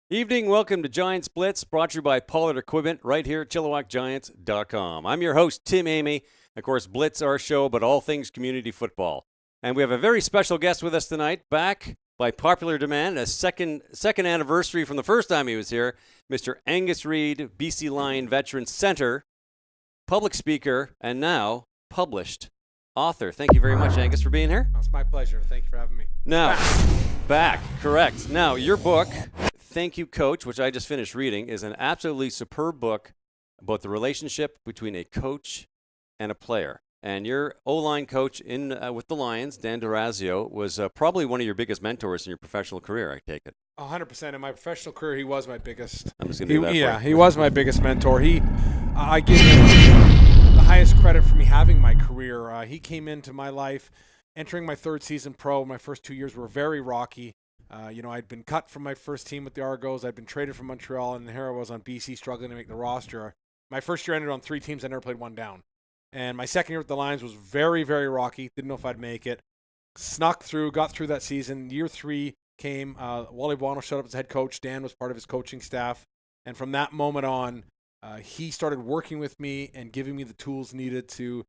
Evening, welcome to Giants Blitz, brought to you by Pollard Equipment, right here at ChilliwackGiants.com. I'm your host, Tim Amy. Of course, Blitz, our show, but all things community football. And we have a very special guest with us tonight, back by popular demand, a second anniversary from the first time he was here, Mr. Angus Reid, BC Lion veteran center, public speaker, and now published author. Thank you very much, Angus, for being here. It's my pleasure. Thank you for having me. Now, back, correct. Now, your book, Thank You, Coach, which I just finished reading, is an absolutely superb book about the relationship between a coach and a player. And your O-line coach with the Lions, Dan D'Orazio, was probably one of your biggest mentors in your professional career, I take it. 100%. In my professional career, he was my biggest. I'm just going to do that for you. He was my biggest mentor. I give him the highest credit for me having my career. He came into my life entering my third season pro. My first 2 years were very rocky. I'd been cut from my first team with the Argos. I'd been traded from Montreal, and here I was on BC struggling to make the roster. My first year ended on 3 teams. I never played one down. And my second year with the Lions was very, very rocky. Didn't know if I'd make it. Snuck through, got through that season. Year 3 came. Wally Buono showed up as head coach. Dan was part of his coaching staff. And from that moment on, he started working with me and giving me the tools needed to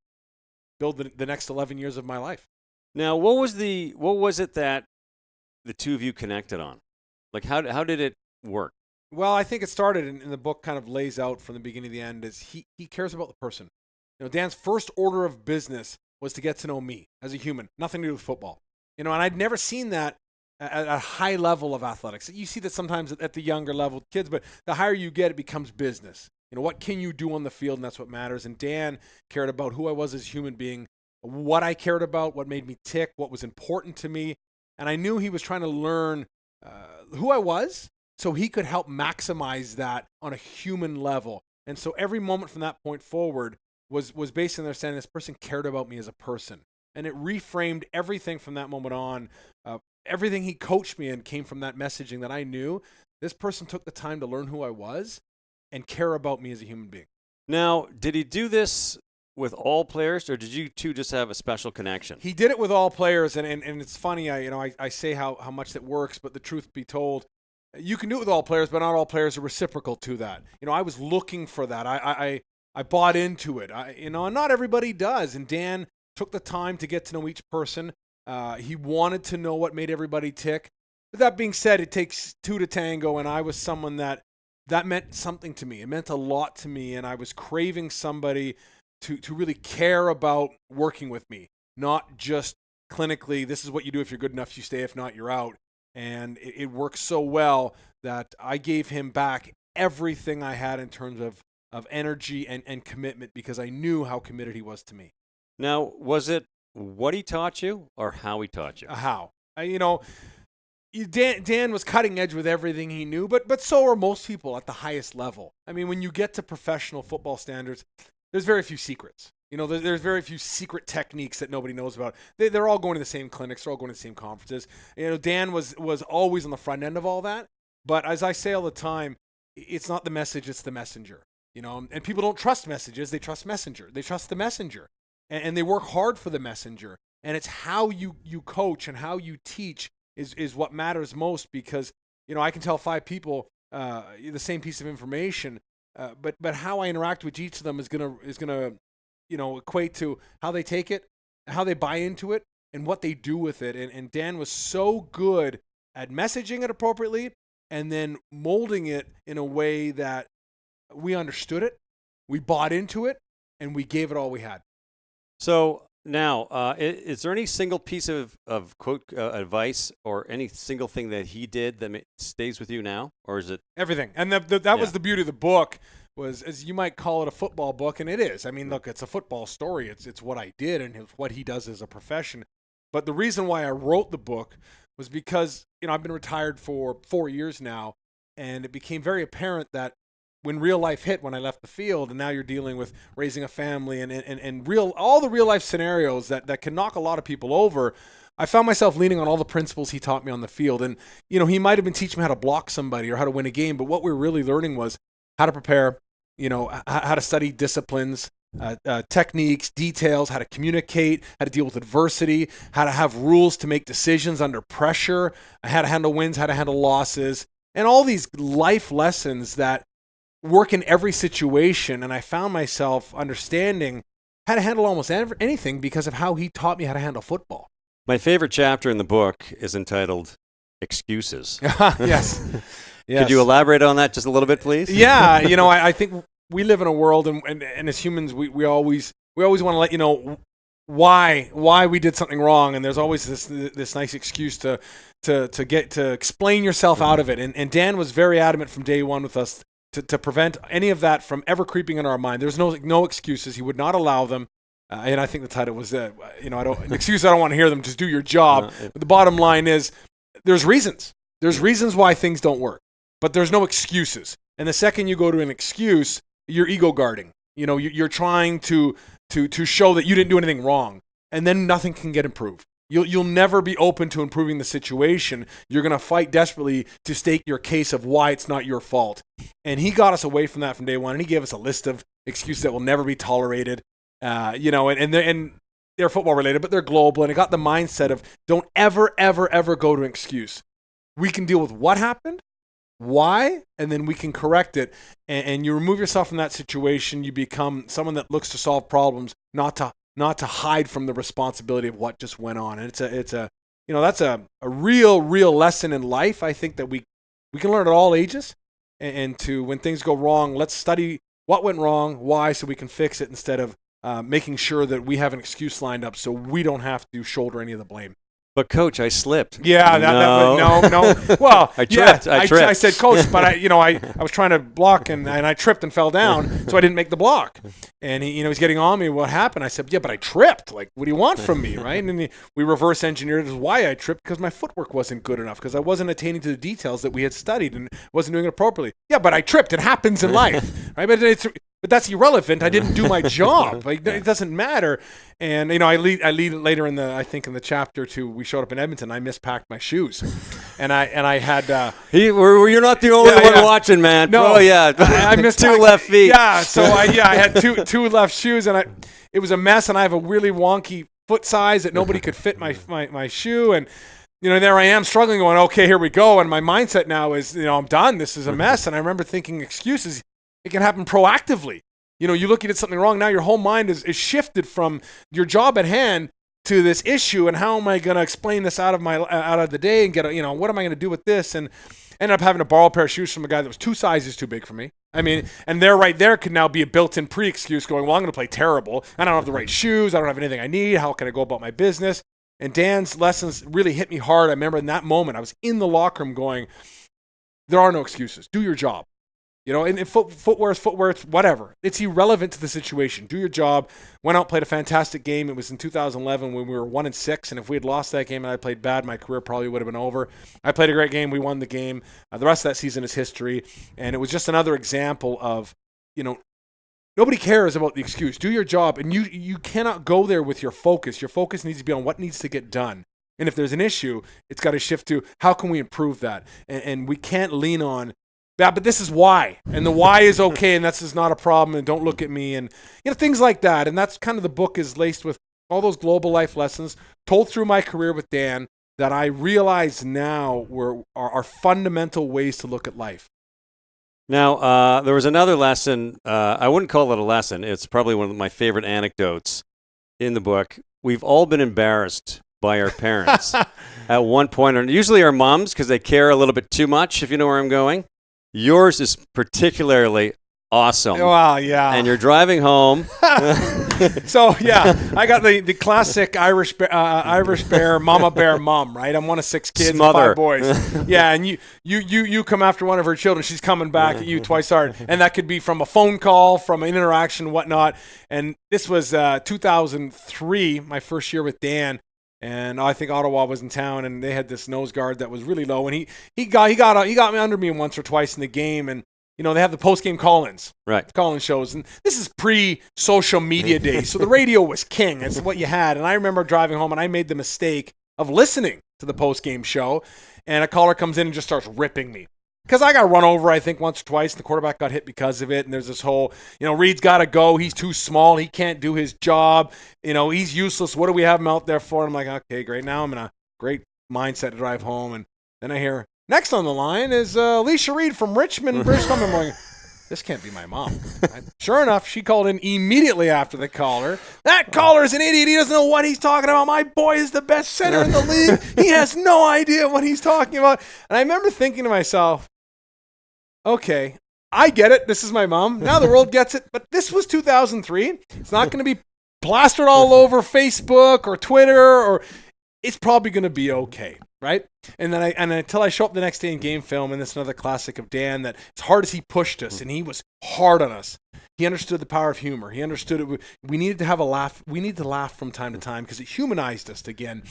build the next 11 years of my life. Now, what was it that the two of you connected on? Like, how did it work? Well, I think it started, and the book kind of lays out from the beginning to the end, is he cares about the person. Dan's first order of business was to get to know me as a human, nothing to do with football. And I'd never seen that at a high level of athletics. You see that sometimes at the younger level with kids, but the higher you get, it becomes business. What can you do on the field, and that's what matters. And Dan cared about who I was as a human being, what I cared about, what made me tick, what was important to me. And I knew he was trying to learn who I was so he could help maximize that on a human level. And so every moment from that point forward was based on understanding this person cared about me as a person. And it reframed everything from that moment on. Everything he coached me in came from that messaging that I knew this person took the time to learn who I was and care about me as a human being. Now, did he do this with all players, or did you two just have a special connection? He did it with all players, and it's funny. I say how much that works, but the truth be told, you can do it with all players, but not all players are reciprocal to that. I was looking for that. I bought into it. And not everybody does. And Dan took the time to get to know each person. He wanted to know what made everybody tick. But that being said, it takes 2 to tango, and I was someone that meant something to me. It meant a lot to me, and I was craving somebody to really care about working with me, not just clinically, this is what you do if you're good enough, you stay, if not, you're out. And it worked so well that I gave him back everything I had in terms of energy and commitment, because I knew how committed he was to me. Now, was it what he taught you or how he taught you? How. Dan was cutting edge with everything he knew, but so are most people at the highest level. I mean, when you get to professional football standards, there's very few secrets. There's very few secret techniques that nobody knows about. They're all going to the same clinics. They're all going to the same conferences. Dan was always on the front end of all that. But as I say all the time, it's not the message, it's the messenger. And people don't trust messages. They trust messenger. They trust the messenger. And they work hard for the messenger. And it's how you coach and how you teach is what matters most, because, I can tell 5 people the same piece of information, but how I interact with each of them is gonna equate to how they take it, how they buy into it, and what they do with it. And Dan was so good at messaging it appropriately and then molding it in a way that we understood it, we bought into it, and we gave it all we had. So now, is there any single piece of quote advice or any single thing that he did that stays with you now, or is it everything? And that was the beauty of the book, was, as you might call it, a football book, and it is. I mean, look, it's a football story. It's what I did and it's what he does as a profession. But the reason why I wrote the book was because I've been retired for 4 years now, and it became very apparent that when real life hit, when I left the field, and now you're dealing with raising a family and all the real life scenarios that can knock a lot of people over, I found myself leaning on all the principles he taught me on the field. And, he might have been teaching me how to block somebody or how to win a game, but what we were really learning was how to prepare, how to study disciplines, techniques, details, how to communicate, how to deal with adversity, how to have rules to make decisions under pressure, how to handle wins, how to handle losses. and all these life lessons that work in every situation. And I found myself understanding how to handle almost anything because of how he taught me how to handle football. My favorite chapter in the book is entitled Excuses. Yes. Could you elaborate on that just a little bit, please? Yeah, I think we live in a world, and as humans, we always want to let you know why we did something wrong, and there's always this nice excuse to explain yourself out of it. And Dan was very adamant from day one with us to prevent any of that from ever creeping in our mind. There's no excuses. He would not allow them. And I think the title was an excuse. I don't want to hear them. Just do your job. But the bottom line is, there's reasons. There's reasons why things don't work, but there's no excuses. And the second you go to an excuse, you're ego guarding. You're trying to show that you didn't do anything wrong, and then nothing can get improved. You'll never be open to improving the situation. You're going to fight desperately to state your case of why it's not your fault. And he got us away from that from day one, and he gave us a list of excuses that will never be tolerated. And they're football related, but they're global, and it got the mindset of don't ever, ever, ever go to an excuse. We can deal with what happened, why, and then we can correct it. And you remove yourself from that situation. You become someone that looks to solve problems, not to hide from the responsibility of what just went on. And that's a real lesson in life. I think that we can learn at all ages, and to when things go wrong, let's study what went wrong, why, so we can fix it instead of making sure that we have an excuse lined up so we don't have to shoulder any of the blame. But Coach, I slipped. Yeah, no. Well, I tripped. I said, Coach, but I was trying to block and I tripped and fell down, so I didn't make the block. And he's getting on me. What happened? I said, yeah, but I tripped. Like, what do you want from me, right? And then we reverse engineered as why I tripped, because my footwork wasn't good enough, because I wasn't attaining to the details that we had studied and wasn't doing it appropriately. Yeah, but I tripped. It happens in life, right? But that's irrelevant. I didn't do my job. Like, it doesn't matter. And I lead later in the chapter to, we showed up in Edmonton. I mispacked my shoes, and I had. You're not the only one watching, man. No, oh yeah, I missed 2 left feet. Yeah, so I had two left shoes, and it was a mess. And I have a really wonky foot size that nobody could fit my shoe, and there I am struggling, going, okay, here we go. And my mindset now is, I'm done. This is a mess. And I remember thinking, excuses. It can happen proactively. You look at something wrong, now your whole mind is shifted from your job at hand to this issue, and how am I going to explain this out of the day and get what am I going to do with this? And ended up having to borrow a pair of shoes from a guy that was 2 sizes too big for me. I mean, and there could now be a built-in pre-excuse going, well, I'm going to play terrible. I don't have the right shoes. I don't have anything I need. How can I go about my business? And Dan's lessons really hit me hard. I remember in that moment, I was in the locker room going, there are no excuses. Do your job. And footwear, whatever. It's irrelevant to the situation. Do your job. Went out, played a fantastic game. It was in 2011 when we were 1-6, and if we had lost that game and I played bad, my career probably would have been over. I played a great game. We won the game. The rest of that season is history, and it was just another example of, nobody cares about the excuse. Do your job, and you cannot go there with your focus. Your focus needs to be on what needs to get done. And if there's an issue, it's got to shift to how can we improve that, and we can't lean on. Yeah, but this is why, and the why is okay, and that's just not a problem, and don't look at me, and things like that. And that's kind of the book is laced with all those global life lessons told through my career with Dan that I realize now are fundamental ways to look at life. Now, there was another lesson. I wouldn't call it a lesson. It's probably one of my favorite anecdotes in the book. We've all been embarrassed by our parents at one point, or usually our moms, because they care a little bit too much, if you know where I'm going. Yours is particularly awesome. Wow, yeah. And you're driving home. So, yeah, I got the classic Irish bear, mama bear, mom, right? I'm one of 6 kids, Smother. 5 boys. Yeah, and you come after one of her children, she's coming back at you twice hard. And that could be from a phone call, from an interaction, whatnot. And this was 2003, my first year with Dan. And I think Ottawa was in town, and they had this nose guard that was really low. And he got me under me once or twice in the game. And they have the post-game call-ins, right? Call-in shows, and this is pre-social media days, so the radio was king. It's what you had. And I remember driving home, and I made the mistake of listening to the post-game show, and a caller comes in and just starts ripping me. Because I got run over, I think, once or twice, and the quarterback got hit because of it. And there's this whole, Reed's got to go. He's too small. He can't do his job. He's useless. What do we have him out there for? And I'm like, okay, great. Now I'm in a great mindset to drive home. And then I hear, Next on the line is Alicia Reed from Richmond, British Columbia. I'm going, this can't be my mom. Sure enough, she called in immediately after the caller. That caller's an idiot. He doesn't know what he's talking about. My boy is the best center in the league. He has no idea what he's talking about. And I remember thinking to myself, okay, I get it. This is my mom. Now the world gets it. But this was 2003. It's not going to be plastered all over Facebook or Twitter, or it's probably going to be okay, right? And then until I show up the next day in game film, and this is another classic of Dan, that as hard as he pushed us, and he was hard on us, he understood the power of humor. He understood it. We needed to have a laugh. We need to laugh from time to time because it humanized us again.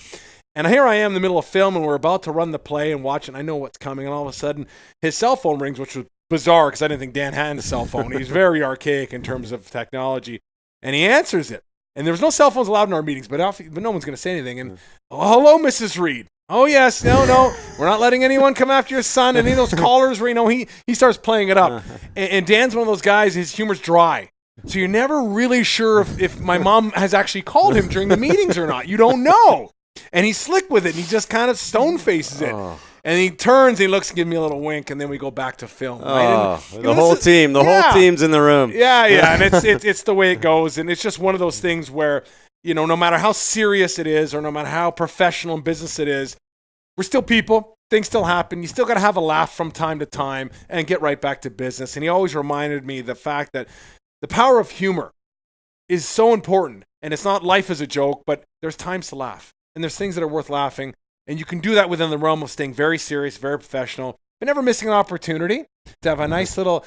And here I am in the middle of film, and we're about to run the play and watch, and I know what's coming, and all of a sudden his cell phone rings, which was bizarre because I didn't think Dan had a cell phone. He's very archaic in terms of technology, and he answers it. And there was no cell phones allowed in our meetings, but no one's going to say anything. And, oh, hello, Mrs. Reed. Oh, yes, no, we're not letting anyone come after your son. Any of those callers where, he starts playing it up. And Dan's one of those guys, his humor's dry. So you're never really sure if my mom has actually called him during the meetings or not. You don't know. And he's slick with it, and he just kind of stone faces it. Oh. And he turns, he looks, give me a little wink, and then we go back to film. Oh, the whole team's in the room. Yeah, and it's the way it goes, and it's just one of those things where, no matter how serious it is, or no matter how professional in business it is, we're still people. Things still happen. You still got to have a laugh from time to time and get right back to business. And he always reminded me the fact that the power of humor is so important, and it's not life as a joke, but there's times to laugh, and there's things that are worth laughing. And you can do that within the realm of staying very serious, very professional, but never missing an opportunity to have a nice little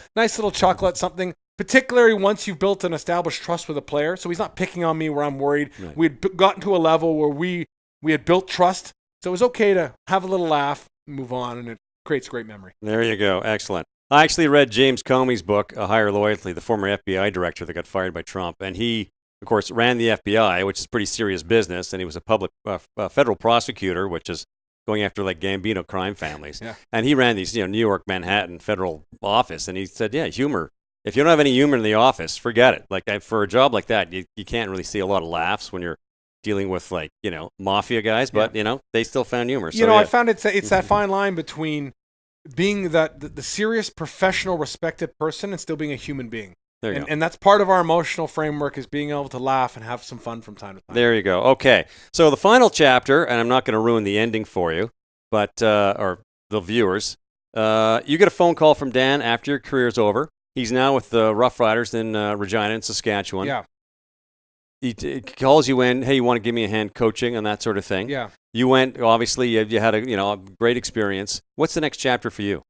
chocolate, something, particularly once you've built an established trust with a player. So he's not picking on me where I'm worried. Right. We had gotten to a level where we had built trust. So it was okay to have a little laugh, move on, and it creates great memory. There you go. Excellent. I actually read James Comey's book, Higher Loyalty, the former FBI director that got fired by Trump. And he, of course, ran the FBI, which is pretty serious business, and he was a public federal prosecutor, which is going after like Gambino crime families. Yeah. And he ran these, New York, Manhattan federal office, and he said, humor. If you don't have any humor in the office, forget it. Like for a job like that, you can't really see a lot of laughs when you're dealing with mafia guys, but they still found humor. So, I found it's that fine line between being the serious, professional, respected person and still being a human being. And that's part of our emotional framework, is being able to laugh and have some fun from time to time. There you go. Okay. So the final chapter, and I'm not going to ruin the ending for you, but or the viewers, you get a phone call from Dan after your career's over. He's now with the Rough Riders in Regina in Saskatchewan. Yeah. He calls you in, hey, you want to give me a hand coaching and that sort of thing. Yeah. You went, obviously, you had a great experience. What's the next chapter for you?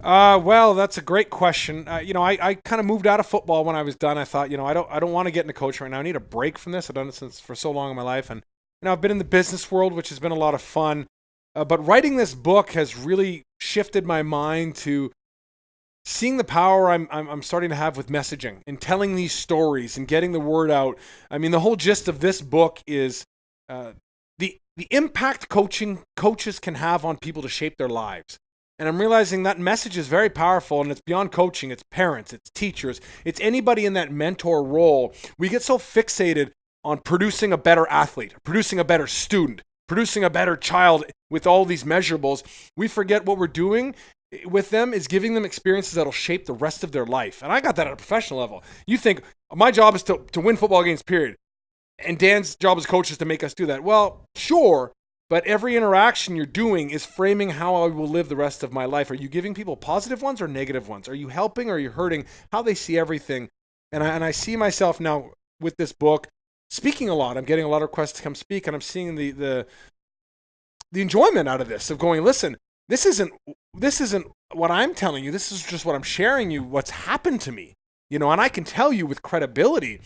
Well, that's a great question. I kind of moved out of football when I was done. I thought, I don't want to get into coaching right now. I need a break from this. I've done it for so long in my life, and I've been in the business world, which has been a lot of fun. But writing this book has really shifted my mind to seeing the power I'm starting to have with messaging and telling these stories and getting the word out. I mean, the whole gist of this book is the impact coaches can have on people to shape their lives. And I'm realizing that message is very powerful, and it's beyond coaching. It's parents, it's teachers, it's anybody in that mentor role. We get so fixated on producing a better athlete, producing a better student, producing a better child with all these measurables. We forget what we're doing with them is giving them experiences that'll shape the rest of their life. And I got that at a professional level. You think my job is to win football games, period. And Dan's job as coach is to make us do that. Well, sure. But every interaction you're doing is framing how I will live the rest of my life. Are you giving people positive ones or negative ones? Are you helping or are you hurting? How they see everything. And I see myself now with this book speaking a lot. I'm getting a lot of requests to come speak, and I'm seeing the enjoyment out of this, of going, listen, this isn't what I'm telling you. This is just what I'm sharing you, what's happened to me. And I can tell you with credibility,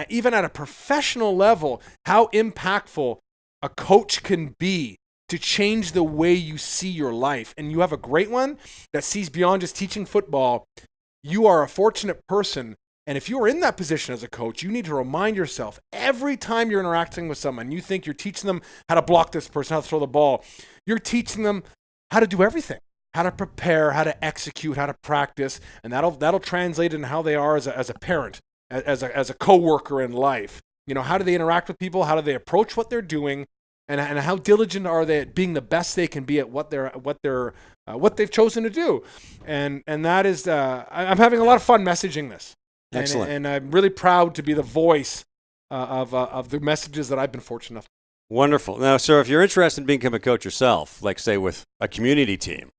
even at a professional level, how impactful a coach can be to change the way you see your life. And you have a great one that sees beyond just teaching football. You are a fortunate person. And if you are in that position as a coach, you need to remind yourself every time you're interacting with someone, you think you're teaching them how to block this person, how to throw the ball. You're teaching them how to do everything, how to prepare, how to execute, how to practice. And that'll translate into how they are as a parent, as a coworker in life. How do they interact with people? How do they approach what they're doing? and how diligent are they at being the best they can be at what they've chosen to do, and that is I'm having a lot of fun messaging this. Excellent. And I'm really proud to be the voice of the messages that I've been fortunate enough. Wonderful. Now, sir, if you're interested in becoming a coach yourself, like say with a community team,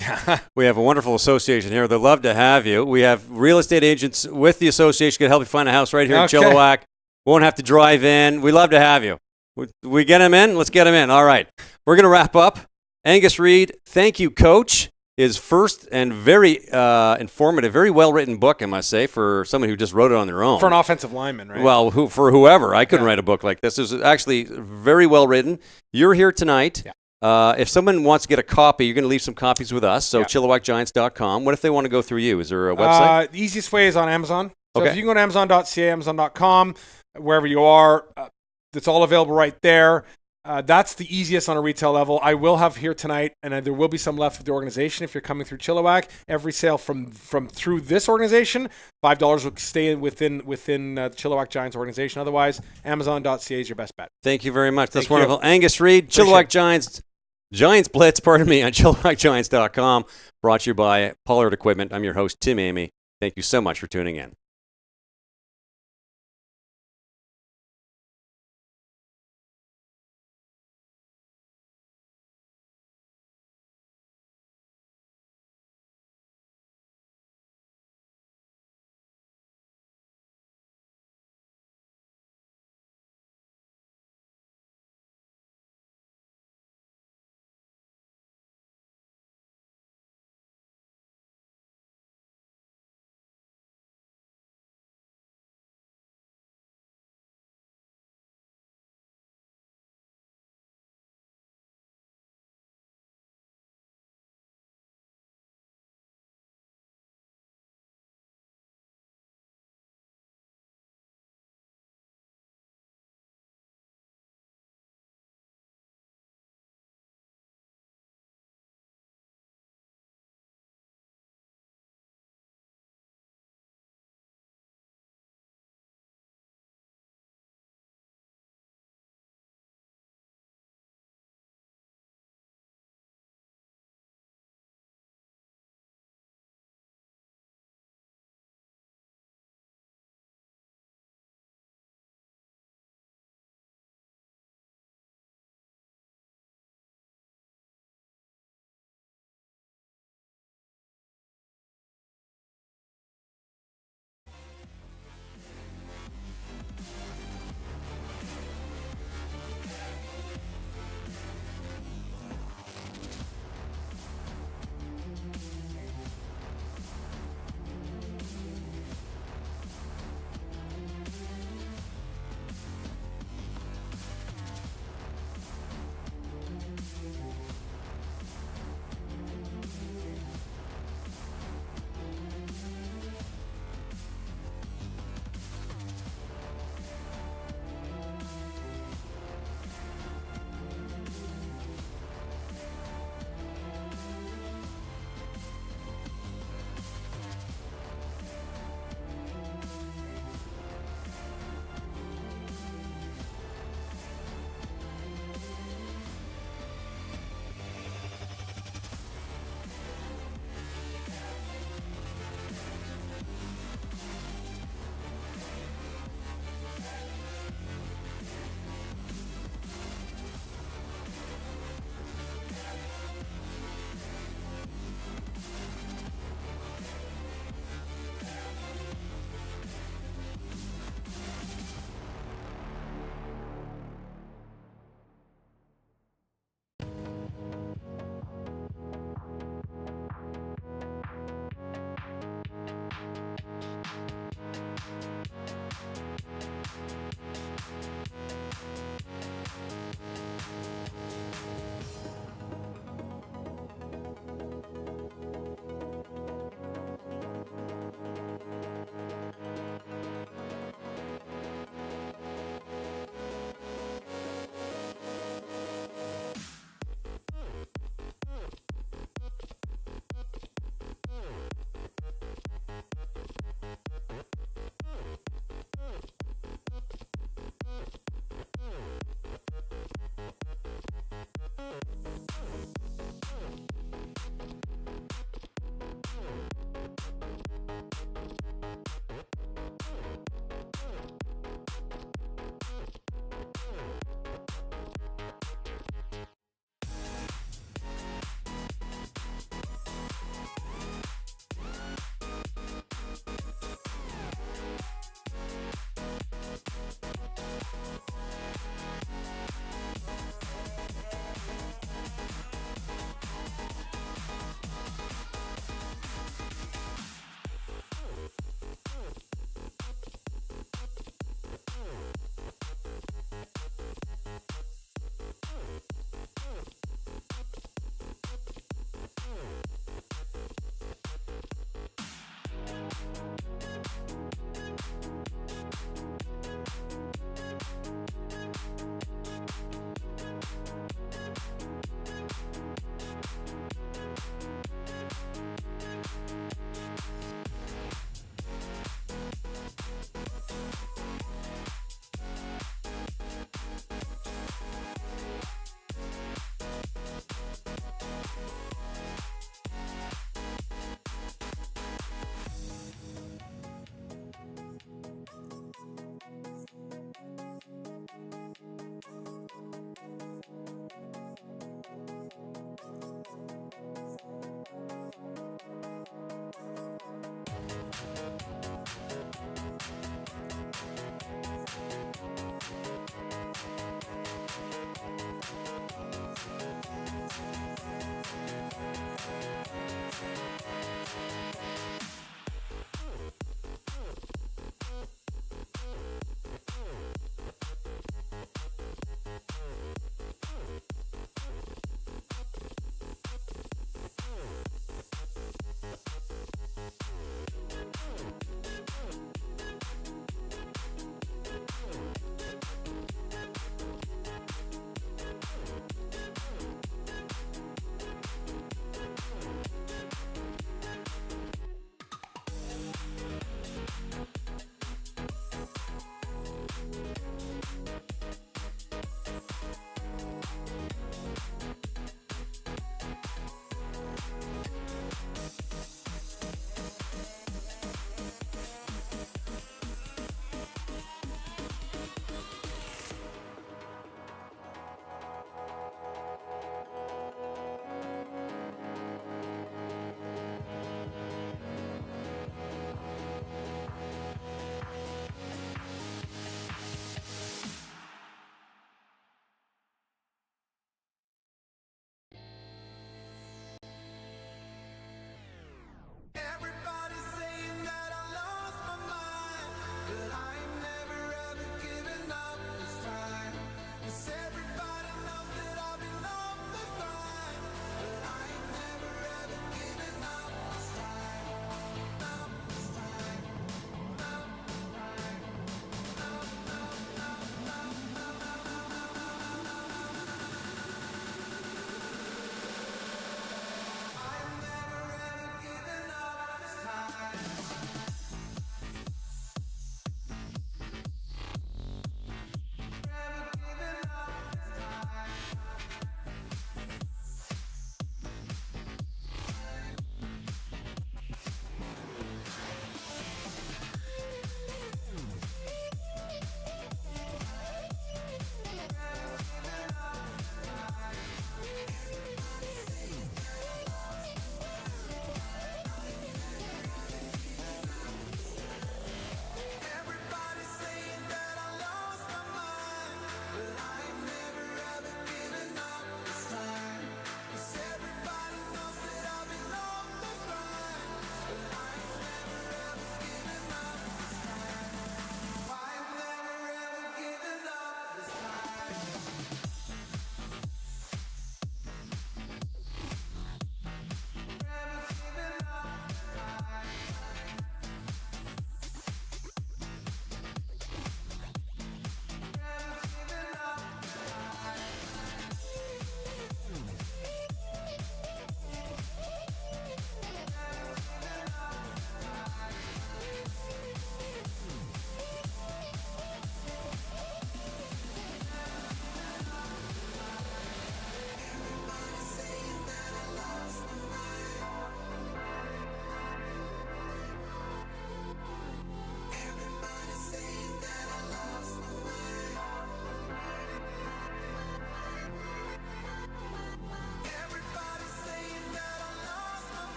we have a wonderful association here. They'd love to have you. We have real estate agents with the association can help you find a house right here in Chilliwack. Won't have to drive in. We'd love to have you. We get them in? Let's get them in. All right. We're going to wrap up. Angus Reid, thank you, Coach. His first and very informative, very well-written book, I must say, for someone who just wrote it on their own. For an offensive lineman, right? Well, for whoever. I couldn't write a book like this. It was actually very well-written. You're here tonight. Yeah. If someone wants to get a copy, you're going to leave some copies with us, so chilliwackgiants.com. What if they want to go through you? Is there a website? The easiest way is on Amazon. So Okay. if you can go to amazon.ca, amazon.com, wherever you are, it's all available right there. That's the easiest on a retail level. I will have here tonight, and there will be some left with the organization if you're coming through Chilliwack. Every sale from through this organization, $5 will stay within the Chilliwack Giants organization. Otherwise, Amazon.ca is your best bet. Thank you very much. That's Thank you. wonderful. Angus Reid, Chilliwack Giants Blitz, on chilliwackgiants.com. Brought to you by Pollard Equipment. I'm your host, Tim Amy. Thank you so much for tuning in.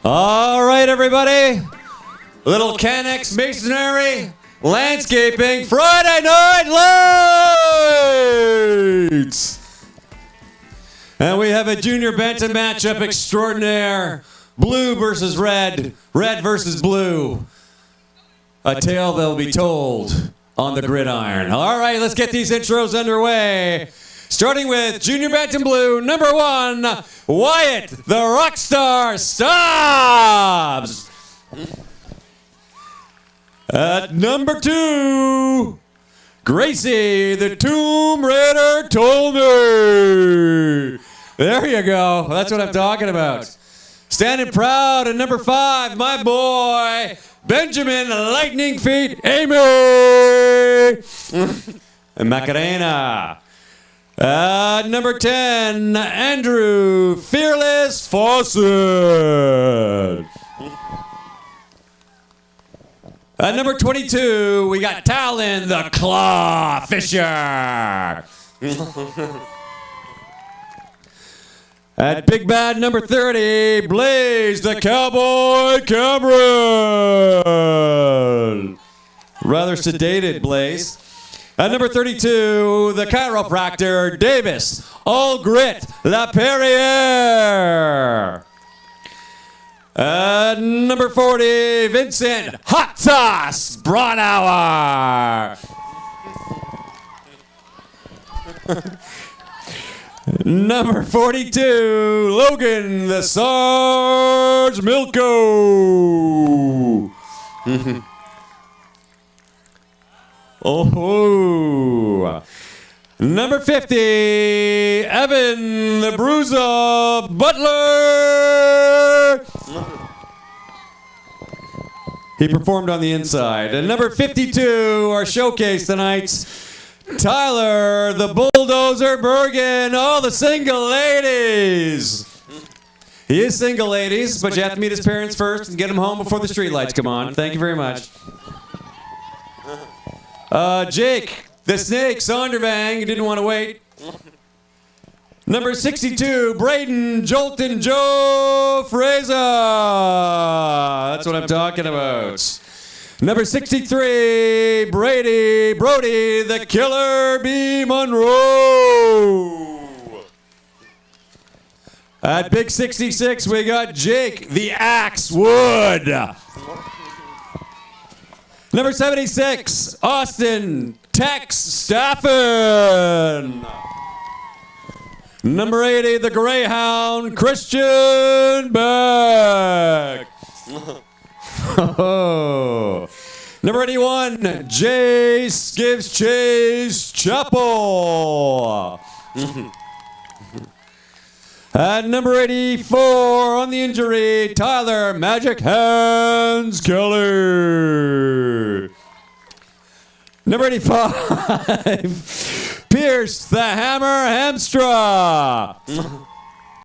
All right, everybody. Little Canex Masonry Landscaping Friday Night Lights. And we have a junior bantam matchup extraordinaire. Blue versus red. Red versus blue. A tale that'll be told on the gridiron. All right, let's get these intros underway. Starting with Junior Bantam Blue, number 1, Wyatt, the Rockstar Stobbs. At number 2, Gracie, the Tomb Raider told me. There you go. That's what I'm talking about. Standing proud at number 5, my boy, Benjamin Lightning Feet Amy. And Macarena. Number 10, Andrew Fearless Fawcett. At number 22, we got Talon the Claw Fisher. At big bad number 30, Blaze the Cowboy Cameron. Rather sedated, Blaze. At number 32, the chiropractor, Davis, All Grit LaPerriere. At number 40, Vincent, Hot Sauce Braunauer. Number 42, Logan, the Sarge Milko. Oh, number 50, Evan the Bruiser Butler. He performed on the inside. And number 52, our showcase tonight, Tyler the Bulldozer Bergen. All the single ladies. He is single, ladies, but you have to meet his parents first and get him home before the streetlights come on. Thank you very much. Jake, the Snake, Sondervang, didn't want to wait. Number 62, Braden Jolton Joe Fraser. That's what I'm talking about. Number 63, Brody the Killer B. Monroe. At big 66, we got Jake the Axe Wood. Number 76, Austin Tex Staffen. Number 80, the Greyhound, Christian Beck. Number 81, Jace gives Chase Chapel. At number 84, on the injury, Tyler Magic Hands Kelly. Number 85, Pierce the Hammer Hamstra.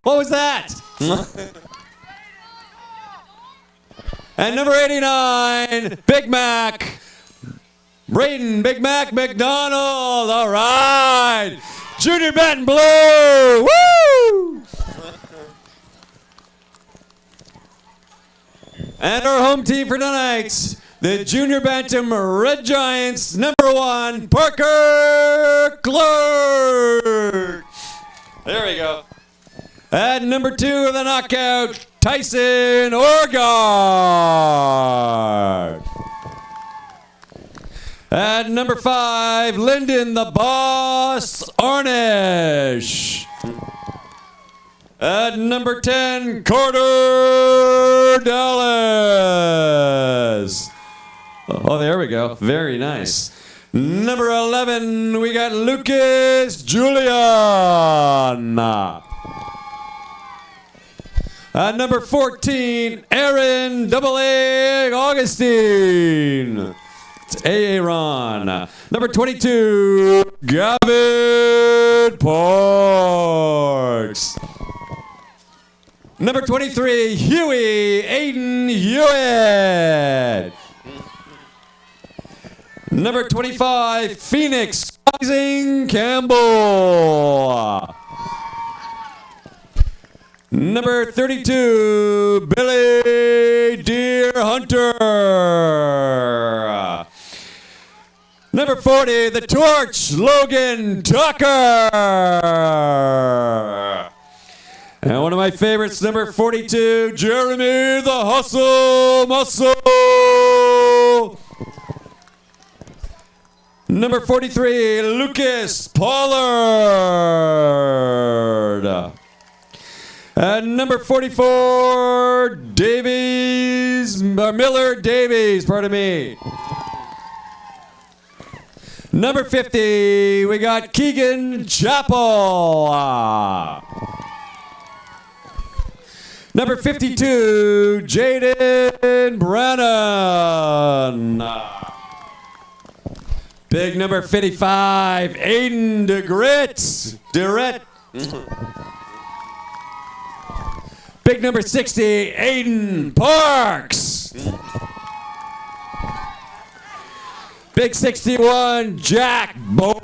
What was that? And number 89, Big Mac, Braden Big Mac McDonald. All right. Junior Bantam Blue. Woo! And our home team for tonight, the Junior Bantam Red Giants, number 1, Parker Clark. There we go. At number 2 of the knockout, Tyson Orgard. At number 5, Lyndon the Boss Arnish. At number 10, Carter Dallas. Oh, there we go. Very nice. Number 11, we got Lucas Julian. At number 14, Aaron AA Augustine. It's Aaron. Number 22, Gavin Parks. Number 23, Huey Aiden Hewitt. Number 25, Phoenix Rising Campbell. Number 32, Billy Deer Hunter. Number 40, the Torch, Logan Tucker. And one of my favorites, number 42, Jeremy the Hustle Muscle. Number 43, Lucas Pollard. And number 44, Miller Davies, pardon me. Number 50, we got Keegan Chappell. Number 52, Jaden Brennan. Big number 55, Aiden DeRett. Big number 60, Aiden Parks. Big 61, Jack Bo.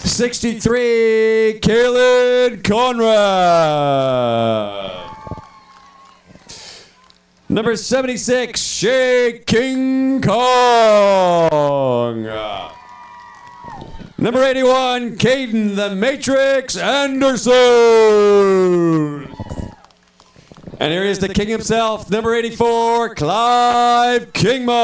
63, Kalen Conrad. Number 76, Shea King Kong. Number 81, Caden the Matrix Anderson. And here is the king himself, number 84, Clive Kingma.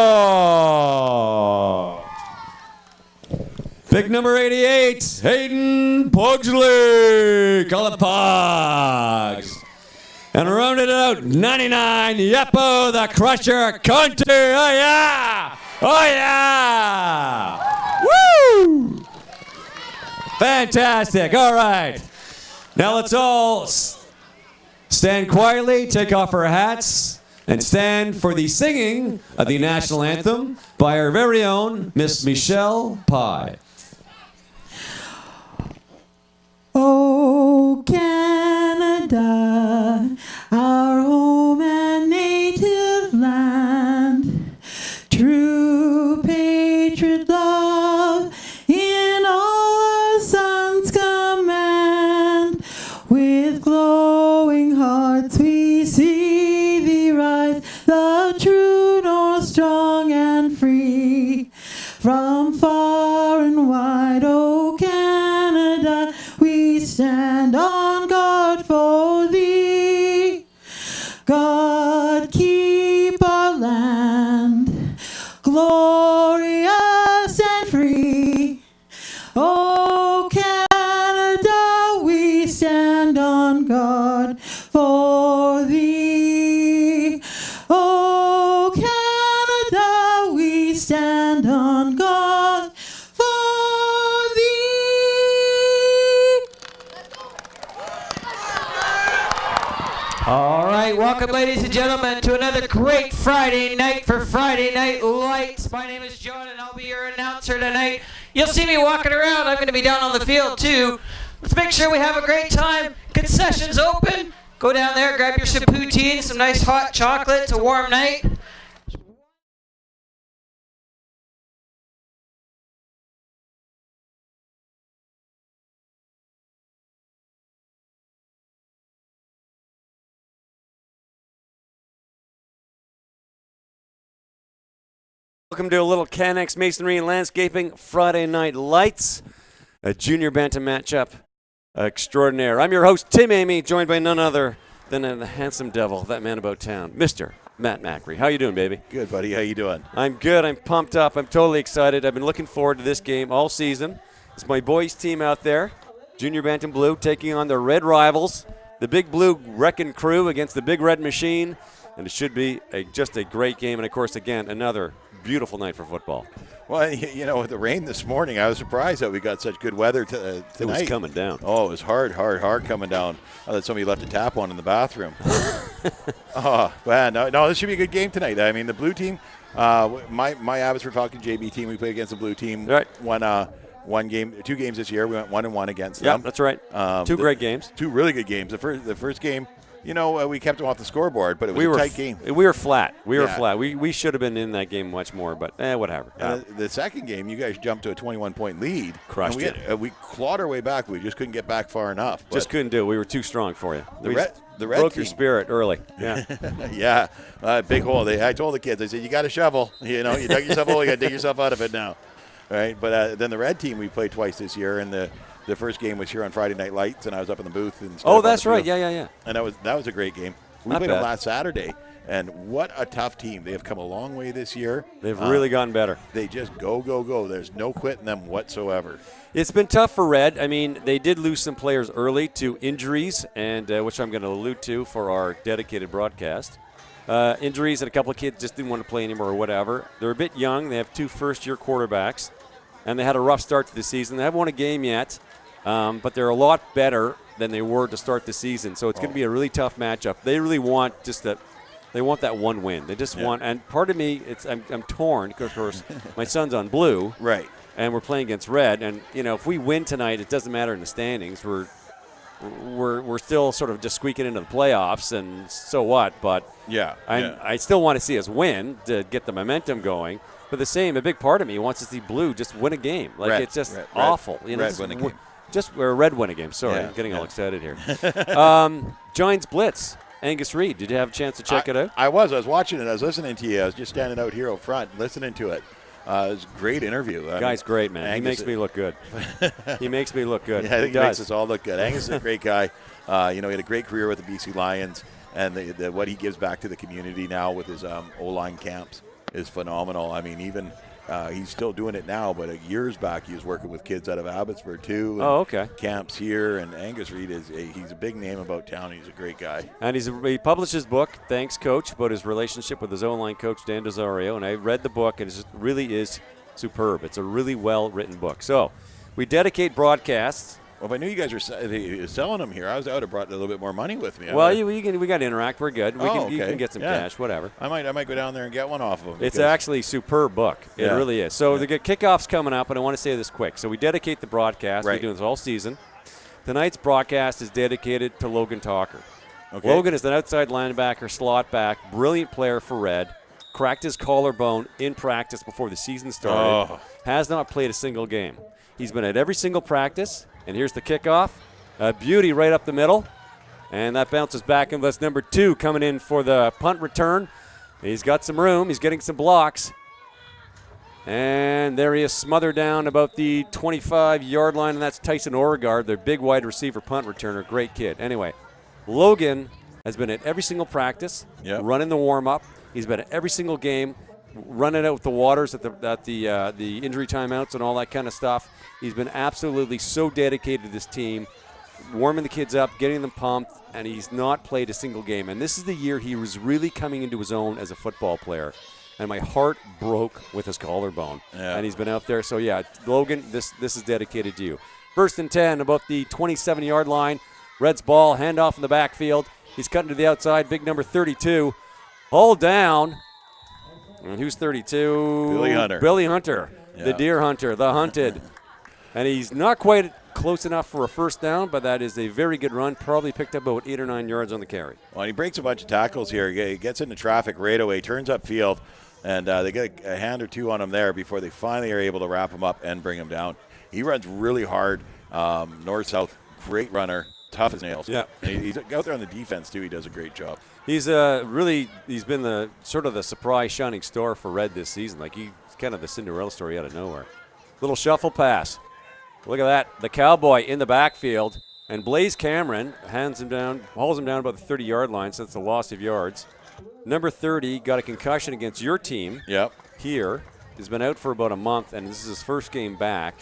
Pick number 88, Hayden Pugsley. Call it Pugs. And rounded out, 99, Yeppo the Crusher Conte. Oh yeah! Oh yeah! Woo! Fantastic. All right. Now let's all stand quietly, take off our hats, and stand for the singing of the national anthem by our very own Miss Michelle Pye. Oh, Canada, our home and native land, true patriot love in all our sons' command. With glowing hearts we see thee rise, the true north, strong and free. From far and wide, oh Canada, we stand on guard for thee. God keep our land glorious and free. Oh Canada, we stand on guard for thee. Oh Canada, we stand on guard for thee. All right, welcome, ladies and gentlemen, to another great Friday night for Friday Night Lights. My name is John, and I'll be your announcer tonight. You'll see me walking around. I'm going to be down on the field, too. Let's make sure we have a great time. Concessions open. Go down there, grab your some poutine, some nice hot chocolate. It's a warm night. Welcome to a little Canex Masonry and Landscaping Friday Night Lights, a junior bantam matchup extraordinaire. I'm your host, Tim Amy, joined by none other than the handsome devil, that man about town, Mr. Matt Macri. How you doing, baby? Good, buddy. How you doing? I'm good. I'm pumped up. I'm totally excited. I've been looking forward to this game all season. It's my boys' team out there, Junior Bantam Blue, taking on the Red Rivals, the Big Blue Wrecking Crew against the Big Red Machine, and it should be just a great game. And, of course, again, another beautiful night for football. Well, you know, with the rain this morning, I was surprised that we got such good weather tonight. It was coming down. Oh, it was hard coming down. I thought somebody left a tap on in the bathroom. Oh, man. No, this should be a good game tonight. I mean, the blue team, my Abbotsford Falcon JB team, we played against the blue team. Right. Won 2 games this year. We went 1-1 against them. Yeah, that's right. Two great games. Two really good games. The first game, we kept them off the scoreboard, but it was a tight game. We were flat. We were flat. We should have been in that game much more, but whatever. The second game, you guys jumped to a 21-point lead. Crushed it. We clawed our way back. We just couldn't get back far enough. Just couldn't do it. We were too strong for you. The red broke team. your spirit early. Yeah. Yeah. Big hole. I told the kids, I said, you got a shovel. You dug yourself a hole. You got to dig yourself out of it now. Right? But then the red team, we played twice this year, and the first game was here on Friday Night Lights, and I was up in the booth. That's right. Yeah. And that was a great game. We Not played bad. them last Saturday, and what a tough team. They have come a long way this year. They've really gotten better. They just go. There's no quitting them whatsoever. It's been tough for Red. I mean, they did lose some players early to injuries, and which I'm going to allude to for our dedicated broadcast. Injuries, and a couple of kids just didn't want to play anymore or whatever. They're a bit young. They have 2 first-year quarterbacks, and they had a rough start to the season. They haven't won a game yet, but they're a lot better than they were to start the season. So it's going to be a really tough matchup. They really want they want that one win. They just want, and part of me, I'm torn because, of course, my son's on blue. Right. And we're playing against red. And, if we win tonight, it doesn't matter in the standings. We're still sort of just squeaking into the playoffs, and so what? But I still want to see us win to get the momentum going. But a big part of me wants to see blue just win a game. It's just awful. Red win a game. Red win a game. Sorry, I'm getting all excited here. Giants Blitz. Angus Reid, did you have a chance to check it out? I was watching it. I was listening to you. I was just standing out here out front listening to it. It was a great interview. Guy's great, man. Angus, he makes me look good. He makes me look good. Yeah, I think he makes us all look good. Angus is a great guy. He had a great career with the BC Lions, and what he gives back to the community now with his O-line camps is phenomenal. I mean, even he's still doing it now, but years back he was working with kids out of Abbotsford too. Okay. Camps here, and Angus Reid he's a big name about town. He's a great guy. And he published his book, Thanks Coach, about his relationship with his O-line coach, Dan Desario, and I read the book, and it really is superb. It's a really well-written book. So we dedicate broadcasts. Well, if I knew you guys were selling them here, I would have brought a little bit more money with me. Well, we got to interact. We're good. You can get some cash, whatever. I might go down there and get one off of them. It's actually a superb book. It really is. So the kickoff's coming up, and I want to say this quick. So we dedicate the broadcast. Right. We're doing this all season. Tonight's broadcast is dedicated to Logan Talker. Okay. Logan is an outside linebacker, slot back, brilliant player for Red. Cracked his collarbone in practice before the season started. Has not played a single game. He's been at every single practice. And here's the kickoff. A beauty right up the middle. And that bounces back, and that's number 2 coming in for the punt return. He's got some room. He's getting some blocks. And there he is, smothered down about the 25-yard line, and that's Tyson Oregard, their big wide receiver punt returner. Great kid. Anyway, Logan has been at every single practice, running the warm-up. He's been at every single game, running out with the waters at the injury timeouts and all that kind of stuff. He's been absolutely so dedicated to this team, warming the kids up, getting them pumped, and he's not played a single game. And this is the year he was really coming into his own as a football player. And my heart broke with his collarbone. Yeah. And he's been out there. So, Logan, this is dedicated to you. 1st and 10, about the 27-yard line. Red's ball, handoff in the backfield. He's cutting to the outside, big number 32. Hold down. And who's 32? Billy Hunter, the deer hunter, the hunted. And he's not quite close enough for a first down, but that is a very good run. Probably picked up about 8 or 9 yards on the carry. Well, he breaks a bunch of tackles here. He gets into traffic right away, turns upfield, and they get a hand or two on him there before they finally are able to wrap him up and bring him down. He runs really hard, north-south, great runner, tough as nails. Yeah. And he's out there on the defense, too. He does a great job. He's he's been the sort of the surprise shining star for Red this season. Like, he's kind of the Cinderella story out of nowhere. Little shuffle pass. Look at that. The Cowboy in the backfield. And Blaze Cameron hauls him down about the 30-yard line, so it's a loss of yards. Number 30 got a concussion against your team here. He's been out for about a month, and this is his first game back.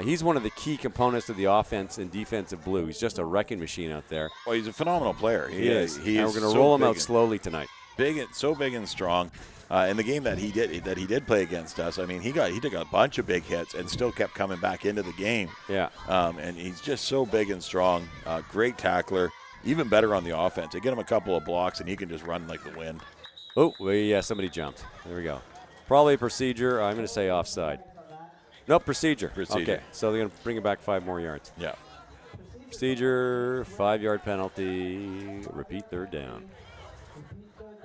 He's one of the key components of the offense and defensive blue. He's just a wrecking machine out there. Well, he's a phenomenal player. He is. And we're going to roll him out slowly tonight. Big and strong. In the game that he did play against us, I mean, he took a bunch of big hits and still kept coming back into the game. Yeah. And he's just so big and strong. Great tackler. Even better on the offense. They get him a couple of blocks, and he can just run like the wind. Oh, somebody jumped. There we go. Probably a procedure. I'm going to say offside. Nope, procedure. Okay, so they're going to bring it back 5 more yards. Yeah. Procedure, 5-yard penalty, repeat third down.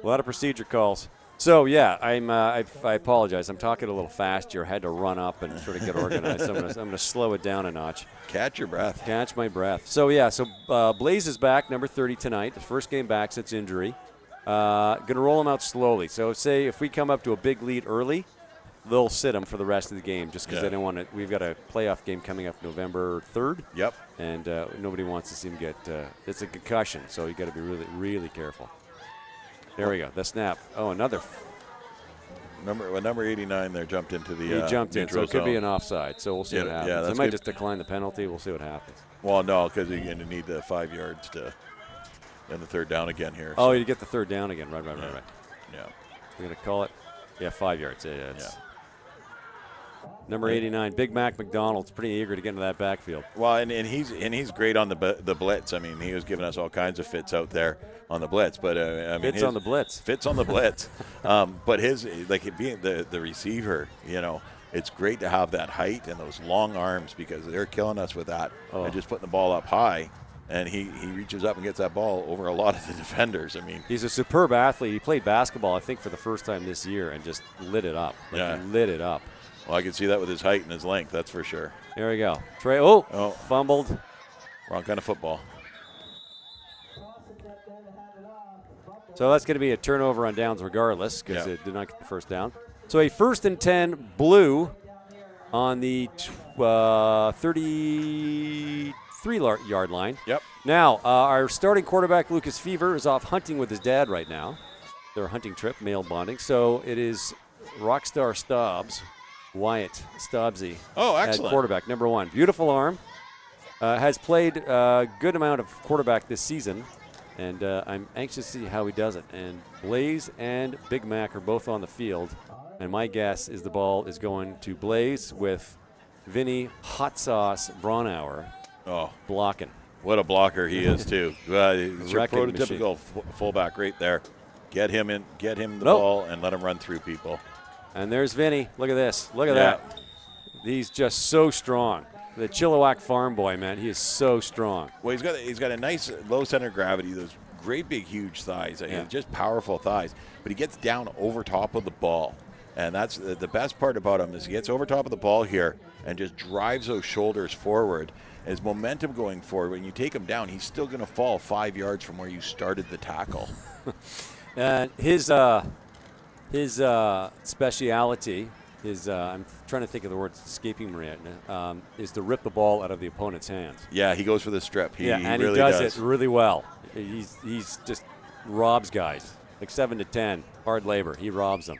A lot of procedure calls. So, yeah, I apologize. I'm talking a little fast here. I had to run up and sort of get organized. So I'm going to slow it down a notch. Catch your breath. Catch my breath. So, yeah, Blaze is back, number 30 tonight. His first game back since injury. Going to roll him out slowly. So, say if we come up to a big lead early, they'll sit him for the rest of the game just because they don't want to. We've got a playoff game coming up November 3rd. Yep. And nobody wants to see him get it's a concussion, so you got to be really, really careful. There we go. The snap. Oh, another. Number 89 there jumped into the he jumped in, so it could be an offside. So we'll see what happens. Yeah, they might just decline the penalty. We'll see what happens. Well, no, because you're going to need the 5 yards to and the third down again here. Oh, you get the third down again. Right. Yeah. We're going to call it. Yeah, 5 yards. Yeah. Number 89, Big Mac McDonald's pretty eager to get into that backfield. Well, and he's great on the blitz. I mean, he was giving us all kinds of fits out there on the blitz. But fits on the blitz. Fits on the blitz. But his being the receiver, it's great to have that height and those long arms because they're killing us with that. And just putting the ball up high. And he reaches up and gets that ball over a lot of the defenders. I mean, he's a superb athlete. He played basketball, I think, for the first time this year and just lit it up. He lit it up. Well, I can see that with his height and his length, that's for sure. There we go. Trey, fumbled. Wrong kind of football. So that's going to be a turnover on downs regardless because it did not get the first down. So a 1st and 10 blue on the 33-yard line. Yep. Now, our starting quarterback, Lucas Fever, is off hunting with his dad right now. Their hunting trip, male bonding. So it is Rockstar Stubbs. Wyatt Stubbsy at quarterback, number 1. Beautiful arm. Has played a good amount of quarterback this season, and I'm anxious to see how he does it. And Blaze and Big Mac are both on the field, and my guess is the ball is going to Blaze with Vinny Hot Sauce Braunauer blocking. What a blocker he is, too. He's your prototypical fullback right there. Get him the ball and let him run through people. And there's Vinny. Look at this. Look at that. He's just so strong. The Chilliwack farm boy, man, he is so strong. Well, he's got a nice low center of gravity, those great big huge thighs, just powerful thighs. But he gets down over top of the ball. And that's the best part about him is he gets over top of the ball here and just drives those shoulders forward. His momentum going forward, when you take him down, he's still going to fall 5 yards from where you started the tackle. His speciality, I'm trying to think of the word escaping me right now, is to rip the ball out of the opponent's hands. Yeah, he goes for the strip. He really he does it really well. He's just robs guys, like 7 to 10, hard labor. He robs them.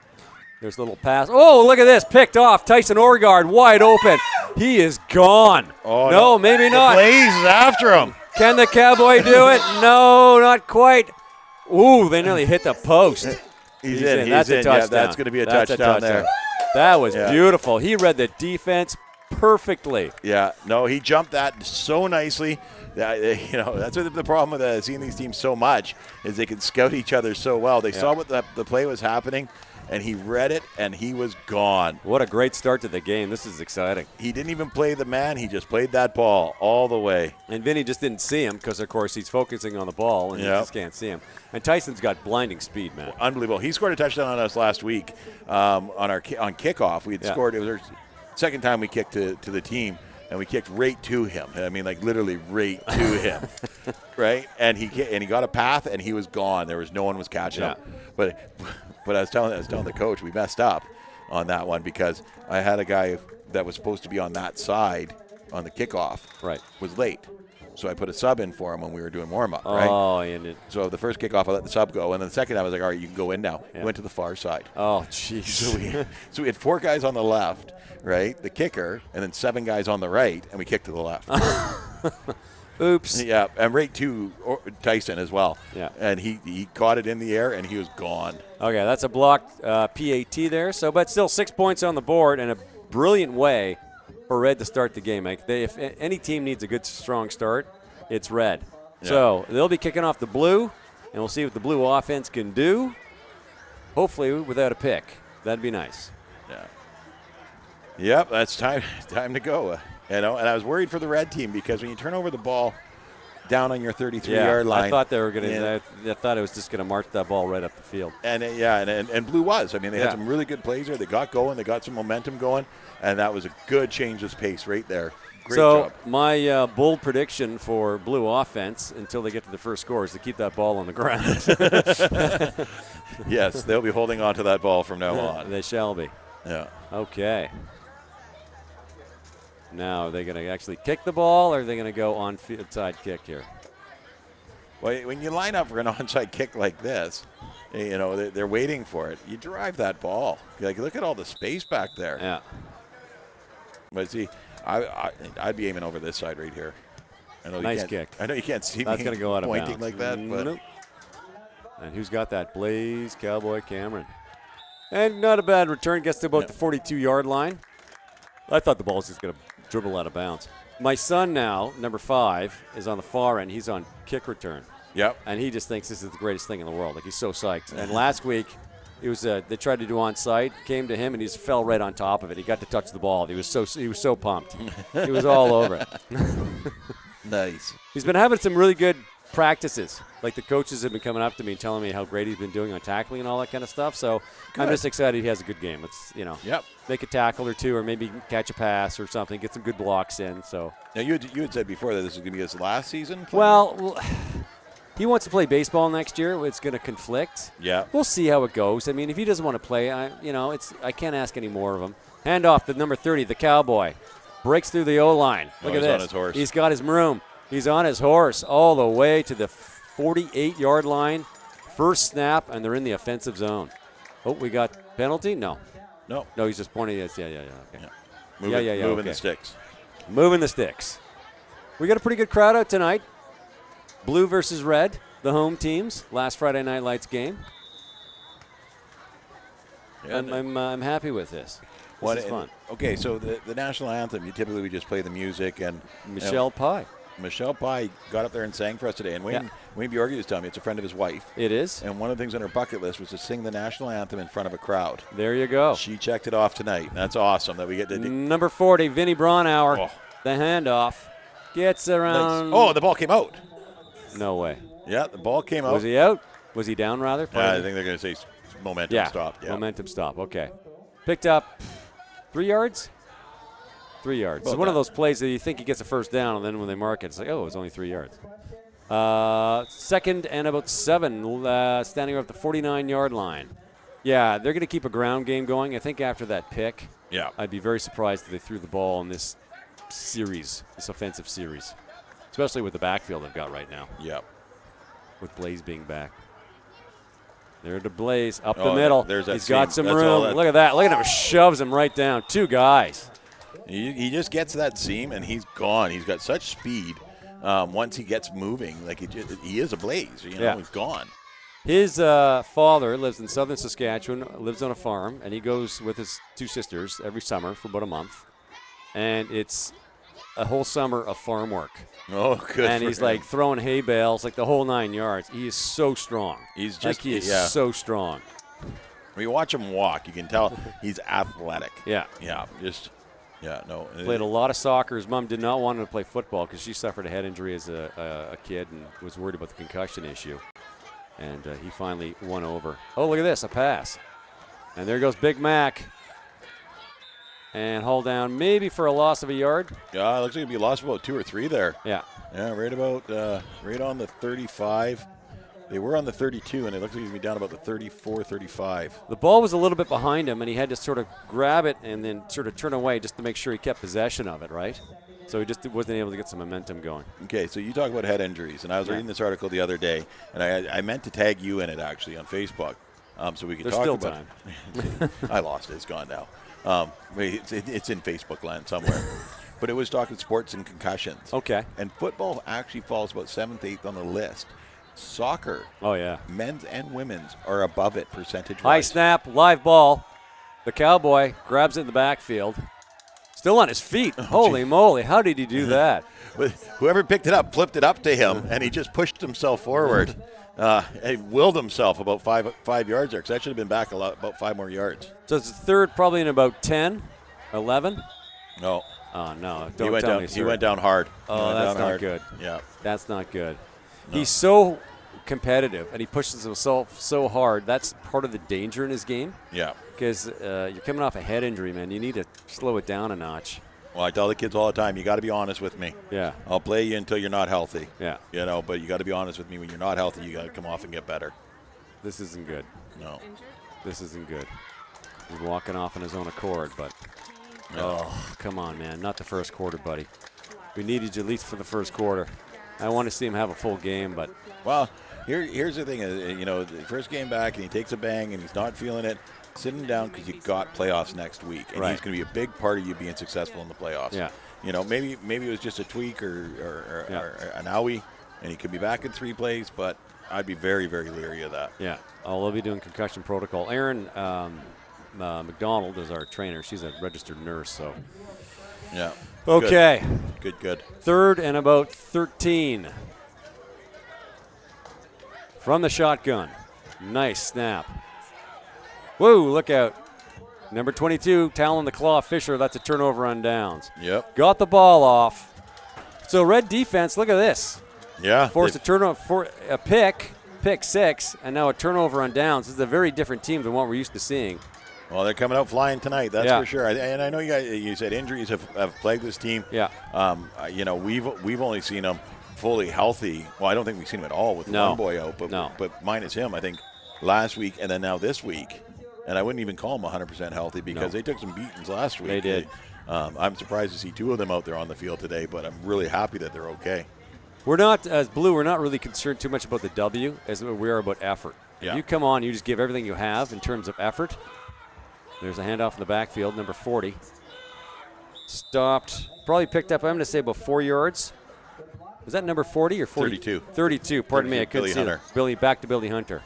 There's a little pass. Oh, look at this. Picked off. Tyson Orgard wide open. He is gone. Oh, no, maybe not. Blaze is after him. Can the Cowboy do it? No, not quite. Ooh, they nearly hit the post. He's in. That's a touchdown. Yeah, that's going to be a touchdown there. That was beautiful. He read the defense perfectly. Yeah. No, he jumped that so nicely. That's what the problem with seeing these teams so much is they can scout each other so well. They saw what the play was happening, and he read it, and he was gone. What a great start to the game. This is exciting. He didn't even play the man. He just played that ball all the way. And Vinny just didn't see him because, of course, he's focusing on the ball, and he just can't see him. And Tyson's got blinding speed, man. Unbelievable. He scored a touchdown on us last week on kickoff. We had scored. It was our second time we kicked to the team, and we kicked right to him. I mean, like literally right to him, right? And he got a path, and he was gone. No one was catching him. But I was telling the coach we messed up on that one because I had a guy that was supposed to be on that side on the kickoff. Right. Was late. So I put a sub in for him when we were doing warm-up, right? Oh, and so the first kickoff, I let the sub go. And then the second time, I was like, all right, you can go in now. Yeah. He went to the far side. Oh, jeez. So we had 4 guys on the left, right, the kicker, and then 7 guys on the right, and we kicked to the left. Oops. Yeah, and right to Tyson as well. Yeah. And he caught it in the air, and he was gone. Okay, that's a blocked PAT there. So, but still 6 points on the board and a brilliant way for Red to start the game. If any team needs a good, strong start, it's Red. Yeah. So they'll be kicking off the blue, and we'll see what the blue offense can do, hopefully without a pick. That'd be nice. Yeah. Yep, that's time to go. And I was worried for the Red team because when you turn over the ball down on your 33-yard line. I thought they were going to. I thought it was just going to march that ball right up the field. And Blue was. I mean, they had some really good plays there. They got going. They got some momentum going, and that was a good change of pace right there. Great job. My bold prediction for Blue offense until they get to the first score is to keep that ball on the ground. Yes, they'll be holding on to that ball from now on. They shall be. Yeah. Okay. Now, are they going to actually kick the ball, or are they going to go on side kick here? Well, when you line up for an onside kick like this, you know, they're waiting for it. You drive that ball. Like, look at all the space back there. Yeah. But see, I'd be aiming over this side right here. Nice kick. I know you can't see That's me going to go out of pointing bounds. like that. But Nope. And who's got that? Blaze Cowboy Cameron. And not a bad return. Gets to about the 42-yard line. I thought the ball was just going to dribble out of bounds. My son now, number 5, is on the far end. He's on kick return. Yep. And he just thinks this is the greatest thing in the world. Like, he's so psyched. And last week, it was they tried to do onside, came to him, and he just fell right on top of it. He got to touch the ball. He was so pumped. He was all over it. Nice. He's been having some really good practices. Like, the coaches have been coming up to me and telling me how great he's been doing on tackling and all that kind of stuff. So I'm just excited he has a good game. Let's, make a tackle or two, or maybe catch a pass or something, get some good blocks in. So Now, you had said before that this is going to be his last season? Well, he wants to play baseball next year. It's going to conflict. Yeah. We'll see how it goes. I mean, if he doesn't want to play, I can't ask any more of him. Hand off to number 30, the Cowboy. Breaks through the O-line. Look at he's this. on his horse. He's got his broom. He's on his horse all the way to the 48-yard line. First snap, and they're in the offensive zone. Oh, we got penalty? No, he's just pointing at us. Yeah, okay. Moving the sticks. Moving the sticks. We got a pretty good crowd out tonight. Blue versus red, the home teams. Last Friday Night Lights game. Yeah, I'm happy with this. This is fun. Okay, so the national anthem, typically we just play the music. And Michelle Pye. Michelle Pye got up there and sang for us today. And Wayne Bjorgi was telling me it's a friend of his wife. It is. And one of the things on her bucket list was to sing the national anthem in front of a crowd. There you go. She checked it off tonight. That's awesome that we get to do. Number 40, Vinnie Braunauer. Oh. The handoff. Gets around. Nice. Oh, the ball came out. No way. Yeah, the ball came out. Was he out? Was he down, rather? Yeah, I think they're going to say momentum stop. Yeah, momentum stop. Okay. Picked up 3 yards? 3 yards. It's one of those plays that you think he gets a first down, and then when they mark it, it's like, oh, it was only 3 yards. Second and about 7, standing up at the 49-yard line. Yeah, they're going to keep a ground game going. I think after that pick, I'd be very surprised if they threw the ball in this series, this offensive series, especially with the backfield they've got right now. Yep. With Blaze being back. There to Blaze, up the middle. He's got some room. Look at that. Look at him. Shoves him right down. 2 guys. He just gets that seam, and he's gone. He's got such speed once he gets moving. Like he is a blaze. He's gone. His father lives in southern Saskatchewan, lives on a farm, and he goes with his 2 sisters every summer for about a month. And it's a whole summer of farm work. Oh, good. And he's like throwing hay bales, like the whole 9 yards. He is so strong. He's just he is so strong. When you watch him walk, you can tell he's athletic. Yeah. Yeah. No. Played a lot of soccer. His mom did not want him to play football because she suffered a head injury as a kid and was worried about the concussion issue. And he finally won over. Oh, look at this, a pass. And there goes Big Mac. And haul down maybe for a loss of a yard. Yeah, it looks like it'd be a loss of about 2 or 3 there. Yeah. Yeah, right on the 35. They were on the 32, and it looks like he'd be down about the 34, 35. The ball was a little bit behind him, and he had to sort of grab it and then sort of turn away just to make sure he kept possession of it, right? So he just wasn't able to get some momentum going. Okay, so you talk about head injuries, and I was reading this article the other day, and I meant to tag you in it, actually, on Facebook, so we could talk about it. There's still time. I lost it. It's gone now. It's in Facebook land somewhere. But it was talking sports and concussions. Okay. And football actually falls about 7th, 8th on the list. Soccer, men's and women's, are above it percentage-wise. High snap, live ball. The Cowboy grabs it in the backfield. Still on his feet. Holy moly, how did he do that? But whoever picked it up flipped it up to him, and he just pushed himself forward. He willed himself about 5 yards there, because that should have been back about 5 more yards. So it's the third, probably in about 10, 11. No. Oh, no. He Don't went tell down. me, He sir. went down hard. Oh, that's not good. Yeah. That's not good. No. He's so competitive, and he pushes himself so hard. That's part of the danger in his game Yeah. because you're coming off a head injury, man. You need to slow it down a notch. Well, I tell the kids all the time, you got to be honest with me. Yeah. I'll play you until you're not healthy. Yeah. But you got to be honest with me. When you're not healthy, you got to come off and get better. This isn't good. No. This isn't good. He's walking off on his own accord, but come on, man. Not the first quarter, buddy. We needed you at least for the first quarter. I want to see him have a full game, but Well, here's the thing. The first game back, and he takes a bang, and he's not feeling it. Sit him down because you got playoffs next week, and Right. he's going to be a big part of you being successful in the playoffs. Yeah. Maybe it was just a tweak or an owie, and he could be back in 3 plays, but I'd be very, very leery of that. yeah. Oh, they'll be doing concussion protocol. Erin McDonald is our trainer. She's a registered nurse, so. Yeah. Okay. Good. 3rd and about 13. From the shotgun. Nice snap. Whoa, look out. Number 22, Talon the Claw Fisher. That's a turnover on downs. Yep. Got the ball off. So red defense, look at this. Yeah. Forced a turnover for a pick 6, and now a turnover on downs. This is a very different team than what we're used to seeing. Well, they're coming out flying tonight. That's Yeah. for sure. And I know you said injuries have plagued this team. Yeah. We've only seen them fully healthy. Well, I don't think we've seen them at all with No. one boy out, but minus him, I think last week and then now this week. And I wouldn't even call them 100% healthy because they took some beatings last week. They did. I'm surprised to see 2 of them out there on the field today, but I'm really happy that they're okay. We're not, as Blue, we're not really concerned too much about the W as we are about effort. Yeah. If you come on, you just give everything you have in terms of effort. There's a handoff in the backfield, number 40. Stopped, probably picked up, I'm going to say about 4 yards. Was that number 40 or 40? 32. 32, pardon me, I couldn't Billy see Hunter. it. Back to Billy Hunter,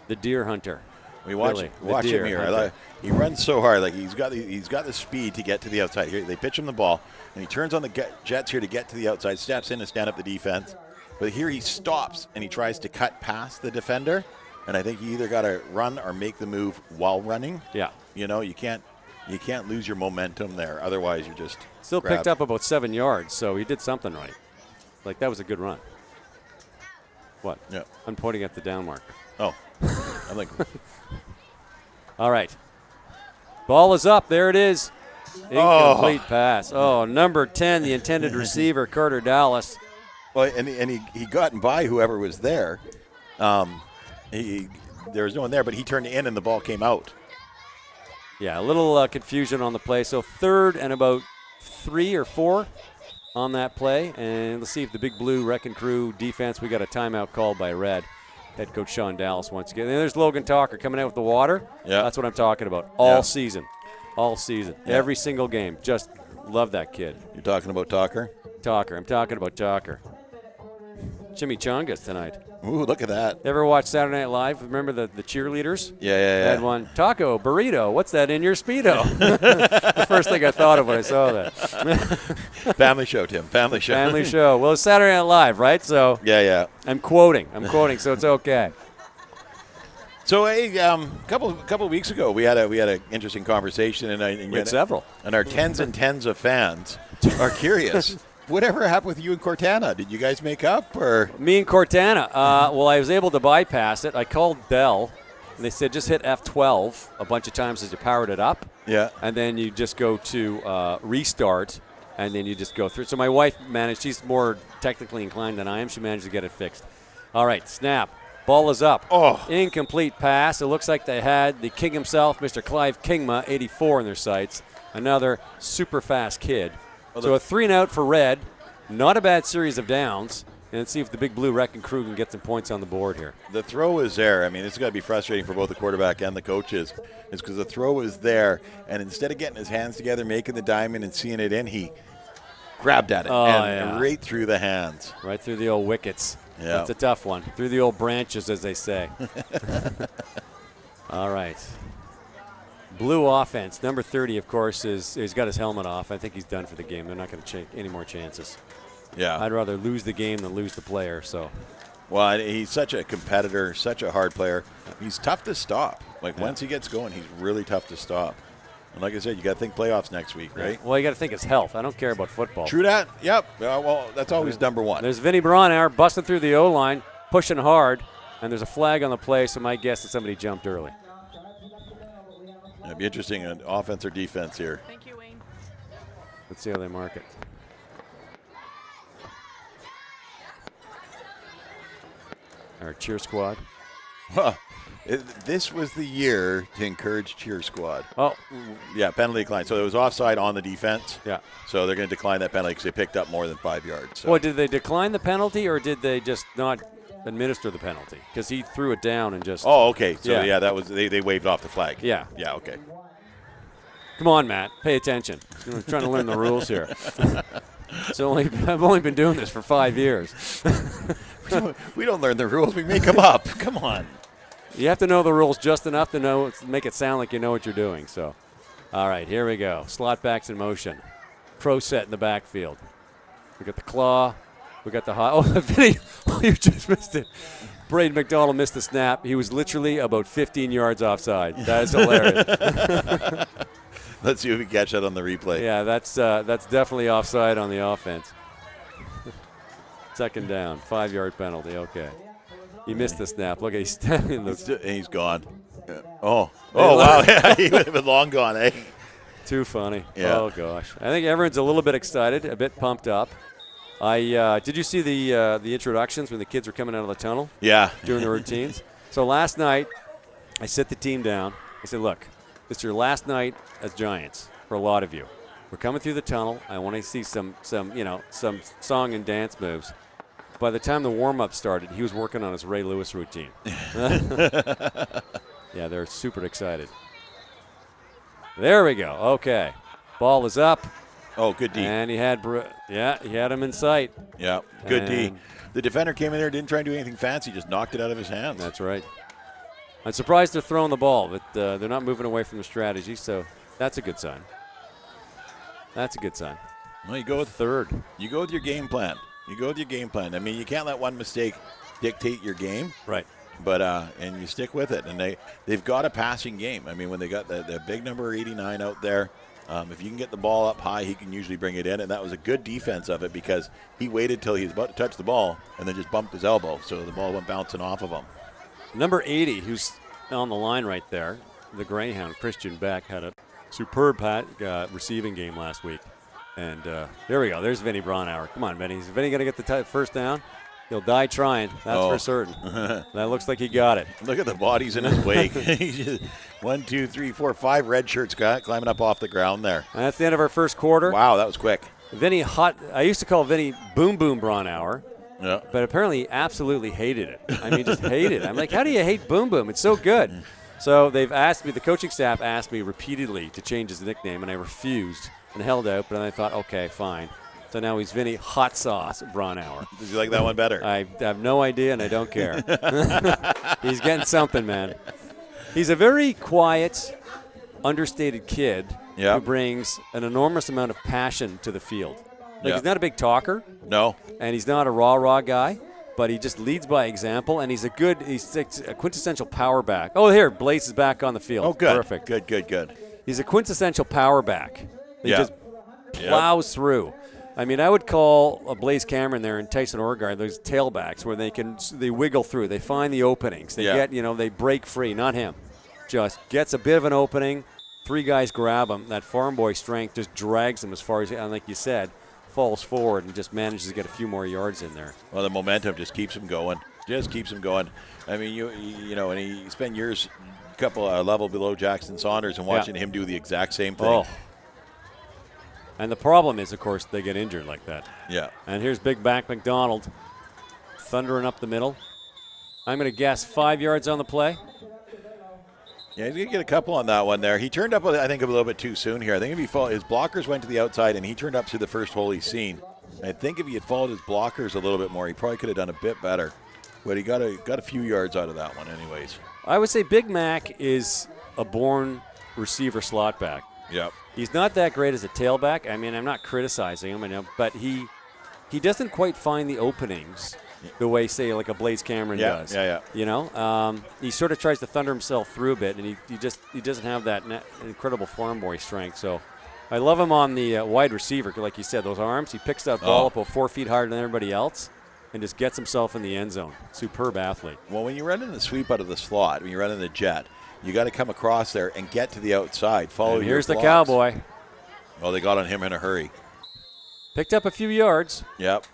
the deer hunter. We watch Billy, the him deer here. hunter. He runs so hard. Like he's got the speed to get to the outside. Here they pitch him the ball, and he turns on the jets here to get to the outside. Steps in and stand up the defense. But here he stops and he tries to cut past the defender. And I think you either got to run or make the move while running. Yeah. You can't lose your momentum there. Otherwise, you're just Still grabbed. picked up about 7 yards, so he did something right. Like, that was a good run. What? Yeah. I'm pointing at the down marker. Oh, I'm like, All right. Ball is up. There it is. Incomplete pass. Oh, number 10, the intended receiver, Carter Dallas. well, and he got by whoever was there. There was no one there, but he turned in and the ball came out. Yeah, a little confusion on the play. So 3rd and about 3 or 4 on that play. And let's see if the Big Blue Wrecking Crew defense, we got a timeout called by Red. Head coach Sean Dallas once again. And there's Logan Talker coming out with the water. Yeah. That's what I'm talking about. All Yeah. season. All season. Yeah. Every single game. Just love that kid. You're talking about Talker? Talker. I'm talking about Talker. Chimichangas tonight. Ooh, look at that. Ever watch Saturday Night Live? Remember the cheerleaders? Yeah. They had one, taco, burrito, what's that in your Speedo? The first thing I thought of when I saw that. Family show, Tim. Family show. Family show. Well, it's Saturday Night Live, right? So Yeah. I'm quoting, so it's okay. So a couple of weeks ago, we had an interesting conversation, and We had several. And our tens and tens of fans are curious. Whatever happened with you and Cortana? Did you guys make up, or? Me and Cortana, well, I was able to bypass it. I called Bell, and they said just hit F12 a bunch of times as you powered it up. Yeah. And then you just go to restart, and then you just go through. So my wife managed. She's more technically inclined than I am. She managed to get it fixed. All right, snap. Ball is up. Oh. Incomplete pass. It looks like they had the king himself, Mr. Clive Kingma, 84 in their sights. Another super fast kid. So a 3-and-out for Red. Not a bad series of downs. And let's see if the Big Blue Wrecking Crew can get some points on the board here. The throw is there. I mean, it's got to be frustrating for both the quarterback and the coaches. It's because the throw is there, and instead of getting his hands together, making the diamond and seeing it in, he grabbed at it right through the hands. Right through the old wickets. Yeah. That's a tough one. Through the old branches, as they say. All right. Blue offense. Number 30, of course, he's got his helmet off. I think he's done for the game. They're not going to take any more chances. Yeah. I'd rather lose the game than lose the player. So. Well, he's such a competitor, such a hard player. He's tough to stop. Like, once he gets going, he's really tough to stop. And like I said, you got to think playoffs next week, right? Well, you got to think it's health. I don't care about football. True that. Yep. Well, that's always number one. There's Vinny Braunauer busting through the O-line, pushing hard, and there's a flag on the play, so my guess is somebody jumped early. It'd be interesting, offense or defense here. Thank you, Wayne. Let's see how they mark it. Our cheer squad. This was the year to encourage cheer squad. Oh, Yeah, penalty decline. So it was offside on the defense. yeah. So they're going to decline that penalty because they picked up more than 5 yards. So. Well, did they decline the penalty, or did they just not administer the penalty? Because he threw it down and just. Oh, okay. So Yeah. yeah, that was they waved off the flag. Yeah. Yeah. Okay. Come on, Matt. Pay attention. I'm trying to learn the rules here. I've only been doing this for 5 years. We don't learn the rules. We make them up. Come on. You have to know the rules just enough to make it sound like you know what you're doing. So, all right, here we go. Slot backs in motion. Pro set in the backfield. We got the claw. We got the hot. Oh, Vinny, you just missed it. Braden McDonald missed the snap. He was literally about 15 yards offside. That is hilarious. Let's see if we can catch that on the replay. Yeah, that's definitely offside on the offense. Second down, 5-yard penalty. Okay. He missed the snap. Look, he's standing in the. And he's gone. Oh, wow. Yeah, he would have been long gone, eh? Too funny. Yeah. Oh, gosh. I think everyone's a little bit excited, a bit pumped up. Did you see the introductions when the kids were coming out of the tunnel? Yeah. Doing the routines? So last night, I sit the team down. I said, look, this is your last night as Giants for a lot of you. We're coming through the tunnel. I want to see some song and dance moves. By the time the warm-up started, he was working on his Ray Lewis routine. Yeah, they're super excited. There we go. Okay. Ball is up. Oh, good D. And he had him in sight. Yeah, good D. And- The defender came in there, didn't try and do anything fancy, just knocked it out of his hands. That's right. I'm surprised they're throwing the ball, but they're not moving away from the strategy, so that's a good sign. That's a good sign. Well, you go with Third. You go with your game plan. I mean, you can't let one mistake dictate your game. Right. But and you stick with it. And they've got a passing game. I mean, when they got the big number 89 out there, if you can get the ball up high, he can usually bring it in. And that was a good defense of it because he waited till he was about to touch the ball and then just bumped his elbow. So the ball went bouncing off of him. Number 80, who's on the line right there, the Greyhound, Christian Beck, had a superb receiving game last week. And there we go. There's Vinny Braunauer. Come on, Vinny. Is Vinny going to get the first down? He'll die trying. That's for certain. That looks like he got it. Look at the bodies in his wake. 1, 2, 3, 4, 5 red shirts climbing up off the ground there. And that's the end of our first quarter. Wow, that was quick. Vinny I used to call Vinny Boom Boom Braunauer. Yeah. But apparently he absolutely hated it. I mean, just hated it. I'm like, how do you hate Boom Boom? It's so good. So they've asked me, the coaching staff asked me repeatedly to change his nickname, and I refused and held out. But then I thought, okay, fine. So now he's Vinny Hot Sauce Braunauer. Did you like that one better? I have no idea, and I don't care. He's getting something, man. He's a very quiet, understated kid who brings an enormous amount of passion to the field. Like, he's not a big talker. No. And he's not a rah-rah guy, but he just leads by example, and he's a quintessential power back. Oh, here, Blaze is back on the field. Oh, good. Perfect. Good. He's a quintessential power back. He just plows through. I mean, I would call a Blaze Cameron there and Tyson Orgard those tailbacks where they wiggle through. They find the openings. They they break free. Not him. Just gets a bit of an opening. 3 guys grab him. That farm boy strength just drags him as far as, and like you said, falls forward and just manages to get a few more yards in there. Well, the momentum just keeps him going. I mean, you know, and he spent years a couple level below Jackson Saunders and watching him do the exact same thing. Oh. And the problem is, of course, they get injured like that. Yeah. And here's big back McDonald thundering up the middle. I'm going to guess 5 yards on the play. Yeah, he's going to get a couple on that one there. He turned up, I think, a little bit too soon here. I think if his blockers went to the outside and he turned up to the first hole he's seen. I think if he had followed his blockers a little bit more, he probably could have done a bit better. But he got a few yards out of that one anyways. I would say Big Mac is a born receiver slot back. Yep. He's not that great as a tailback. I mean, I'm not criticizing him, but he doesn't quite find the openings the way, say, like a Blaze Cameron does. Yeah. You know, he sort of tries to thunder himself through a bit, and he doesn't have that incredible farm boy strength. So I love him on the wide receiver, like you said, those arms. He picks that ball up about 4 feet higher than everybody else and just gets himself in the end zone. Superb athlete. Well, when you run in the sweep out of the slot, when you run in the jet, you got to come across there and get to the outside. Follow and your here's the blocks. Cowboy. Well, they got on him in a hurry. Picked up a few yards. Yep.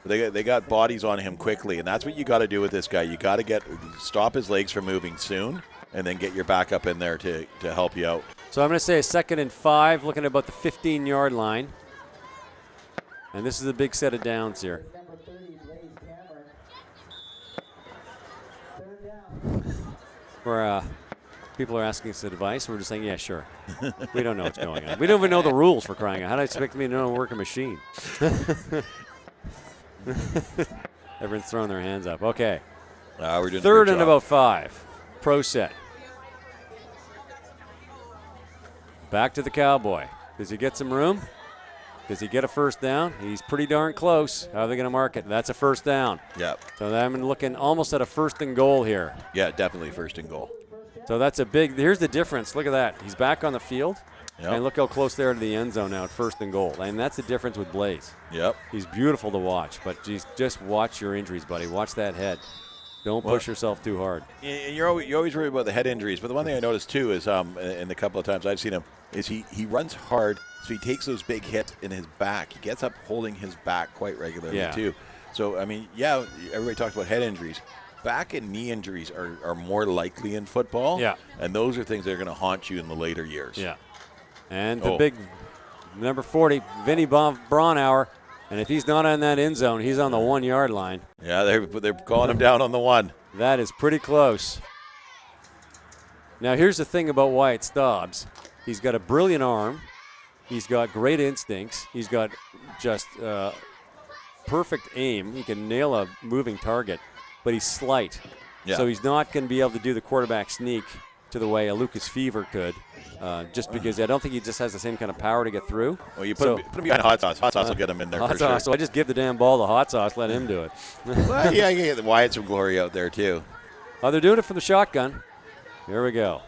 They got bodies on him quickly, and that's what you got to do with this guy. You got to stop his legs from moving soon, and then get your backup in there to help you out. So I'm going to say a 2nd and 5, looking at about the 15-yard line. And this is a big set of downs here. Where people are asking us advice, we're just saying, yeah, sure. We don't know what's going on. We don't even know the rules, for crying out. How do I expect me to know how to work a machine? Everyone's throwing their hands up. Okay. We're doing 3rd and about 5. Pro set. Back to the Cowboy. Does he get some room? Does he get a first down? He's pretty darn close. How are they going to mark it? That's a first down. Yep. So I'm looking almost at a 1st and goal here. Yeah, definitely 1st and goal. So that's a big – here's the difference. Look at that. He's back on the field. Yep. And look how close they are to the end zone now at 1st and goal. And that's the difference with Blaze. Yep. He's beautiful to watch, but geez, just watch your injuries, buddy. Watch that head. Don't push yourself too hard. You always worry about the head injuries, but the one thing I noticed too is in the couple of times I've seen him is he runs hard, so he takes those big hits in his back. He gets up holding his back quite regularly too. So, I mean, yeah, everybody talks about head injuries. Back and knee injuries are more likely in football. Yeah. And those are things that are going to haunt you in the later years. Yeah. And the big number 40, Vinny Braunauer. And if he's not on that end zone, he's on the 1-yard line. Yeah, they're calling him down on the 1. That is pretty close. Now, here's the thing about Wyatt Stobbs. He's got a brilliant arm. He's got great instincts. He's got just perfect aim. He can nail a moving target, but he's slight. Yeah. So he's not going to be able to do the quarterback sneak to the way a Lucas Fever could, just because I don't think he just has the same kind of power to get through. Well, you put him behind hot sauce. Hot sauce will get him in there for sure. So I just give the damn ball to hot sauce, let him do it. Well, yeah, you get the Wyatt some glory out there too. Oh, they're doing it from the shotgun. Here we go.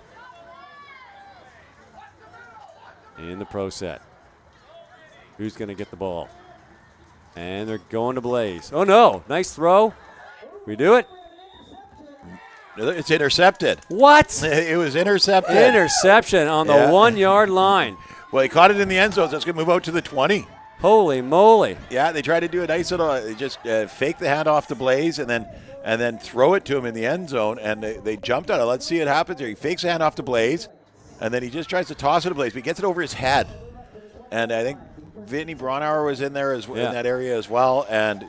In the pro set. Who's going to get the ball? And they're going to Blaze. Oh, no. Nice throw. We do it. It's intercepted. What? It was intercepted. Interception on the 1-yard line. Well, he caught it in the end zone, so it's going to move out to the 20. Holy moly. Yeah, they tried to do a nice little, just fake the handoff to Blaze and then throw it to him in the end zone, and they jumped on it. Let's see what happens here. He fakes the handoff to Blaze, and then he just tries to toss it to Blaze, but he gets it over his head. And I think Vinny Braunauer was in there in that area as well, and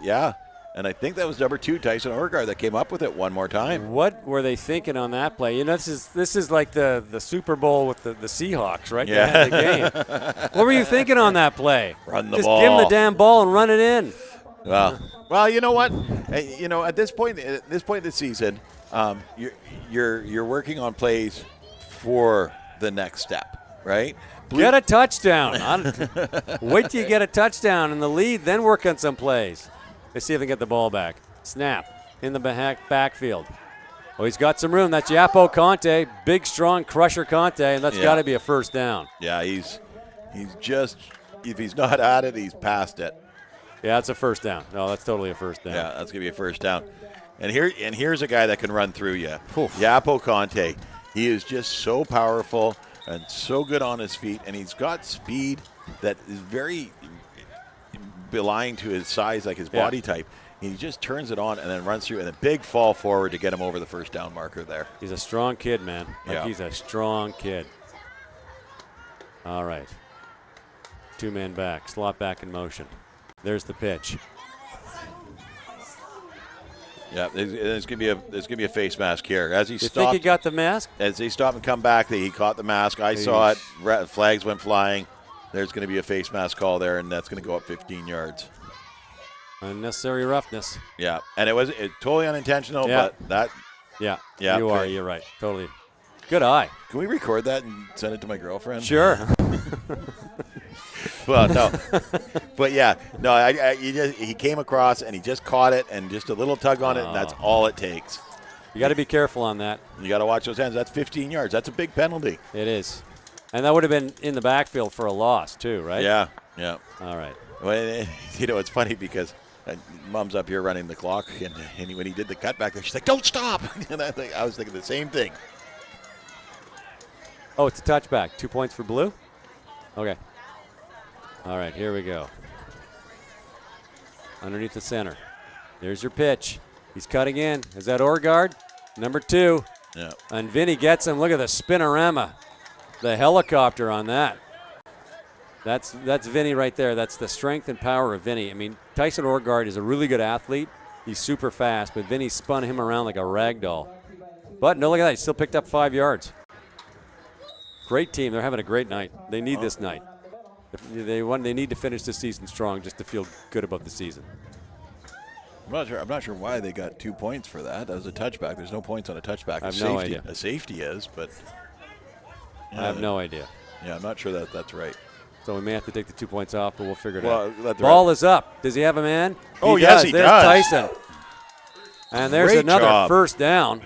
and I think that was number 2, Tyson Orgard, that came up with it one more time. What were they thinking on that play? You know, this is like the Super Bowl with the Seahawks, right? Yeah. The game. What were you thinking on that play? Run the Just ball. give him the damn ball and run it in. Well, you know what? At this point in the season, you're working on plays for the next step, right? Get a touchdown. Wait till you get a touchdown in the lead, then work on some plays. Let's see if they can get the ball back. Snap in the backfield. Oh, he's got some room. That's Yapo Conte, big, strong crusher Conte, and that's got to be a first down. Yeah, he's just, if he's not at it, he's past it. Yeah, that's a first down. No, that's totally a first down. Yeah, that's gonna be a first down. And here's a guy that can run through you. Yapo Conte. He is just so powerful and so good on his feet, and he's got speed that is very belying to his size, like his body type. He just turns it on and then runs through, and a big fall forward to get him over the first down marker there. He's a strong kid, man. He's a strong kid. All right. 2-man back, slot back in motion. There's the pitch. Yeah, there's gonna be a face mask here as he You stopped. think he got the mask? As they stop and come back, he caught the mask. I saw it. Flags went flying. There's going to be a face mask call there, and that's going to go up 15 yards. Unnecessary roughness. Yeah, and it was totally unintentional, but that. Yeah, you're right. Totally. Good eye. Can we record that and send it to my girlfriend? Sure. Well, no. But, yeah, no, he came across and he just caught it and just a little tug on it, and that's all it takes. You got to be careful on that. You got to watch those hands. That's 15 yards. That's a big penalty. It is. And that would have been in the backfield for a loss, too, right? Yeah. All right. Well, it's funny because Mom's up here running the clock, and when he did the cutback there, she's like, don't stop. And I was thinking the same thing. Oh, it's a touchback. 2 points for Blue? Okay. All right, here we go. Underneath the center. There's your pitch. He's cutting in. Is that Orgard? Number 2. Yeah. And Vinny gets him. Look at the spinorama. The helicopter on that. That's Vinny right there. That's the strength and power of Vinny. I mean, Tyson Orgard is a really good athlete. He's super fast, but Vinny spun him around like a rag doll. But no, look at that. He still picked up 5 yards. Great team. They're having a great night. They need this night. They need to finish the season strong just to feel good about the season. I'm not sure why they got 2 points for that. That was a touchback. There's no points on a touchback. I have no idea. A safety is, but I have no idea. Yeah, I'm not sure that's right. So we may have to take the 2 points off, but we'll figure it Well, out. Ball is up. Does he have a man? Oh, yes, he There's does. Tyson. And there's Great another job. first down.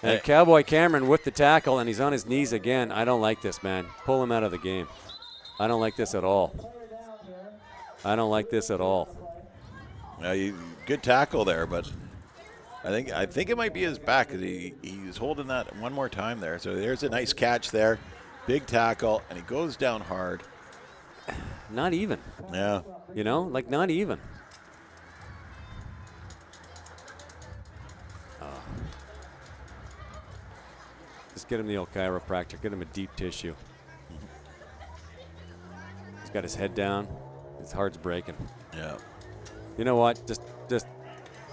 And Cowboy Cameron with the tackle, and he's on his knees again. I don't like this, man. Pull him out of the game. I don't like this at all. I don't like this at all. Good tackle there, but I think it might be his back. He's holding that one more time there. So there's a nice catch there. Big tackle, and he goes down hard. Not even. Yeah. You know, like not even. Just get him the old chiropractor. Get him a deep tissue. He's got his head down. His heart's breaking. Yeah. You know what? Just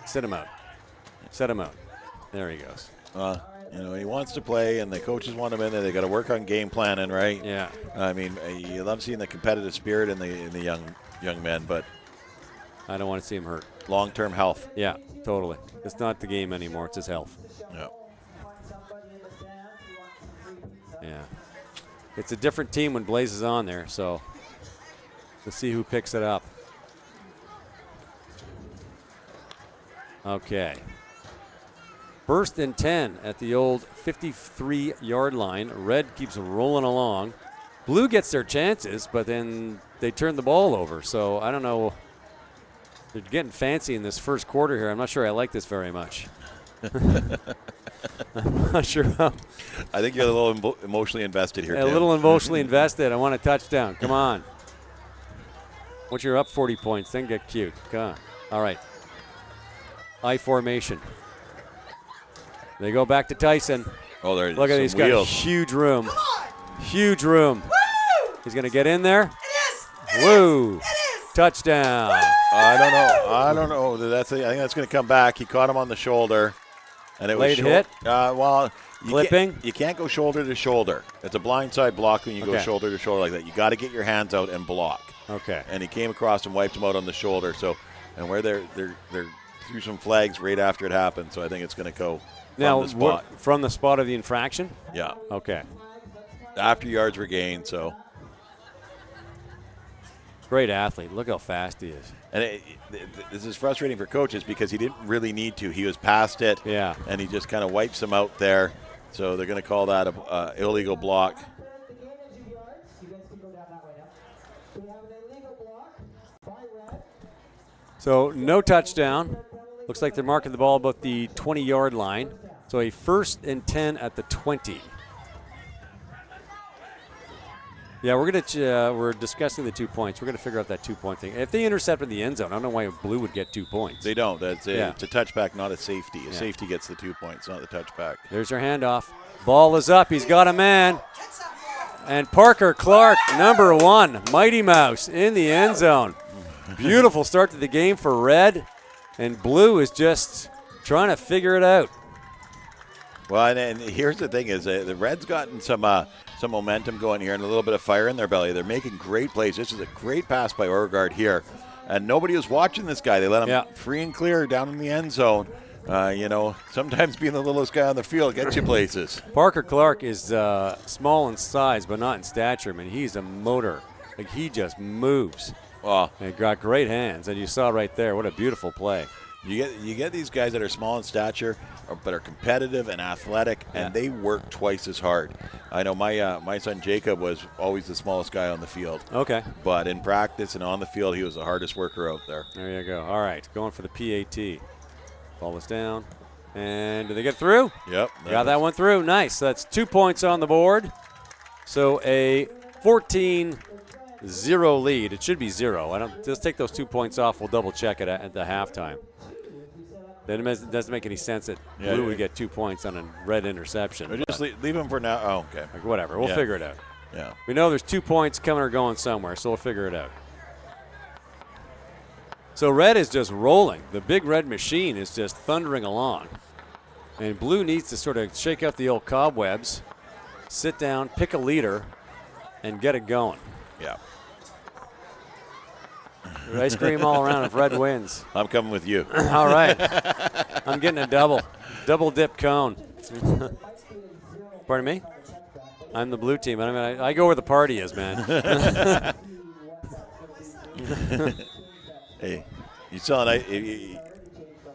sit him out. Set him out. There he goes. He wants to play, and the coaches want him in there. They got to work on game planning, right? Yeah. I mean, you love seeing the competitive spirit in the young men, but I don't want to see him hurt. Long-term health. Yeah, totally. It's not the game anymore. It's his health. Yeah. Yeah. It's a different team when Blaze is on there, so let's see who picks it up. Okay. 1st and 10 at the old 53-yard line. Red keeps rolling along. Blue gets their chances, but then they turn the ball over. So I don't know. They're getting fancy in this first quarter here. I'm not sure I like this very much. I'm not sure how. I think you're a little emotionally invested here, A Tim. little emotionally invested. I want a touchdown. Come on. Once you're up 40 points, then get cute. Come on. All right. I formation. They go back to Tyson. Oh, there's Look at he's got huge room. Huge room. Woo! He's going to get in there. It is! Woo! It is! Touchdown. I don't know. I think that's going to come back. He caught him on the shoulder. And it Late was hit? Clipping? You can't go shoulder to shoulder. It's a blindside block when you go shoulder to shoulder like that. You got to get your hands out and block. Okay. And he came across and wiped him out on the shoulder. So, and where they're threw some flags right after it happened. So I think it's going to go from the spot. From the spot of the infraction? Yeah. Okay. After yards were gained. So. Great athlete. Look how fast he is. And this is frustrating for coaches because he didn't really need to. He was past it. Yeah. And he just kind of wipes him out there. So they're going to call that a illegal block. So no touchdown. Looks like they're marking the ball about the 20-yard line. So a 1st and 10 at the 20. Yeah, we're discussing the 2 points. We're gonna figure out that 2-point thing. If they intercepted the end zone, I don't know why Blue would get 2 points. They don't. It's a touchback, not a safety. A safety gets the 2 points, not the touchback. There's your handoff. Ball is up. He's got a man. And Parker Clark, number 1, Mighty Mouse in the end zone. Beautiful start to the game for Red, and Blue is just trying to figure it out. Well, and here's the thing: is the Reds gotten some momentum going here and a little bit of fire in their belly. They're making great plays. This is a great pass by Orgard here, and nobody was watching this guy. They let him free and clear down in the end zone. Sometimes being the littlest guy on the field gets you places. Parker Clark is small in size, but not in stature. I mean, he's a motor. Like, he just moves. Well, and got great hands, and you saw right there what a beautiful play. You get these guys that are small in stature, but are competitive and athletic, and they work twice as hard. I know my son Jacob was always the smallest guy on the field. Okay. But in practice and on the field, he was the hardest worker out there. There you go. All right, going for the PAT. Ball is down, and do they get through? Yep. Got that one through. Nice. That's 2 points on the board. So a 14-0 lead. It should be 0. Just take those 2 points off. We'll double check it at the halftime. Then it doesn't make any sense that Blue would get 2 points on a red interception. Or just leave him for now. Oh, okay. Like, whatever. We'll figure it out. Yeah. We know there's 2 points coming or going somewhere, so we'll figure it out. So red is just rolling. The big red machine is just thundering along. And Blue needs to sort of shake up the old cobwebs, sit down, pick a leader, and get it going. Yeah. Ice cream all around if red wins. I'm coming with you. All right. I'm getting a double dip cone. Pardon me? I'm the blue team. I go where the party is, man. Hey,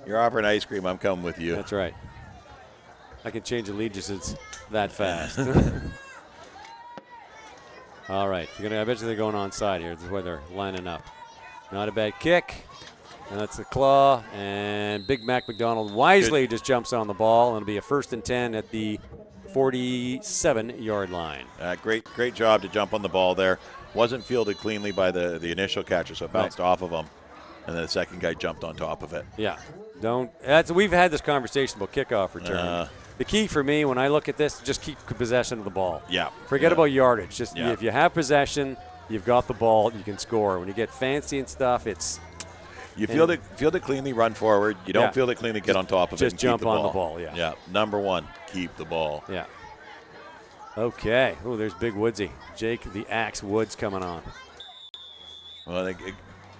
you're offering ice cream. I'm coming with you. That's right. I can change allegiances that fast. All right. I bet you they're going onside here. This is where they're lining up. Not a bad kick. And that's the claw. And Big Mac McDonald wisely just jumps on the ball. And it'll be a 1st and 10 at the 47-yard line. Great job to jump on the ball there. Wasn't fielded cleanly by the initial catcher, so it bounced off of him. And then the second guy jumped on top of it. Yeah. We've had this conversation about kickoff return. The key for me when I look at this, just keep possession of the ball. Yeah. Forget about yardage. Just if you have possession, you've got the ball, you can score. When you get fancy and stuff, you field it cleanly, run forward. You don't field it cleanly, get on top of it. Just jump on the ball. Yeah. Yeah. Number one, keep the ball. Yeah. Okay. Oh, there's Big Woodsy. Jake the Axe Woods coming on. Well, I think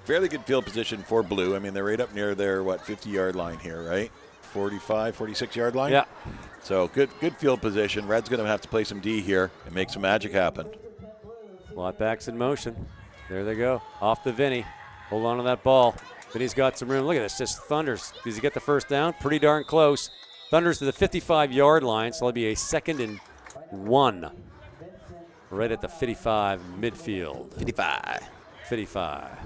fairly good field position for Blue. I mean, they're right up near their 50-yard line here, right? 45, 46-yard line. Yeah. So good field position. Red's going to have to play some D here and make some magic happen. Lot backs in motion. There they go. Off the Vinny. Hold on to that ball. Vinny's got some room. Look at this. Just thunders. Does he get the first down? Pretty darn close. Thunders to the 55-yard line, so it'll be a 2nd and 1. Right at the 55 midfield. 55.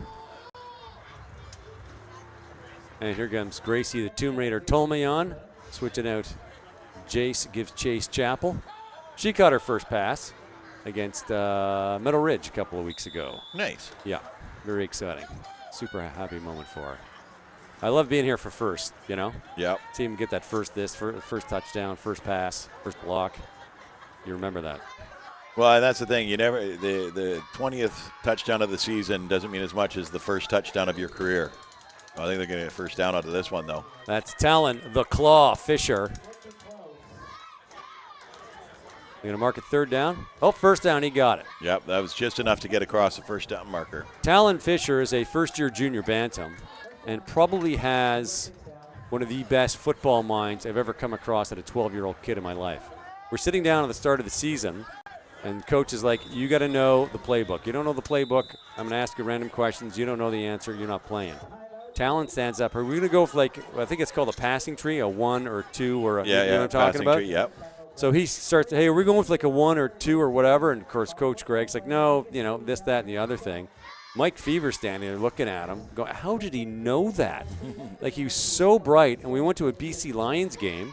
And here comes Gracie the Tomb Raider Tolmayan. Switching out. Jace gives chase Chapel. She caught her first pass against Meadow Ridge a couple of weeks ago. Nice. Yeah, very exciting. Super happy moment for her. I love being here for first, Yep. See him get that first touchdown, first pass, first block. You remember that. Well, and that's the thing. The 20th touchdown of the season doesn't mean as much as the first touchdown of your career. I think they're going to get a first down out of this one, though. That's Talon, the Claw Fisher. They're going to mark it 3rd down. Oh, first down, he got it. Yep, that was just enough to get across the first down marker. Talon Fisher is a first-year junior bantam and probably has one of the best football minds I've ever come across at a 12-year-old kid in my life. We're sitting down at the start of the season, and coach is like, you got to know the playbook. You don't know the playbook, I'm going to ask you random questions. You don't know the answer, you're not playing. Talon stands up. Are we going to go for I think it's called a passing tree, a 1 or 2 or you know what I'm talking about? Tree, yep. So he starts, hey, are we going with a 1 or 2 or whatever? And, of course, Coach Greg's like, no, this, that, and the other thing. Mike Fever's standing there looking at him, going, how did he know that? He was so bright. And we went to a BC Lions game,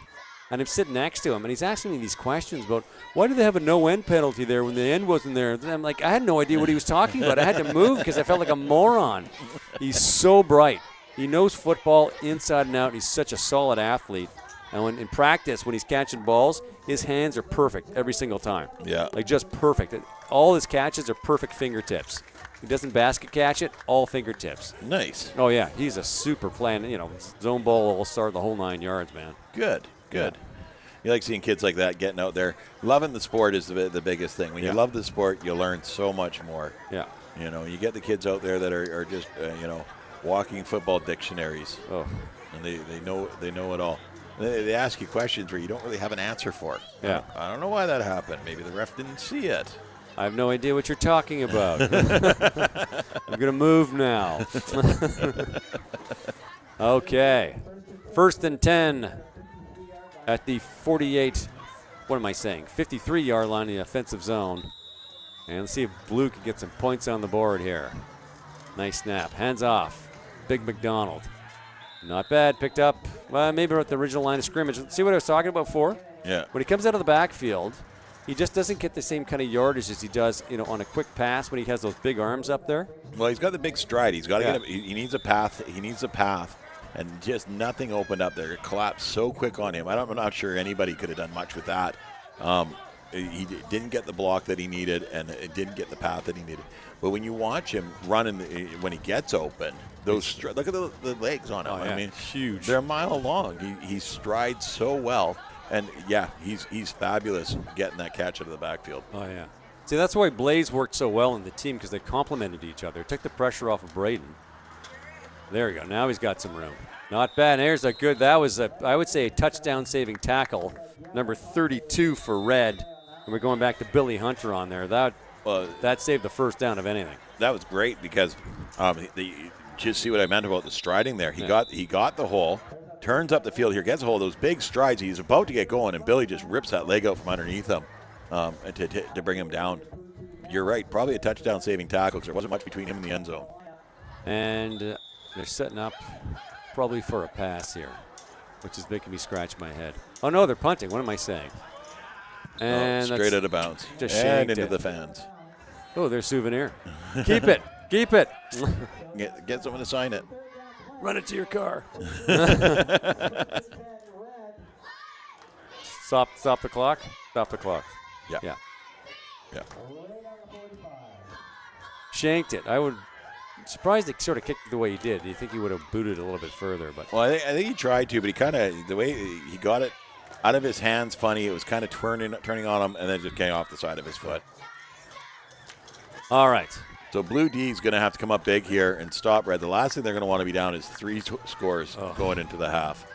and I'm sitting next to him, and he's asking me these questions about why do they have a no-end penalty there when the end wasn't there? And I'm like, I had no idea what he was talking about. I had to move because I felt like a moron. He's so bright. He knows football inside and out, and he's such a solid athlete. And in practice, when he's catching balls, his hands are perfect every single time. Yeah. Just perfect. All his catches are perfect fingertips. He doesn't basket catch it, all fingertips. Nice. Oh, yeah. He's a super plan. Zone ball will start the whole 9 yards, man. Good. You like seeing kids like that getting out there. Loving the sport is the biggest thing. When you love the sport, you learn so much more. Yeah. You get the kids out there that are just, walking football dictionaries. Oh, And they know it all. They ask you questions where you don't really have an answer for. Yeah. I don't know why that happened. Maybe the ref didn't see it. I have no idea what you're talking about. I'm going to move now. Okay. 1st and 10 at the 48, 53-yard line in the offensive zone. And let's see if Blue can get some points on the board here. Nice snap. Hands off. Big McDonald. Not bad. Picked up, maybe at the original line of scrimmage. See what I was talking about before? Yeah. When he comes out of the backfield, he just doesn't get the same kind of yardage as he does, on a quick pass when he has those big arms up there. Well, he's got the big stride. He's got to Yeah. get he needs a path. He needs a path. And just nothing opened up there. It collapsed so quick on him. I'm not sure anybody could have done much with that. He didn't get the block that he needed, and it didn't get the path that he needed. But when you watch him running, when he gets open, look at the legs on him. Oh, yeah. I mean, Huge. They're a mile long. He strides so well, and yeah, he's fabulous getting that catch out of the backfield. Oh, yeah. See, that's why Blaze worked so well in the team, because they complemented each other. Took the pressure off of Braden. There we go. Now he's got some room. Not bad. There's a good, that was, I would say, a touchdown-saving tackle. Number 32 for Red. And we're going back to Billy Hunter on there. That saved the first down of anything. That was great because just see what I meant about the striding there. He got the hole, turns up the field here, gets a hold of those big strides. He's about to get going, and Billy just rips that leg out from underneath him to bring him down. You're right, probably a touchdown-saving tackle because there wasn't much between him and the end zone. And they're setting up probably for a pass here, which is making me scratch my head. Oh, no, they're punting. What am I saying? And straight out of bounds. Just and shanked into it. the fans. Oh, there's Souvenir. Keep it. Keep it. Get someone to sign it. Run it to your car. Stop the clock. Stop the clock. Yeah. Shanked it. I would surprised it sort of kicked the way he did. Do you think he would have booted a little bit further? But well, I think he tried to, but he kind of the way he got it out of his hands funny. It was kind of turning on him, and then just came off the side of his foot. All right. So Blue D is going to have to come up big here and stop Red. The last thing they're going to want to be down is 3 scores going into the half.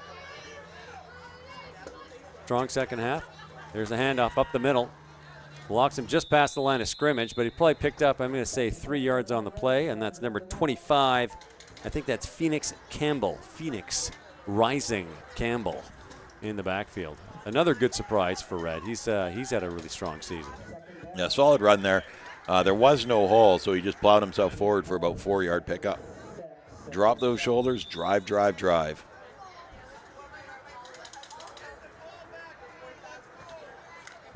Strong second half. There's a handoff up the middle. Blocks him just past the line of scrimmage, but he probably picked up, I'm going to say, 3 yards on the play, and that's number 25. I think that's Phoenix Rising Campbell in the backfield. Another good surprise for Red. He's had a really strong season. Yeah, solid run there. There was no hole, so he just plowed himself forward for about 4-yard pickup. Drop those shoulders, drive.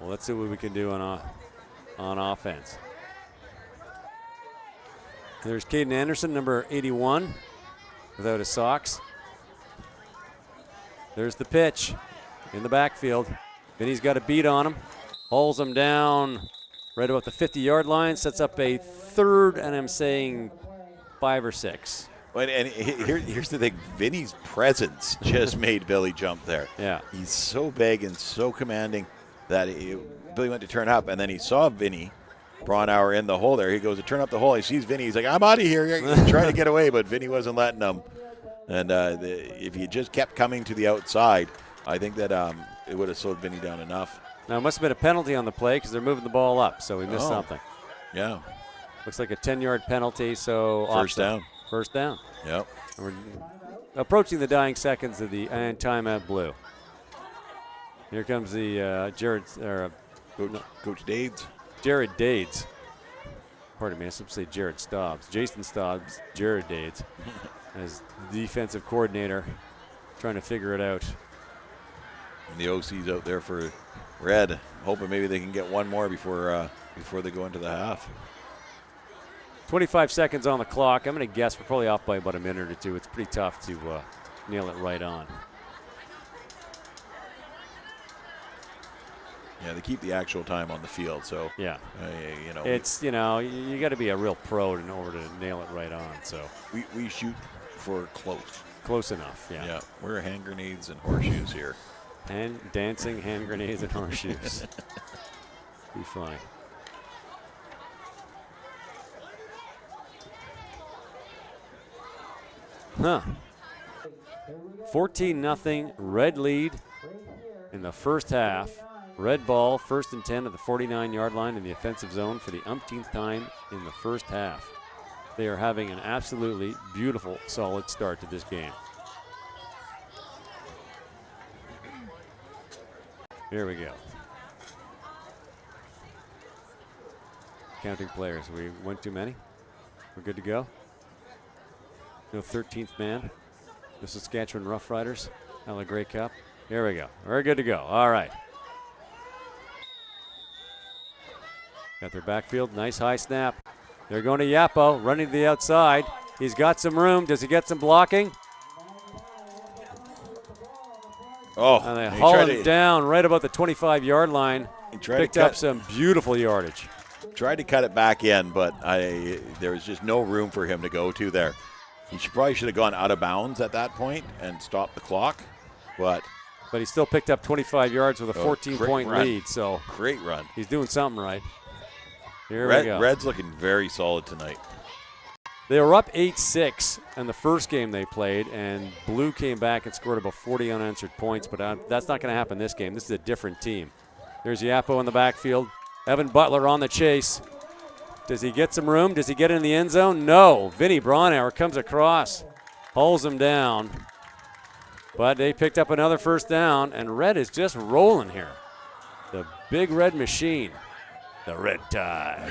Well, let's see what we can do on offense. There's Caden Anderson, number 81, without his socks. There's the pitch in the backfield. Vinny's got a beat on him, hauls him down right about the 50-yard line, sets up a third, and I'm saying 5 or 6. And here's the thing. Vinny's presence just made Billy jump there. Yeah. He's so big and so commanding that Billy went to turn up, and then he saw Vinny Braunauer in the hole there. He goes to turn up the hole. He sees Vinny. He's like, I'm out of here. He's trying to get away, but Vinny wasn't letting him. And if he just kept coming to the outside, I think that it would have slowed Vinny down enough. Now, it must have been a penalty on the play because they're moving the ball up, so we missed something. Yeah. Looks like a 10-yard penalty, so First down. First down. Yep. And we're approaching the dying seconds of the timeout Blue. Here comes the Coach Dades. Jared Dades. Pardon me, I was supposed to say Jared Stobbs. Jason Stobbs, Jared Dades, as the defensive coordinator, trying to figure it out. And the OC's out there for Red, hoping maybe they can get one more before they go into the half. 25 seconds on the clock. I'm going to guess we're probably off by about a minute or two. It's pretty tough to nail it right on. Yeah, they keep the actual time on the field, so yeah, it's you got to be a real pro in order to nail it right on. So we shoot for close enough. Yeah, we're hand grenades and horseshoes here. And dancing hand grenades and horseshoes. Be funny. Huh. 14-0 Red lead in the first half. Red ball, 1st and 10 at the 49-yard line in the offensive zone for the umpteenth time in the first half. They are having an absolutely beautiful, solid start to this game. Here we go. Counting players. We went too many? We're good to go? No 13th man. The Saskatchewan Roughriders. LA Grey Cup. Here we go. We're good to go. All right. Got their backfield. Nice high snap. They're going to Yapo, running to the outside. He's got some room. Does he get some blocking? Oh, And they haul him down right about the 25-yard line. He tried Picked to up some beautiful yardage. Tried to cut it back in, but there was just no room for him to go to there. He probably should have gone out of bounds at that point and stopped the clock, but he still picked up 25 yards with a 14-point lead. So great run. He's doing something right. Here we go. Red's looking very solid tonight. They were up 8-6 in the first game they played, and Blue came back and scored about 40 unanswered points, but that's not going to happen this game. This is a different team. There's Yapo in the backfield. Evan Butler on the chase. Does he get some room? Does he get in the end zone? No. Vinny Braunauer comes across, hauls him down. But they picked up another first down, and Red is just rolling here. The big red machine. The Red Tide.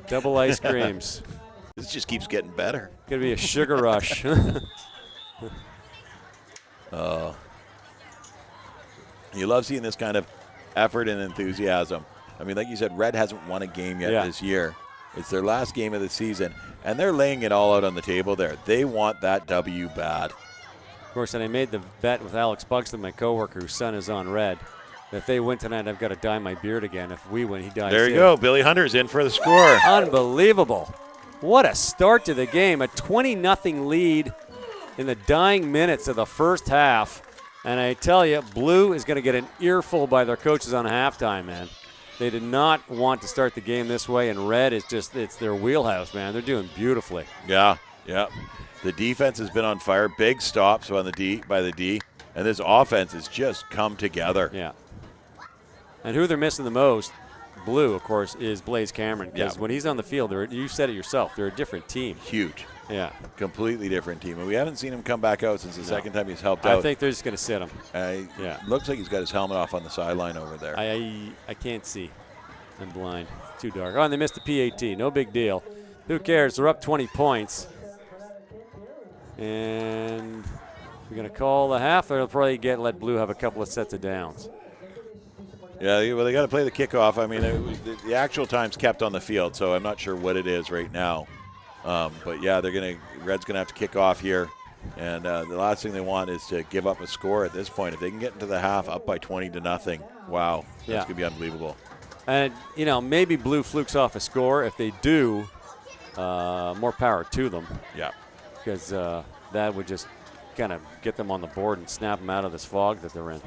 Double ice creams. This just keeps getting better. Gonna be a sugar rush. You love seeing this kind of effort and enthusiasm. I mean, like you said, Red hasn't won a game yet this year. It's their last game of the season, and they're laying it all out on the table there. They want that W bad. Of course, and I made the bet with Alex Buxton, my coworker, whose son is on Red, that if they win tonight, I've got to dye my beard again. If we win, he dies. There you go. Billy Hunter's in for the score. Unbelievable. What a start to the game. A 20-0 lead in the dying minutes of the first half. And I tell you, Blue is going to get an earful by their coaches on halftime, man. They did not want to start the game this way, and Red is just, it's their wheelhouse, man. They're doing beautifully. Yeah. The defense has been on fire. Big stops by the D, and this offense has just come together. Yeah. And who they're missing the most, Blue, of course, is Blaze Cameron. Because when he's on the field, you said it yourself, they're a different team. Huge. Yeah. Completely different team. And we haven't seen him come back out since the second time he's helped out. I think they're just going to sit him. Looks like he's got his helmet off on the sideline over there. I can't see. I'm blind. Too dark. Oh, and they missed the PAT. No big deal. Who cares? They're up 20 points. And we're going to call the half. They'll probably let Blue have a couple of sets of downs. Yeah, well, they got to play the kickoff. I mean, the actual time's kept on the field, so I'm not sure what it is right now. But yeah, Red's gonna have to kick off here, and the last thing they want is to give up a score at this point. If they can get into the half up by 20-0, wow, that's gonna be unbelievable. And maybe Blue flukes off a score. If they do, more power to them. Yeah, because that would just kind of get them on the board and snap them out of this fog that they're in.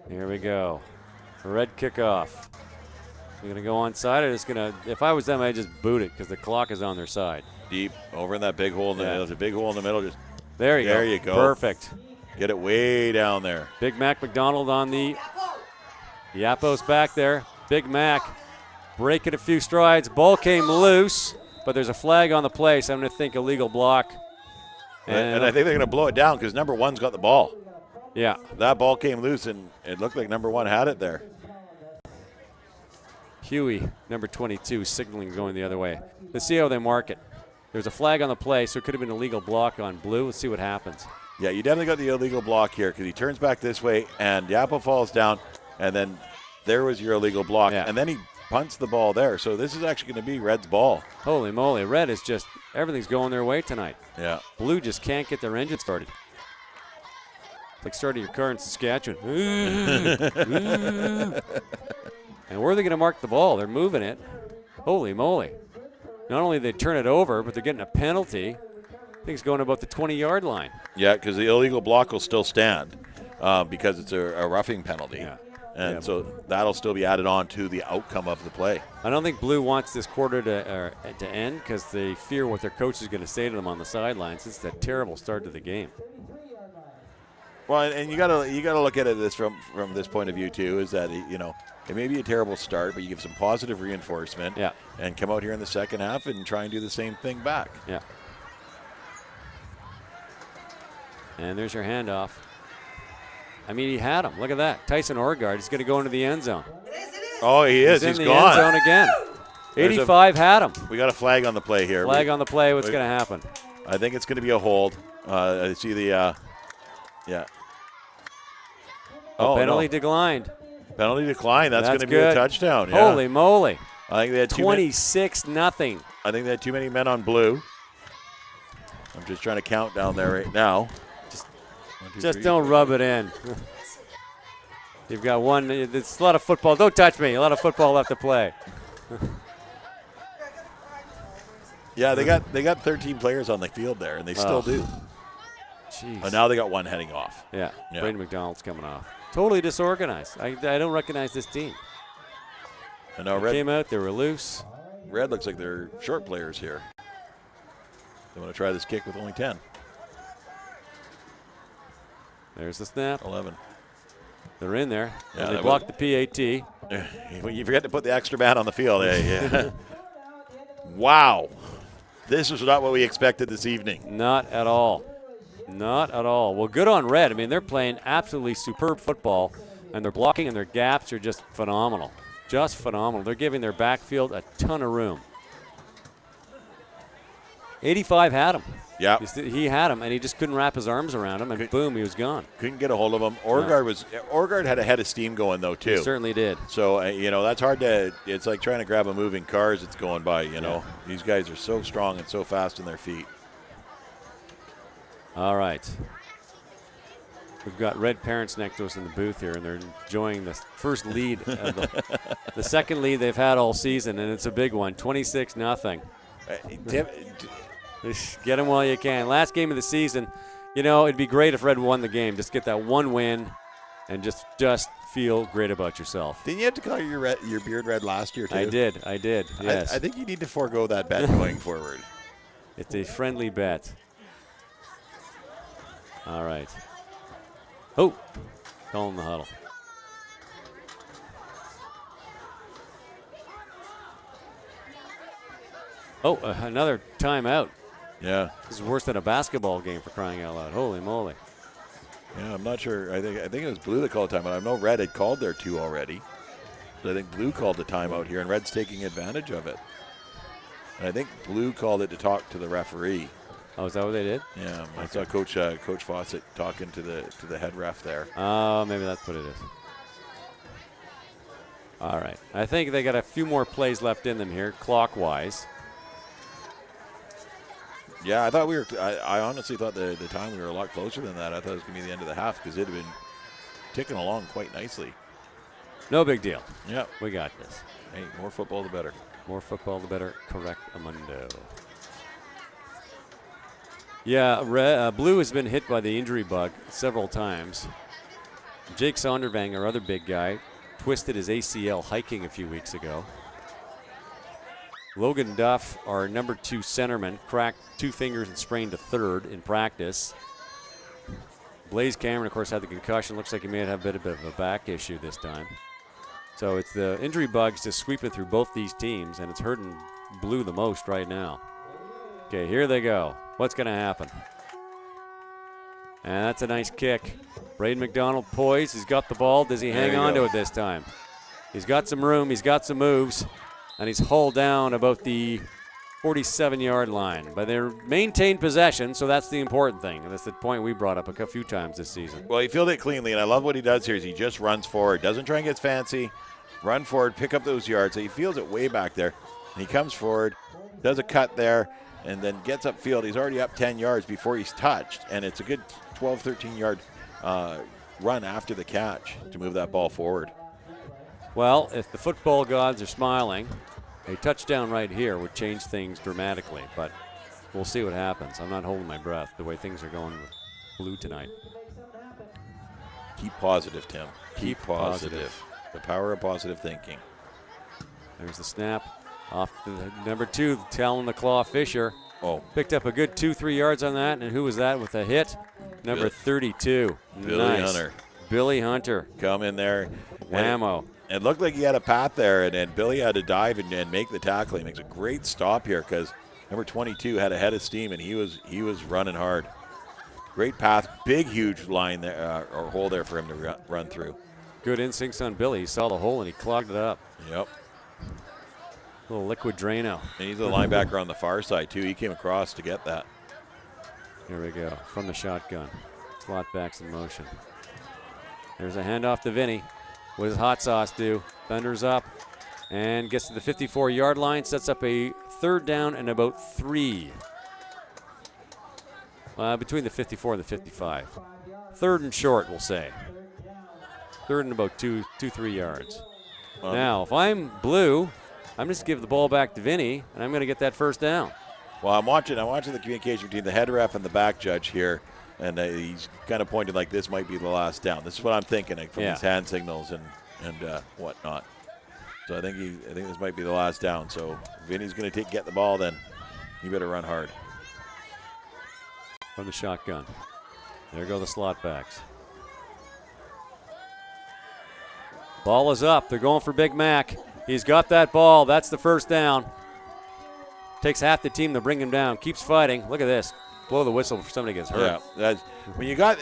Here we go. Red kickoff. They're going to go onside. Or just going to, if I was them, I'd just boot it because the clock is on their side. Deep over in that big hole in the middle. There's a big hole in the middle. There you go. Perfect. Get it way down there. Big Mac McDonald on the Yapo's back there. Big Mac breaking a few strides. Ball came loose, but there's a flag on the play, so I'm going to think illegal block. And I think they're going to blow it down because number one's got the ball. Yeah. That ball came loose, and it looked like number one had it there. Huey, number 22, signaling going the other way. Let's see how they mark it. There's a flag on the play, so it could have been an illegal block on Blue. Let's see what happens. Yeah, you definitely got the illegal block here because he turns back this way, and Yapo falls down, and then there was your illegal block. Yeah. And then he punts the ball there. So this is actually going to be Red's ball. Holy moly. Red is just, everything's going their way tonight. Yeah. Blue just can't get their engine started. It's like starting your car in Saskatchewan. And where are they going to mark the ball? They're moving it. Holy moly. Not only they turn it over, but they're getting a penalty. I think it's going about the 20-yard line. Yeah, because the illegal block will still stand because it's a roughing penalty. Yeah. And so that'll still be added on to the outcome of the play. I don't think Blue wants this quarter to end because they fear what their coach is going to say to them on the sidelines. It's a terrible start to the game. Well, and you gotta look at it this from this point of view too. Is that it may be a terrible start, but you give some positive reinforcement. Yeah. And come out here in the second half and try and do the same thing back. Yeah. And there's your handoff. I mean, he had him. Look at that. Tyson Orgard is going to go into the end zone. Oh, he is. He's in the gone. end zone again. 85 had him. We got a flag on the play here. Flag on the play. What's going to happen? I think it's going to be a hold. I see the yeah. Oh, penalty declined. Penalty declined. That's going to be good. a touchdown. Yeah. Holy moly. I think they had 26-0. I think they had too many men on blue. I'm just trying to count down there right now. Just don't rub it in. You've got one. It's a lot of football. Don't touch me. A lot of football left to play. Yeah, they got 13 players on the field there, and they still do. Jeez. And now they got one heading off. Yeah. Braden McDonald's coming off. Totally disorganized. I don't recognize this team. And now They came out. They were loose. Red looks like they're short players here. They want to try this kick with only 10. There's the snap. 11. They're in there. Yeah, And they blocked the PAT. You forget to put the extra man on the field. Yeah. Wow. This is not what we expected this evening. Not at all. Not at all. Well, good on Red. I mean, they're playing absolutely superb football, and their blocking and their gaps are just phenomenal. Just phenomenal. They're giving their backfield a ton of room. 85 had him. Yeah. He had him, and he just couldn't wrap his arms around him, and boom, he was gone. Couldn't get a hold of him. Orgard had a head of steam going, though, too. He certainly did. So, that's hard to – it's like trying to grab a moving car as it's going by, you know. These guys are so strong and so fast in their feet. All right. We've got Red parents next to us in the booth here, and they're enjoying the first lead, the second lead they've had all season, and it's a big one, 26-0. Get them while you can. Last game of the season, it'd be great if Red won the game. Just get that one win and just feel great about yourself. Didn't you have to color your beard red last year, too? I did, yes. I think you need to forego that bet going forward. It's a friendly bet. All right. Oh, calling the huddle. Oh, another timeout. Yeah. This is worse than a basketball game, for crying out loud. Holy moly. Yeah, I'm not sure. I think it was Blue that called timeout. I know Red had called their two already. But I think Blue called the timeout here, and Red's taking advantage of it. And I think Blue called it to talk to the referee. Oh, is that what they did? Yeah, I saw Coach Fawcett talking to the head ref there. Oh, maybe that's what it is. All right. I think they got a few more plays left in them here, clockwise. Yeah, I thought I honestly thought the time we were a lot closer than that. I thought it was going to be the end of the half because it had been ticking along quite nicely. No big deal. Yeah. We got this. Hey, more football the better. More football the better. Correct, Amundo. Yeah, Blue has been hit by the injury bug several times. Jake Sondervang, our other big guy, twisted his ACL hiking a few weeks ago. Logan Duff, our number 2 centerman, cracked 2 fingers and sprained a third in practice. Blaze Cameron, of course, had the concussion. Looks like he may have a bit of a back issue this time. So it's the injury bugs just sweeping through both these teams, and it's hurting Blue the most right now. Okay, here they go. What's going to happen? And that's a nice kick. Braden McDonald poised. He's got the ball. Does he hang on to it this time? He's got some room. He's got some moves. And he's hauled down about the 47-yard line. But they're maintained possession, so that's the important thing. And that's the point we brought up a few times this season. Well, he fielded it cleanly, and I love what he does here is he just runs forward. Doesn't try and get fancy. Run forward, pick up those yards. So he fields it way back there. And he comes forward, does a cut there, and then gets upfield. He's already up 10 yards before he's touched. And it's a good 12, 13-yard run after the catch to move that ball forward. Well, if the football gods are smiling, A touchdown right here would change things dramatically, but we'll see what happens. I'm not holding my breath the way things are going with Blue tonight. Keep positive, Tim. Keep positive. The power of positive thinking. There's the snap. Off to the number 2, Talon the Claw Fisher. Oh, Picked up a good 2-3 yards on that, and who was that with a hit? Number 32. Billy Nice. Hunter. Billy Hunter. Come in there. Whammo. It looked like he had a path there, and Billy had to dive and make the tackle. He makes a great stop here because number 22 had a head of steam, and he was running hard. Great path, big, huge line there, or hole there for him to run through. Good instincts on Billy. He saw the hole, and he clogged it up. Yep. Little liquid Drano. And he's a linebacker on the far side, too. He came across to get that. Here we go. From the shotgun. Slot backs in motion. There's a handoff to Vinny. What does Hot Sauce do? Thunders up and gets to the 54-yard line. Sets up a 3rd down and about 3. Between the 54 and the 55. 3rd and short, we'll say. 3rd and about 2-3 yards. Now, if I'm Blue, I'm just give the ball back to Vinny, and I'm going to get that 1st down. Well, I'm watching the communication between the head ref and the back judge here, and he's kind of pointing like this might be the last down. This is what I'm thinking from these hand signals and whatnot. So I think this might be the last down. So if Vinny's going to get the ball, then he better run hard. From the shotgun. There go the slot backs. Ball is up. They're going for Big Mac. He's got that ball. That's the 1st down. Takes half the team to bring him down. Keeps fighting. Look at this. Blow the whistle if somebody gets hurt. Yeah,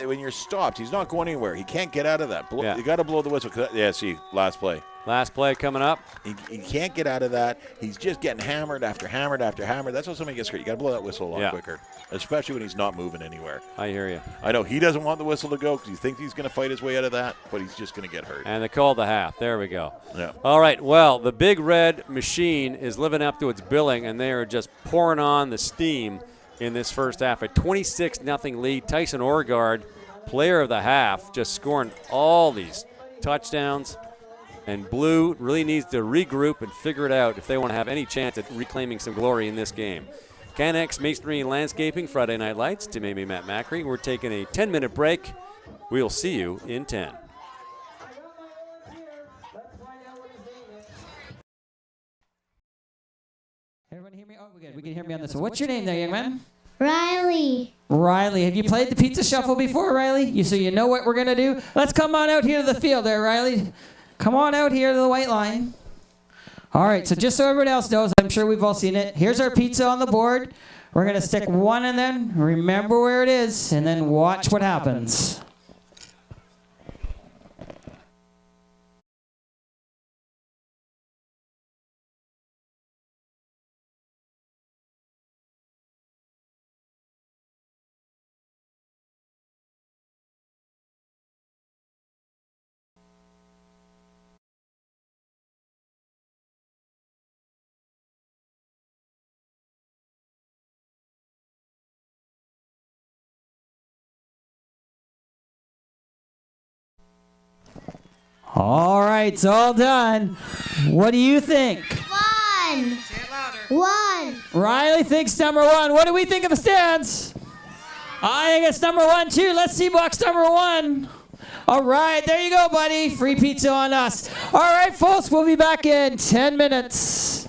when you're stopped, he's not going anywhere. He can't get out of that. You got to blow the whistle. Yeah, see, last play. Last play coming up. He can't get out of that. He's just getting hammered after hammered after hammered. That's how somebody gets hurt. You got to blow that whistle a lot quicker, especially when he's not moving anywhere. I hear you. I know he doesn't want the whistle to go because he thinks he's going to fight his way out of that, but he's just going to get hurt. And they called the half. There we go. Yeah. All right, well, the Big Red Machine is living up to its billing, and they are just pouring on the steam in this first half. A 26-0 lead. Tyson Orgard, player of the half, just scoring all these touchdowns. And Blue really needs to regroup and figure it out if they want to have any chance at reclaiming some glory in this game. Canex Masonry and Landscaping, Friday Night Lights, Tim Amy, Matt Macri. We're taking a 10-minute break. We'll see you in 10. Everyone hear me? Oh, we're good. We can hear me on this one. What's your name there, young man? Riley. Riley. Have you played the pizza shuffle before, Riley? So you know what we're going to do? Let's come on out here to the field there, Riley. Come on out here to the white line. All right, so just so everyone else knows, I'm sure we've all seen it. Here's our pizza on the board. We're going to stick one and then remember where it is, and then watch what happens. All right, it's all done. What do you think? 1. 1. Riley thinks number 1. What do we think of the stands? I think it's number 1 too. Let's see box number 1. All right, there you go, buddy. Free pizza on us. All right, folks, we'll be back in 10 minutes.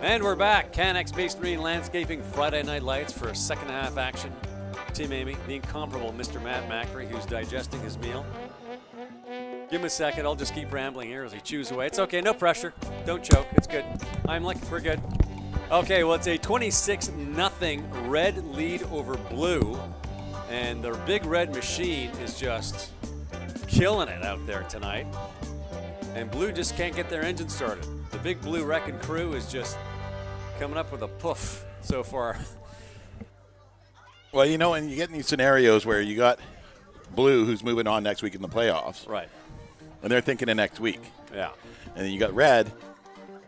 And we're back. Canex Masonry and Landscaping Friday Night Lights for a second half action. Team Amy, the incomparable Mr. Matt Macri, who's digesting his meal. Give him a second. I'll just keep rambling here as he chews away. It's okay. No pressure. Don't choke. It's good. We're good. Okay, well, it's a 26-0 red lead over blue. And the big red machine is just killing it out there tonight. And blue just can't get their engine started. The big blue wrecking crew is just coming up with a poof so far. Well, and you get in these scenarios where you got blue who's moving on next week in the playoffs. Right. And they're thinking of next week. Yeah. And then you got red.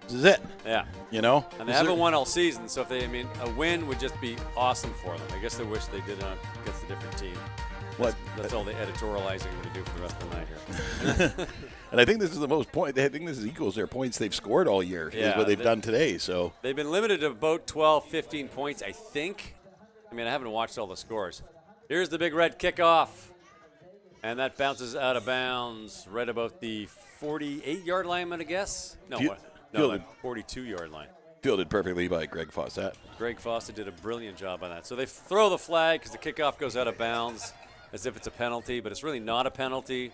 This is it. Yeah. And they haven't won all season, so a win would just be awesome for them. I guess they wish they did against a different team. That's all the editorializing I'm going to do for the rest of the night here. And I think this is the most point. I think this equals their points they've scored all year. Is what they've done today. So they've been limited to about 12, 15 points, I think. I haven't watched all the scores. Here's the big red kickoff. And that bounces out of bounds right about the 48-yard line, I'm going to guess. No, the 42-yard line. Fielded perfectly by Greg Fawcett. Greg Fawcett did a brilliant job on that. So they throw the flag because the kickoff goes out of bounds as if it's a penalty, but it's really not a penalty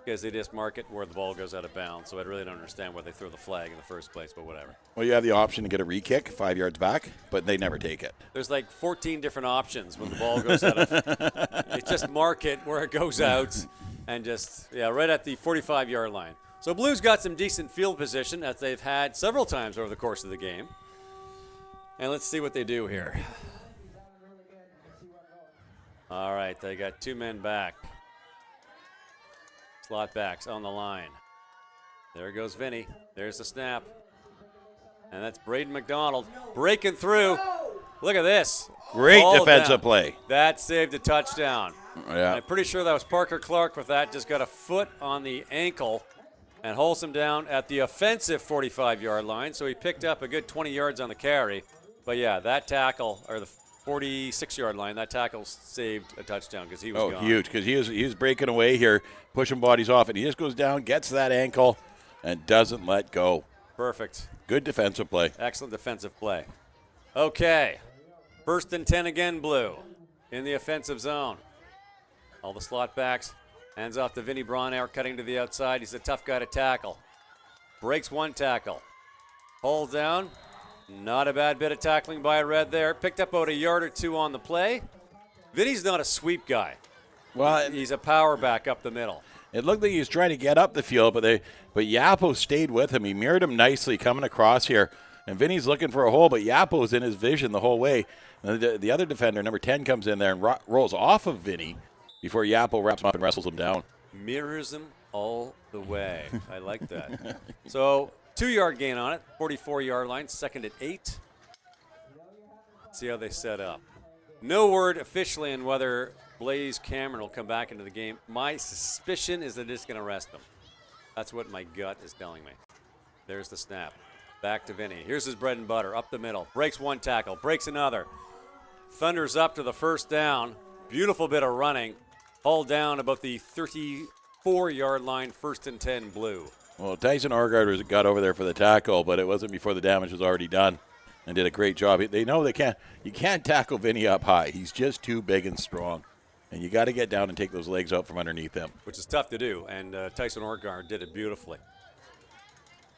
because they just mark it where the ball goes out of bounds. So I really don't understand why they throw the flag in the first place, but whatever. Well, you have the option to get a re-kick 5 yards back, but they never take it. There's like 14 different options when the ball goes out of. They just mark it where it goes out and just, right at the 45-yard line. So Blues got some decent field position as they've had several times over the course of the game. And let's see what they do here. All right, they got two men back. Slot backs on the line. There goes Vinny. There's the snap. And that's Braden McDonald breaking through. Look at this. Great defensive play. That saved a touchdown. Yeah. I'm pretty sure that was Parker Clark with that. Just got a foot on the ankle and holds him down at the offensive 45-yard line. So he picked up a good 20 yards on the carry. But, that tackle, or the 46-yard line, that tackle saved a touchdown because he was gone. Huge, because he was breaking away here, pushing bodies off, and he just goes down, gets that ankle, and doesn't let go. Perfect. Good defensive play. Excellent defensive play. Okay. 1st and 10 again, Blue, in the offensive zone. All the slot backs. Hands off to Vinny Bronauer, cutting to the outside. He's a tough guy to tackle. Breaks one tackle. Holds down. Not a bad bit of tackling by Red there. Picked up about a yard or two on the play. Vinny's not a sweep guy. Well, he's a power back up the middle. It looked like he was trying to get up the field, but Yapo stayed with him. He mirrored him nicely coming across here. And Vinny's looking for a hole, but Yapo's in his vision the whole way. And the other defender, number 10, comes in there and rolls off of Vinny before Yapo wraps him up and wrestles him down. Mirrors him all the way. I like that. So 2-yard gain on it, 44-yard line, 2nd and 8. Let's see how they set up. No word officially on whether Blaze Cameron will come back into the game. My suspicion is that it's going to rest him. That's what my gut is telling me. There's the snap. Back to Vinny. Here's his bread and butter. Up the middle. Breaks one tackle. Breaks another. Thunders up to the first down. Beautiful bit of running. Hauled down about the 34-yard line, 1st and 10 Blue. Well, Tyson Orgard got over there for the tackle, but it wasn't before the damage was already done, and did a great job. They know they can't. You can't tackle Vinny up high. He's just too big and strong, and you got to get down and take those legs out from underneath him, which is tough to do. And Tyson Orgard did it beautifully.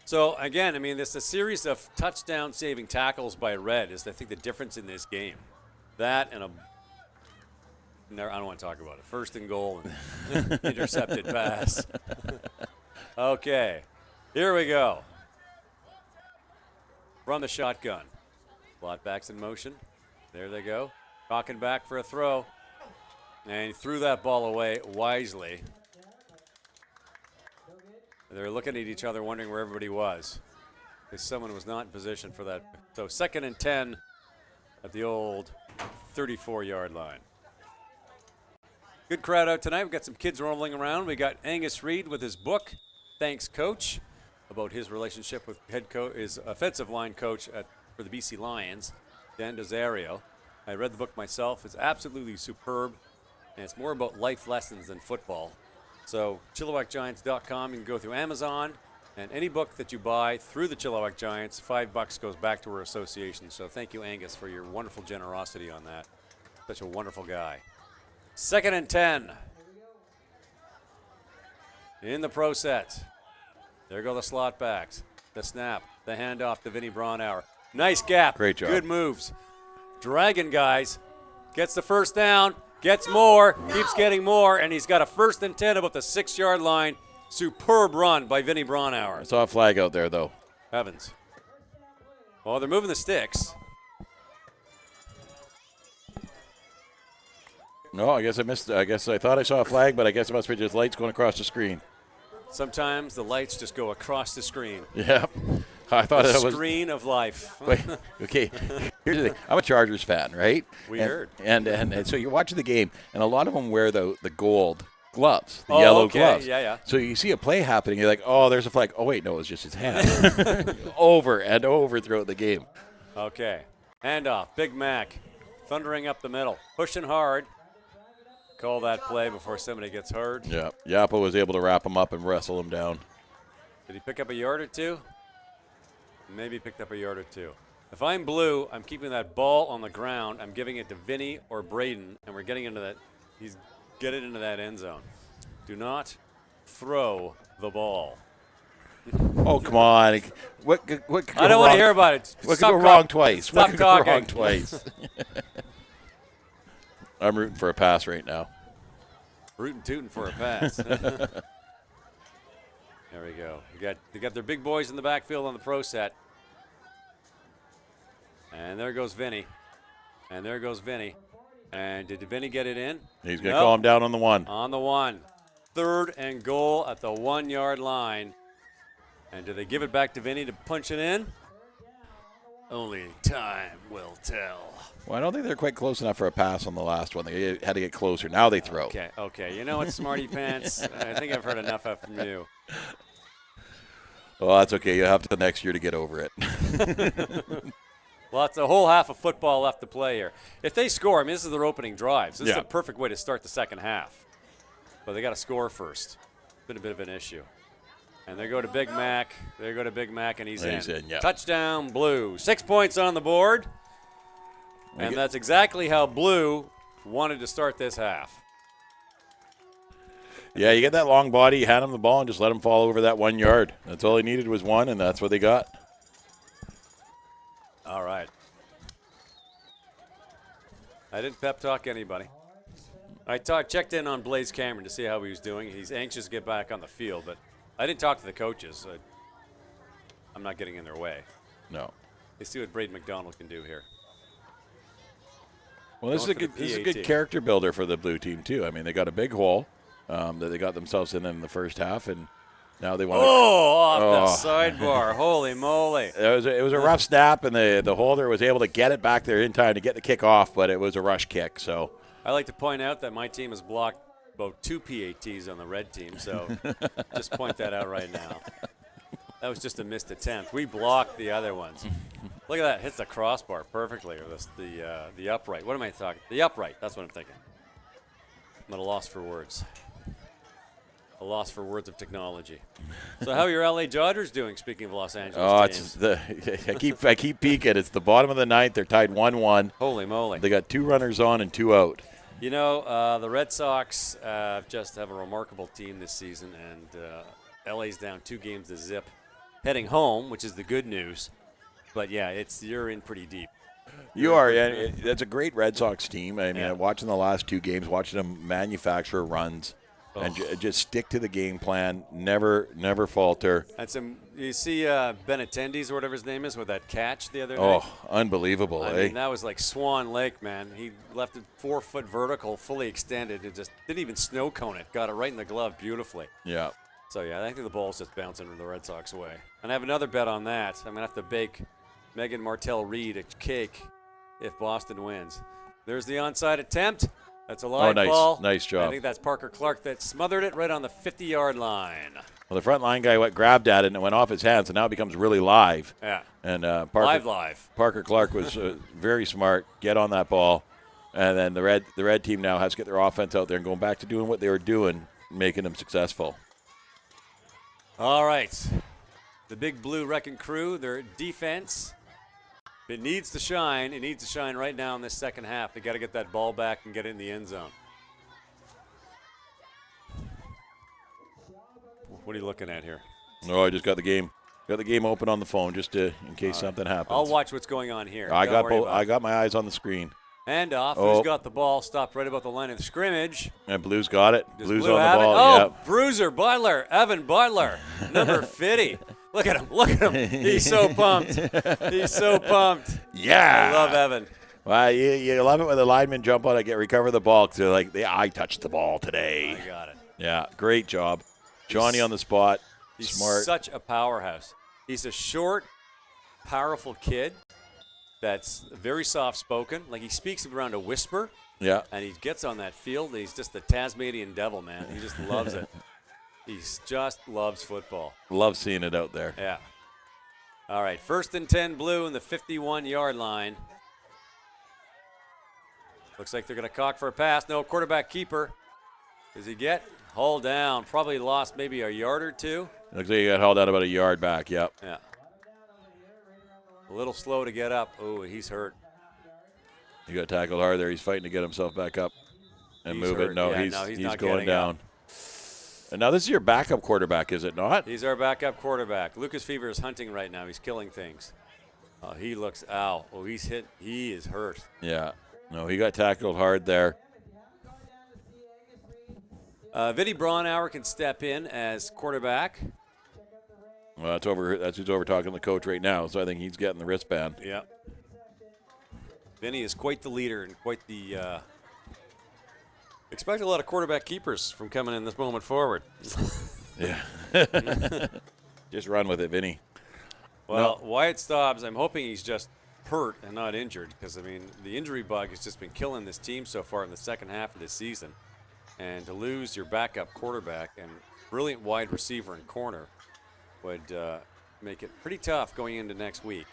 So again, I mean, this a series of touchdown-saving tackles by Red is, I think, the difference in this game. That and I don't want to talk about it. First and goal and intercepted pass. Okay, here we go. From the shotgun. Slot backs in motion. There they go. Rocking back for a throw. And he threw that ball away wisely. They're looking at each other wondering where everybody was, because someone was not in position for that. So 2nd and 10 at the old 34-yard line. Good crowd out tonight. We've got some kids rolling around. We got Angus Reid with his book, Thanks Coach, about his relationship with his offensive line coach for the BC Lions, Dan Desario. I read the book myself. It's absolutely superb, and it's more about life lessons than football. So ChilliwackGiants.com, you can go through Amazon, and any book that you buy through the Chilliwack Giants, $5 goes back to our association. So thank you, Angus, for your wonderful generosity on that. Such a wonderful guy. 2nd and 10. In the pro set. There go the slot backs. The snap, the handoff to Vinny Braunauer. Nice gap. Great job. Good moves. Dragon, guys. Gets the first down. Gets more, keeps getting more, and he's got a 1st and 10 about the 6-yard line. Superb run by Vinny Braunauer. I saw a flag out there, though. Evans. Well, they're moving the sticks. No, I guess I missed. I guess I thought I saw a flag, but I guess it must be just lights going across the screen. Sometimes the lights just go across the screen. Yeah. I thought the that was screen of life. Wait, okay, here's the thing. I'm a Chargers fan, right? We heard. And so you're watching the game, and a lot of them wear the gold gloves, the yellow gloves. Yeah. So you see a play happening, you're like, oh, there's a flag. Oh, wait, no, it's just his hand. Over and over throughout the game. Okay. Handoff. Big Mac. Thundering up the middle. Pushing hard. Call that play before somebody gets hurt. Yeah. Yappa was able to wrap him up and wrestle him down. Did he pick up a yard or two? Maybe picked up a yard or two. If I'm blue, I'm keeping that ball on the ground. I'm giving it to Vinny or Braden, and we're getting into that. Get it into that end zone. Do not throw the ball. Oh, come on. What could go I don't want to hear about it. What could go wrong twice? Stop What could go talking. wrong twice? I'm rooting for a pass right now. Rootin' tootin' for a pass. There we go. They got their big boys in the backfield on the pro set. And there goes Vinny. And there goes Vinny. And did Vinny get it in? He's going to call him down on the 1. On the 1. 3rd and goal at the 1-yard line. And do they give it back to Vinny to punch it in? Only time will tell. Well, I don't think they're quite close enough for a pass on the last one. They had to get closer. Now they throw. Okay. You know what, Smarty Pants? I think I've heard enough of from you. Well, that's okay. You have to next year to get over it. Well, it's a whole half of football left to play here. If they score, I mean, this is their opening drives. This is the perfect way to start the second half. But they got to score first. Been a bit of an issue. And they go to Big Mac. They go to Big Mac, and he's in. Yeah. Touchdown, Blue. 6 points on the board. And that's exactly how Blue wanted to start this half. Yeah, you get that long body, you hand him the ball, and just let him fall over that 1 yard. That's all he needed was 1, and that's what they got. All right. I didn't pep talk anybody. I checked in on Blaze Cameron to see how he was doing. He's anxious to get back on the field, but I didn't talk to the coaches. I'm not getting in their way. No. They see what Braden McDonald can do here. Well, this is a good character builder for the blue team, too. I mean, they got a big hole that they got themselves in the first half, and now they want to. Off the sidebar. Holy moly. It was a rough snap, and the holder was able to get it back there in time to get the kick off, but it was a rush kick. So I like to point out that my team has blocked about 2 PATs on the red team, so just point that out right now. That was just a missed attempt. We blocked the other ones. Look at that. Hits the crossbar perfectly. Or the upright. What am I talking? The upright. That's what I'm thinking. I'm at a loss for words. A loss for words of technology. So how are your LA Dodgers doing, speaking of Los Angeles Oh, teams? it's I keep peeking. It's the bottom of the ninth. They're tied 1-1. Holy moly. They got 2 runners on and 2 out. You know, the Red Sox just have a remarkable team this season, and LA's down 2 games to zip. Heading home, which is the good news. But, yeah, you're in pretty deep. You are. Yeah, that's a great Red Sox team. I mean, Yeah. watching the last 2 games, watching them manufacture runs and just stick to the game plan, never falter. And you see Benintendi's or whatever his name is with that catch the other night? Oh, unbelievable, I eh? mean, that was like Swan Lake, man. He left it 4 foot vertical, fully extended, and just didn't even snow cone it. Got it right in the glove beautifully. Yeah. So, yeah, I think the ball's just bouncing from the Red Sox away. And I have another bet on that. I'm going to have to bake Megan Martell-Reed a cake if Boston wins. There's the onside attempt. That's a live ball. Nice job. I think that's Parker Clark that smothered it right on the 50-yard line. Well, the front line guy grabbed at it and it went off his hands, and now it becomes really live. Yeah. And Live. Parker Clark was very smart. Get on that ball, and then the red team now has to get their offense out there and going back to doing what they were doing, making them successful. All right. The Big Blue Wrecking Crew, their defense, it needs to shine. It needs to shine right now in this second half. They got to get that ball back and get it in the end zone. What are you looking at here? No, I just got the game open on the phone just in case something happens. I'll watch what's going on here. I Don't worry about it. got my eyes on the screen. Handoff. Oh. Who's got the ball? Stopped right about the line of scrimmage. And Blue's got it. Does Blue's Blue on have the it? ball. Oh, Yep. Bruiser Butler, Evan Butler, number 50. Look at him. Look at him. He's so pumped. He's so pumped. Yeah. I love Evan. Well, you love it when the linemen jump on it, recover the ball. Because they're like, I touched the ball today. I got it. Yeah, great job. Johnny on the spot. He's Smart. such a powerhouse. He's a short, powerful kid that's very soft-spoken. Like, he speaks around a whisper, Yeah. and he gets on that field, and he's just the Tasmanian devil, man. He just loves it. He just loves football. Love seeing it out there. Yeah. All right, 1st and 10 Blue in the 51-yard line. Looks like they're going to cock for a pass. No, quarterback keeper. Does he get? Haul down. Probably lost maybe a yard or 2. Looks like he got hauled out about a yard back. Yep. Yeah. A little slow to get up. Oh, he's hurt. He got tackled hard there. He's fighting to get himself back up and He's move hurt. it. No, Yeah, he's not going getting down. up. And now this is your backup quarterback, is it not? He's our backup quarterback. Lucas Fever is hunting right now. He's killing things. He looks, ow. Oh, he's hit. He is hurt. Yeah. No, he got tackled hard there. Vinny Braunauer can step in as quarterback. Well, that's who's over talking to the coach right now, so I think he's getting the wristband. Yeah. Vinny is quite the leader and quite the expect a lot of quarterback keepers from coming in this moment forward. Yeah. Just run with it, Vinny. Well, Wyatt Stobbs, I'm hoping he's just hurt and not injured because, I mean, the injury bug has just been killing this team so far in the second half of this season. And to lose your backup quarterback and brilliant wide receiver and corner would make it pretty tough going into next week.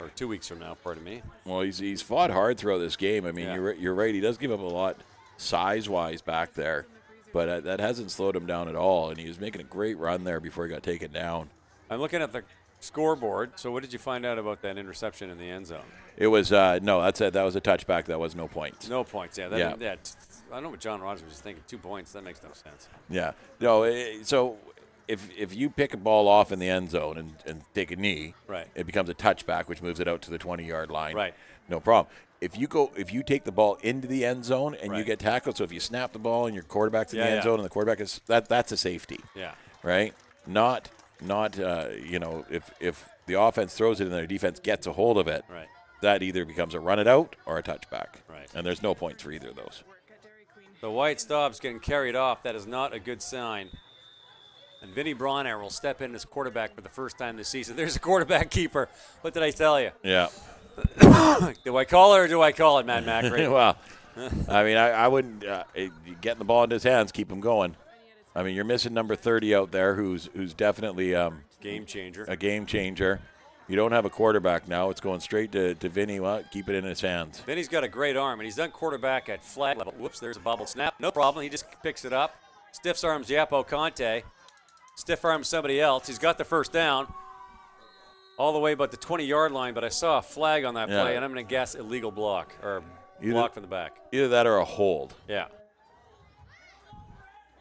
Or 2 weeks from now, pardon me. Well, he's fought hard throughout this game. I mean, Yeah. you're right. He does give up a lot size-wise back there. But that hasn't slowed him down at all. And he was making a great run there before he got taken down. I'm looking at the scoreboard. So what did you find out about that interception in the end zone? It was, no, that's it. That was a touchback. That was no points. No points. Yeah. Yeah. I don't know what John Rogers was thinking. 2 points. That makes no sense. Yeah. No, so if you pick a ball off in the end zone and take a knee, Right. it becomes a touchback, which moves it out to the 20-yard line. Right. No problem. If you take the ball into the end zone and you Right. get tackled, so if you snap the ball and your quarterback's in the Yeah, end yeah. zone and the quarterback is that's a safety, Yeah. right? Not if the offense throws it and their defense gets a hold of it, Right. that either becomes a run it out or a touchback. Right. And there's no points for either of those. So Wyatt Stobbs getting carried off. That is not a good sign. And Vinny Braunauer will step in as quarterback for the first time this season. There's a quarterback keeper. What did I tell you? Yeah. Do I call it or do I call it, Matt Macri? Well, I mean, I wouldn't getting the ball in his hands, keep him going. I mean, you're missing number 30 out there, who's definitely Game changer. a game changer. You don't have a quarterback now. It's going straight to Vinny. Well, keep it in his hands. Vinny's got a great arm, and he's done quarterback at flag level. Whoops, there's a bubble snap. No problem. He just picks it up, stiff arms Yapo Conte. Stiff arms somebody else. He's got the first down. All the way about the 20-yard line, but I saw a flag on that play, and I'm going to guess illegal block or block from the back. Either that or a hold. Yeah.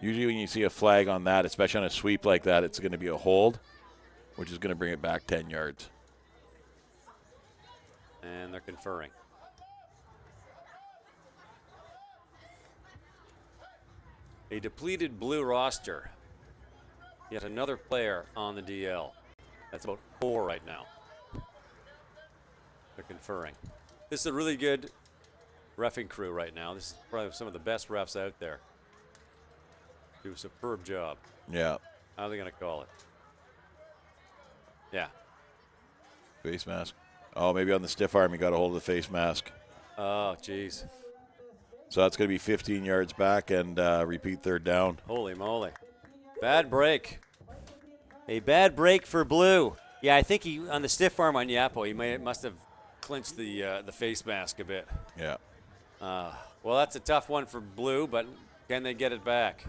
Usually when you see a flag on that, especially on a sweep like that, it's going to be a hold, which is going to bring it back 10 yards. And they're conferring. A depleted Blue roster. Yet another player on the DL. That's about 4 right now. They're conferring. This is a really good reffing crew right now. This is probably some of the best refs out there. Do a superb job. Yeah. How are they going to call it? Yeah. Face mask. Oh, maybe on the stiff arm he got a hold of the face mask. Oh, jeez. So that's going to be 15 yards back and repeat third down. Holy moly. Bad break. A bad break for Blue. Yeah, I think he on the stiff arm on Yapo, he must have clinched the face mask a bit. Yeah. Well, that's a tough one for Blue, but can they get it back?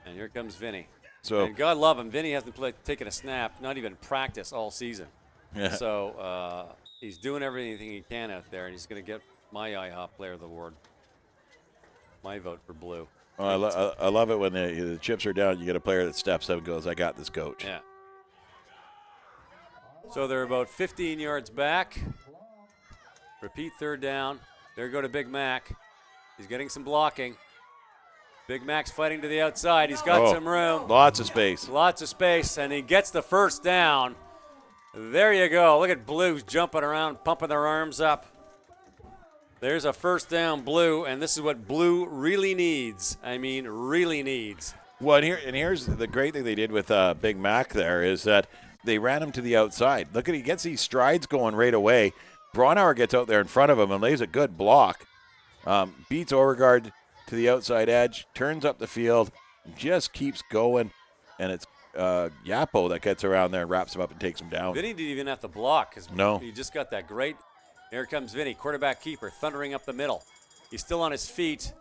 And here comes Vinny. So and God love him, Vinny hasn't taken a snap, not even practice all season. Yeah. So he's doing everything he can out there, and he's going to get my IHOP Player of the Award. My vote for Blue. Oh, I love it when the chips are down. You get a player that steps up and goes, "I got this, coach." Yeah. So they're about 15 yards back. Repeat third down. There go to Big Mac. He's getting some blocking. Big Mac's fighting to the outside. He's got some room. Lots of space. Lots of space, and he gets the first down. There you go. Look at Blues jumping around, pumping their arms up. There's a first down, Blue, and this is what Blue really needs. I mean, really needs. Well, and here's the great thing they did with Big Mac there is that they ran him to the outside. Look at he gets these strides going right away. Braunauer gets out there in front of him and lays a good block. Beats Overgaard to the outside edge, turns up the field, just keeps going, and it's Yapo that gets around there and wraps him up and takes him down. Vinny didn't even have to block because No. he just got that great. Here comes Vinny, quarterback keeper, thundering up the middle. He's still on his feet.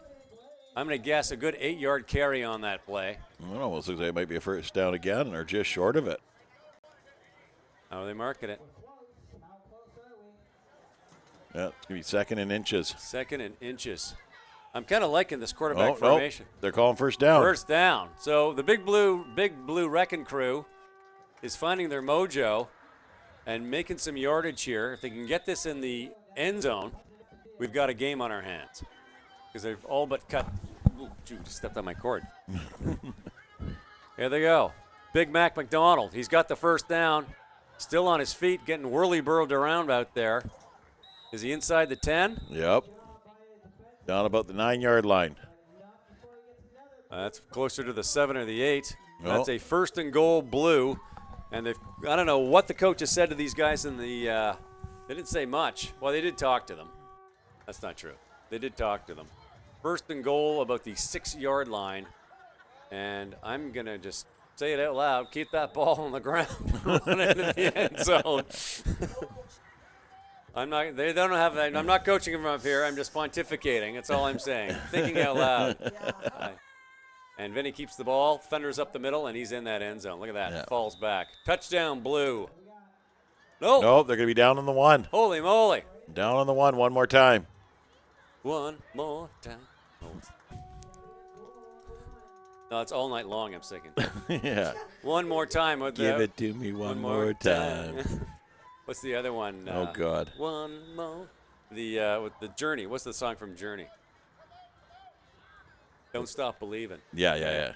I'm going to guess a good 8-yard carry on that play. It almost looks like it might be a first down again or just short of it. How are they marking it? Yeah, it's going to be second and inches. Second and inches. I'm kind of liking this quarterback formation. Nope. They're calling first down. First down. So the Big Blue Wrecking Crew is finding their mojo and making some yardage here. If they can get this in the end zone, we've got a game on our hands because they've all but cut. Ooh, just stepped on my cord. Here they go. Big Mac McDonald. He's got the first down. Still on his feet, getting whirly-burled around out there. Is he inside the 10? Yep. Down about the 9-yard line. That's closer to the 7 or the 8. No. That's a first and goal, Blue. And I don't know what the coaches said to these guys in the they didn't say much. Well, they did talk to them. That's not true. They did talk to them. First and goal about the 6-yard line. And I'm going to just say it out loud. Keep that ball on the ground. Run into the end zone. I'm not coaching them up here. I'm just pontificating. That's all I'm saying. Thinking out loud. And Vinny keeps the ball, thunders up the middle, and he's in that end zone. Look at that. Yeah. Falls back. Touchdown, Blue. No. Nope, they're going to be down on the 1. Holy moly. Down on the 1 one more time. One more time. No, it's all night long, I'm thinking. Yeah. One more time. Give it to me one more time. What's the other one? Oh, God. One more. With the Journey. What's the song from Journey? Don't Stop Believing. Yeah.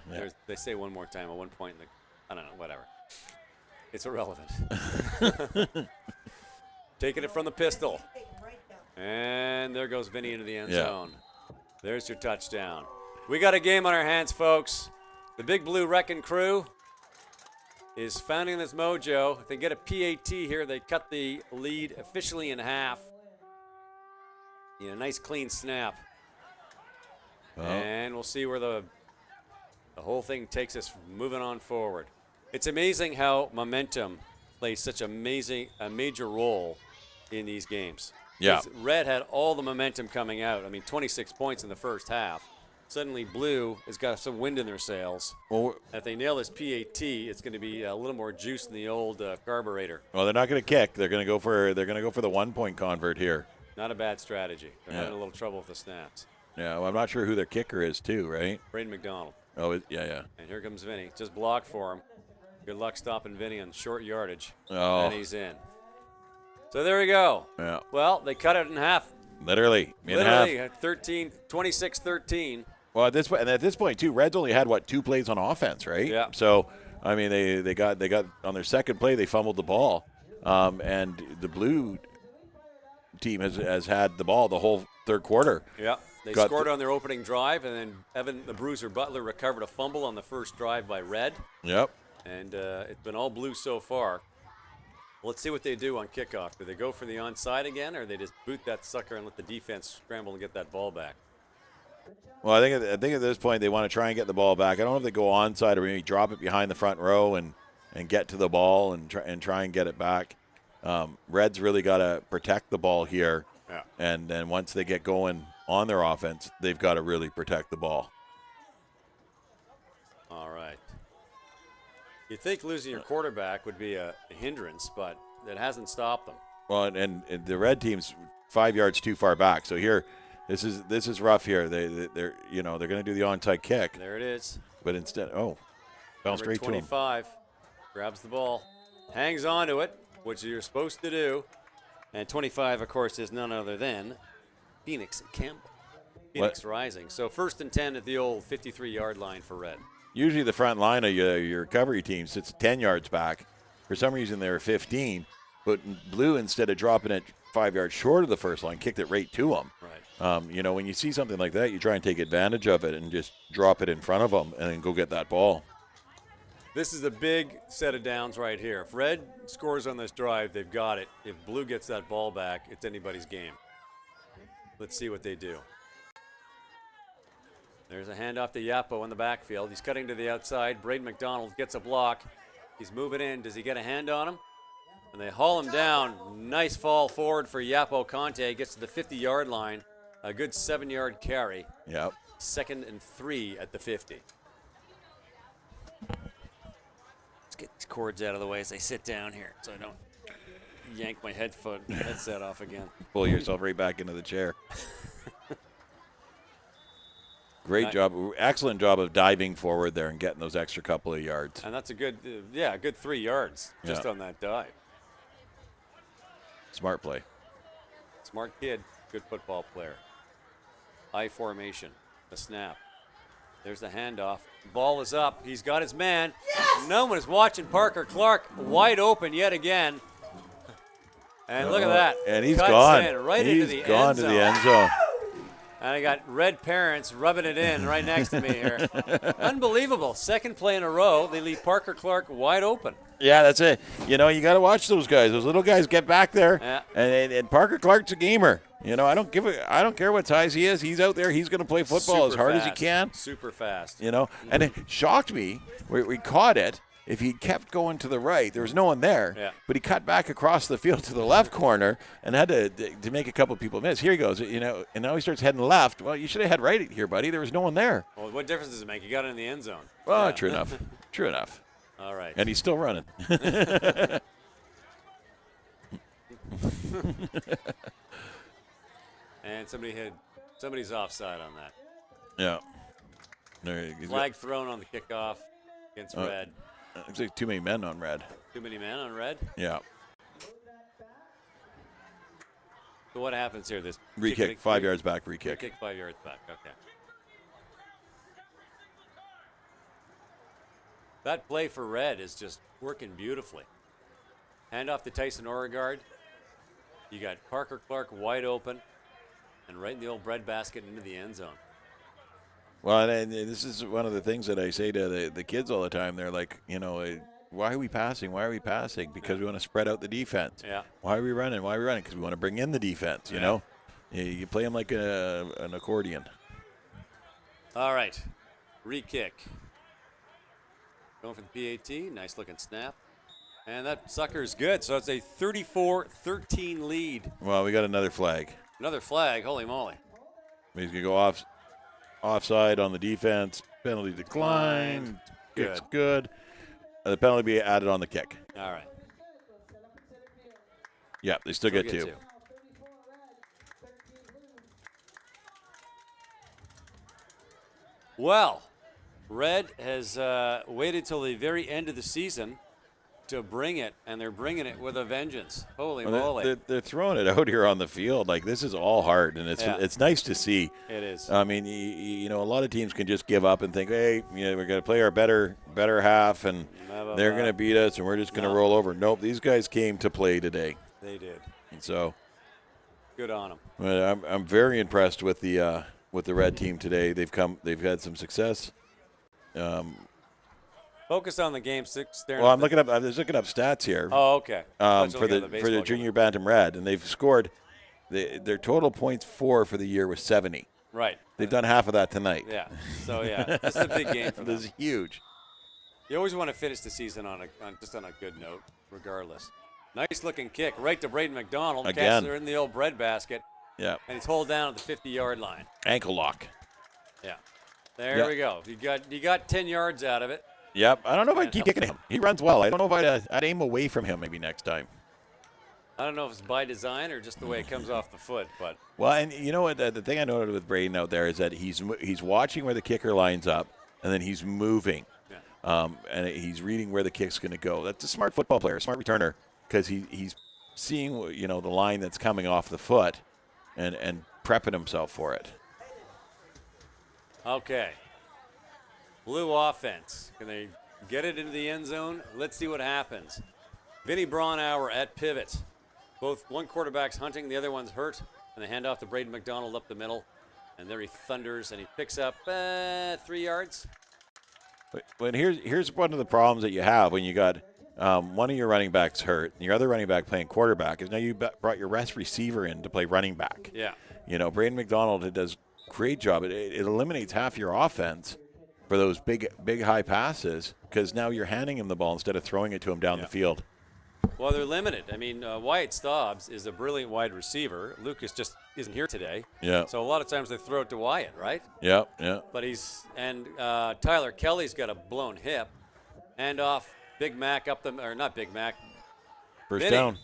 They say one more time at one point. I don't know, whatever. It's irrelevant. Taking it from the pistol. And there goes Vinny into the end zone. There's your touchdown. We got a game on our hands, folks. The Big Blue Wrecking Crew is finding this mojo. If they get a PAT here, they cut the lead officially in half. Nice clean snap. Well. And we'll see where the whole thing takes us moving on forward. It's amazing how momentum plays such a major role in these games. Yeah. Red had all the momentum coming out. I mean, 26 points in the first half. Suddenly, Blue has got some wind in their sails. Well, If they nail this PAT, it's going to be a little more juice in the old carburetor. well, they're not going to kick. They're going to go for the 1-point convert here. Not a bad strategy. They're Yeah. having a little trouble with the snaps. Yeah, well, I'm not sure who their kicker is too, right? Braden McDonald. Oh, yeah. And here comes Vinny. Just blocked for him. Good luck stopping Vinny on short yardage. Oh. And he's in. So there we go. Yeah. Well, they cut it in half. Literally in Literally, half. 26-13. Well, at this point too, Reds only had 2 plays on offense, right? Yeah. So, I mean, they got on their second play, they fumbled the ball, and the Blue team has had the ball the whole third quarter. Yeah. They Got scored on their opening drive, and then Evan the Bruiser Butler recovered a fumble on the first drive by Red. Yep. And it's been all Blue so far. Let's see what they do on kickoff. Do they go for the onside again, or they just boot that sucker and let the defense scramble and get that ball back? Well, I think at this point they want to try and get the ball back. I don't know if they go onside or maybe drop it behind the front row and get to the ball and try and get it back. Reds really got to protect the ball here, Yeah. and then once they get going on their offense, they've got to really protect the ball. All right. You'd think losing your quarterback would be a hindrance, but it hasn't stopped them. Well, and the red team's 5 yards too far back. So here, this is rough here. They're going to do the onside kick, There it is. but instead, bounce Number straight to him. 25 grabs the ball, hangs on to it, which you're supposed to do. And 25, of course, is none other than Phoenix Campbell. Phoenix Rising. So 1st and 10 at the old 53-yard line for Red. Usually the front line of your recovery team sits 10 yards back. For some reason, they were 15. But Blue, instead of dropping it 5 yards short of the first line, kicked it right to them. Right. When you see something like that, you try and take advantage of it and just drop it in front of them and then go get that ball. This is a big set of downs right here. If Red scores on this drive, they've got it. If Blue gets that ball back, it's anybody's game. Let's see what they do. There's a handoff to Yapo in the backfield. He's cutting to the outside. Braden McDonald gets a block. He's moving in. Does he get a hand on him? And they haul him down. Nice fall forward for Yapo Conte. Gets to the 50-yard line. A good 7-yard carry. Yep. 2nd and 3 at the 50. Let's get these cords out of the way as I sit down here so I don't yank my headset off again. Pull yourself right back into the chair. Great job. Excellent job of diving forward there and getting those extra couple of yards. And that's a good, a good 3 yards just on that dive. Smart play. Smart kid, good football player. I formation, the snap. There's the handoff. Ball is up. He's got his man. Yes! No one is watching Parker Clark wide open yet again. And look at that. And he's Cuts gone. in right He's into the gone end to zone. the end zone. And I got Red parents rubbing it in right next to me here. Unbelievable. 2nd play in a row. They leave Parker Clark wide open. Yeah, that's it. You got to watch those guys. Those little guys get back there. Yeah. And Parker Clark's a gamer. I don't care what size he is. He's out there. He's going to play football as hard as he can. Super fast. And it shocked me. We caught it. If he kept going to the right, there was no one there. Yeah. But he cut back across the field to the left corner and had to make a couple people miss. Here he goes, and now he starts heading left. Well, you should have had right here, buddy. There was no one there. Well, what difference does it make? You got it in the end zone. Well, Yeah. true enough. True enough. All right. And he's still running. And somebody's offside on that. Yeah. There, Flag thrown on the kickoff against Red. Looks like too many men on red. Too many men on Red. Yeah. So what happens here? This Re-kick, 5 yards back, re-kick. Kick 5 yards back. Okay. That play for Red is just working beautifully. Hand off to Tyson Oregard. You got Parker Clark wide open and right in the old bread basket into the end zone. Well, and this is one of the things that I say to the kids all the time. They're like, why are we passing? Why are we passing? Because we want to spread out the defense. Yeah. Why are we running? Why are we running? Because we want to bring in the defense, you know? You play them like an accordion. All right. Re-kick. Going for the PAT. Nice looking snap. And that sucker's good. So it's a 34-13 lead. Well, we got another flag. Another flag. Holy moly. He's going to go offside on the defense. Penalty declined. Kick's good. The penalty be added on the kick. All right. Yeah, they still get two. Well, Red has waited till the very end of the season to bring it, and they're bringing it with a vengeance. Holy moly. They're throwing it out here on the field. Like, this is all hard, and it's nice to see. It is. I mean, you know, a lot of teams can just give up and think, hey, you know, we're going to play our better half, and they're going to beat us, and we're just going to roll over. Nope, these guys came to play today. They did. And so, good on them. I'm very impressed with the Red team today. They've had some success. Focus on the game. Well, I was looking up stats here. Oh, okay. For the junior bantam Red, and they've scored. Their total points for the year was 70. Right. They've done half of that tonight. Yeah. So this is a big game for them. This is huge. You always want to finish the season on a good note, regardless. Nice looking kick right to Braden McDonald. Again. Catches her in the old bread basket. Yeah. And he's hold down at the 50-yard line. Ankle lock. Yeah. There we go. You got 10 yards out of it. Yep. I don't know if I'd keep kicking him. He runs well. I don't know if I'd aim away from him maybe next time. I don't know if it's by design or just the way it comes off the foot, but. Well, and you know what? The thing I noted with Braden out there is that he's watching where the kicker lines up, and then he's moving. Yeah. And he's reading where the kick's going to go. That's a smart football player, a smart returner, because he's seeing, you know, the line that's coming off the foot and prepping himself for it. Okay. Blue offense. Can they get it into the end zone? Let's see what happens. Vinny Braunauer at pivot. One quarterback's hunting, the other one's hurt. And they hand off to Braden McDonald up the middle. And there he thunders, and he picks up 3 yards. But here's one of the problems that you have when you got one of your running backs hurt, and your other running back playing quarterback, is now you brought your best receiver in to play running back. Yeah. You know, Braden McDonald does a great job. It eliminates half your offense for those big high passes, because now you're handing him the ball instead of throwing it to him down the field. Well, they're limited. I mean, Wyatt Staubs is a brilliant wide receiver. Lucas just isn't here today. Yeah. So a lot of times they throw it to Wyatt, right? Yeah. But Tyler Kelly's got a blown hip. And off Big Mac not Big Mac. First Vinny down.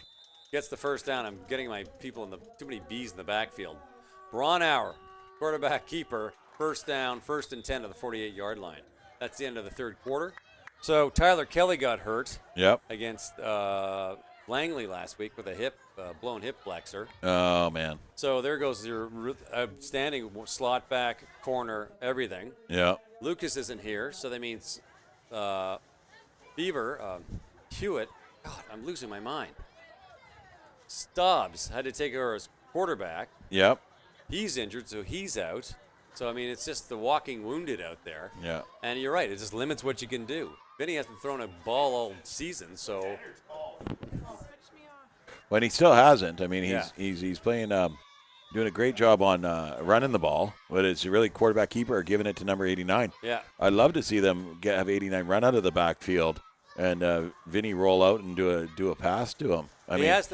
Gets the first down. I'm getting my people too many B's in the backfield. Braunauer, quarterback keeper, first down, 1st and 10 to the 48-yard line. That's the end of the third quarter. So Tyler Kelly got hurt against Langley last week with a blown hip flexor. Oh, man. So there goes your outstanding slot back, corner, everything. Yeah. Lucas isn't here, so that means Hewitt, God, I'm losing my mind. Staubs had to take over as quarterback. Yep. He's injured, so he's out. So, I mean, it's just the walking wounded out there. Yeah. And you're right, it just limits what you can do. Vinny hasn't thrown a ball all season, so. But he still hasn't. I mean, he's playing, doing a great job on running the ball, but it's really quarterback keeper or giving it to number 89. Yeah. I'd love to see them have 89 run out of the backfield and Vinny roll out and do a pass to him. He has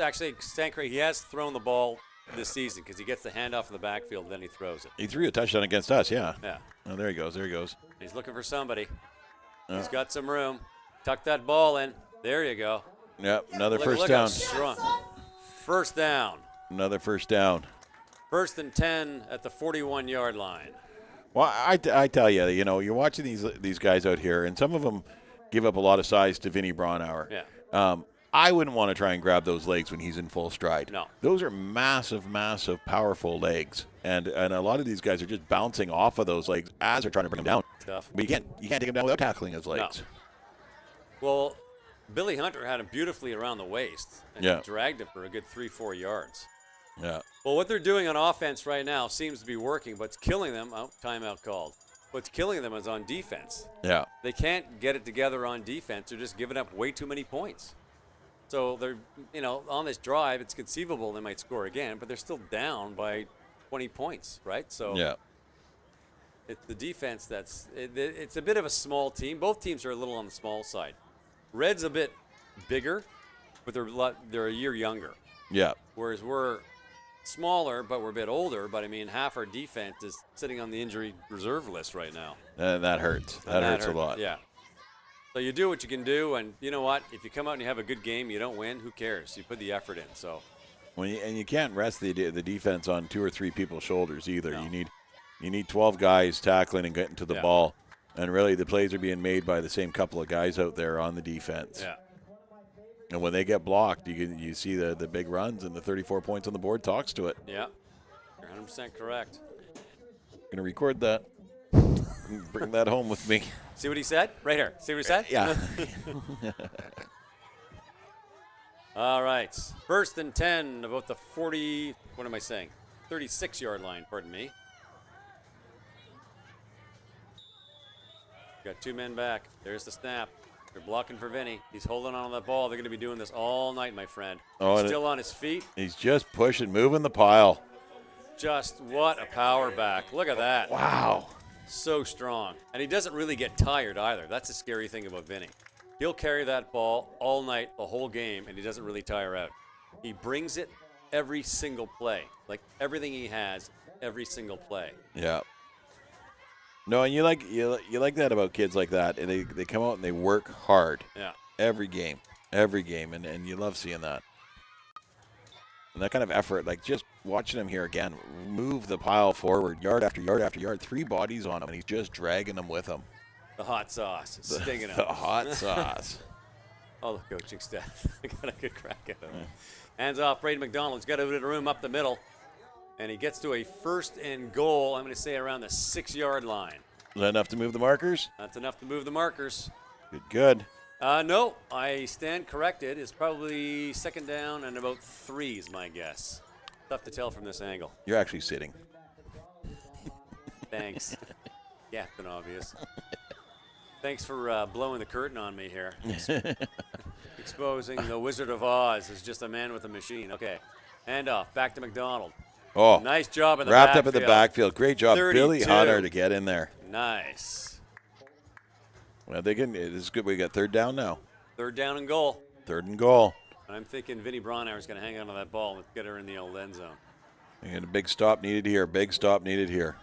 thrown the ball this season because he gets the handoff in the backfield, then he throws it. He threw a touchdown against us, yeah. Yeah. Oh, there he goes. He's looking for somebody. He's got some room. Tuck that ball in. There you go. Yep, another Look first how down. Strong. First down. Another first down. 1st and 10 at the 41-yard line. Well, I tell you, you know, you're watching these guys out here, and some of them give up a lot of size to Vinny Braunauer. Yeah. I wouldn't want to try and grab those legs when he's in full stride. No. Those are massive, powerful legs. And a lot of these guys are just bouncing off of those legs as they're trying to bring him down. Tough. But you can't take him down without tackling his legs. No. Well, Billy Hunter had him beautifully around the waist and dragged him for a good 3-4 yards. Yeah. Well, what they're doing on offense right now seems to be working, but it's killing them. Oh, timeout called. What's killing them is on defense. Yeah. They can't get it together on defense. They're just giving up way too many points. So they're, on this drive, it's conceivable they might score again, but they're still down by 20 points, right? So it's the defense it's a bit of a small team. Both teams are a little on the small side. Red's a bit bigger, but they're a year younger. Yeah. Whereas we're smaller, but we're a bit older. But I mean, half our defense is sitting on the injury reserve list right now. That hurts. That hurts a lot. Yeah. So you do what you can do, and you know what? If you come out and you have a good game, you don't win. Who cares? You put the effort in. So. And you can't rest the defense on 2 or 3 people's shoulders either. No. You need 12 guys tackling and getting to the Yeah. ball, and really the plays are being made by the same couple of guys out there on the defense. Yeah. And when they get blocked, you see the big runs, and the 34 points on the board talks to it. Yeah. You're 100% correct. I'm going to record that. Bring that home with me. See what he said? Right here. See what he said? Yeah. All right. 1st and 10, about the 40, what am I saying? 36-yard line, pardon me. Got 2 men back. There's the snap. They're blocking for Vinny. He's holding on to that ball. They're going to be doing this all night, my friend. Oh, Still on his feet. He's just pushing, moving the pile. Just what a power back. Look at that. Wow. So strong. And he doesn't really get tired either. That's the scary thing about Vinny. He'll carry that ball all night, the whole game, and he doesn't really tire out. He brings it every single play. Like everything he has, every single play. Yeah. No, and you like that about kids like that, and they come out and they work hard. Yeah. Every game, and you love seeing that. And that kind of effort, like just watching him here again, move the pile forward, yard after yard after yard, 3 bodies on him, and he's just dragging them with him. The hot sauce, stinging him. The hot sauce. Oh, the coaching staff. I got a good crack at him. Hands off, Braden McDonald's got out of the room up the middle. And he gets to a 1st and goal, I'm going to say around the 6-yard line. Is that enough to move the markers? That's enough to move the markers. Good. No, I stand corrected. It's probably 2nd down and about 3 is my guess. Tough to tell from this angle. You're actually sitting. Thanks. Captain Obvious. Thanks for blowing the curtain on me here. Exposing the Wizard of Oz as just a man with a machine. Okay. Hand off. Back to McDonald. Oh, nice job in the wrapped backfield. up in the backfield. Great job, 32. Billy Hunter, to get in there. Nice. Well, this is good. We got 3rd down now. 3rd down and goal. 3rd and goal. I'm thinking Vinny Braunauer is going to hang on to that ball and get her in the old end zone. And a big stop needed here. Big stop needed here.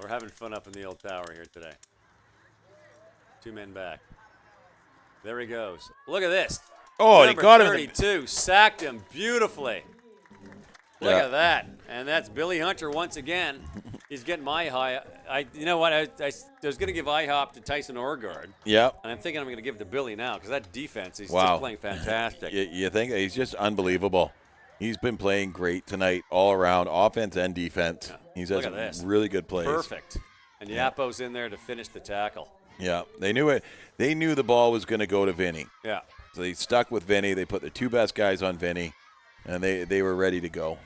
We're having fun up in the old tower here today. 2 men back. There he goes. Look at this. Oh, he Number got him. 32 sacked him beautifully. Look Yeah. at that. And that's Billy Hunter once again. He's getting my high. You know what? I was going to give IHOP to Tyson Orgard. Yep. And I'm thinking I'm going to give it to Billy now because that defense, he's Wow. just playing fantastic. You think he's just unbelievable. He's been playing great tonight all around, offense and defense. Yeah. He's Look had at this. some really good plays. Perfect. And Yapo's in there to finish the tackle. Yeah, they knew it. They knew the ball was going to go to Vinny. Yeah. So they stuck with Vinny. They put the 2 best guys on Vinny, and they were ready to go.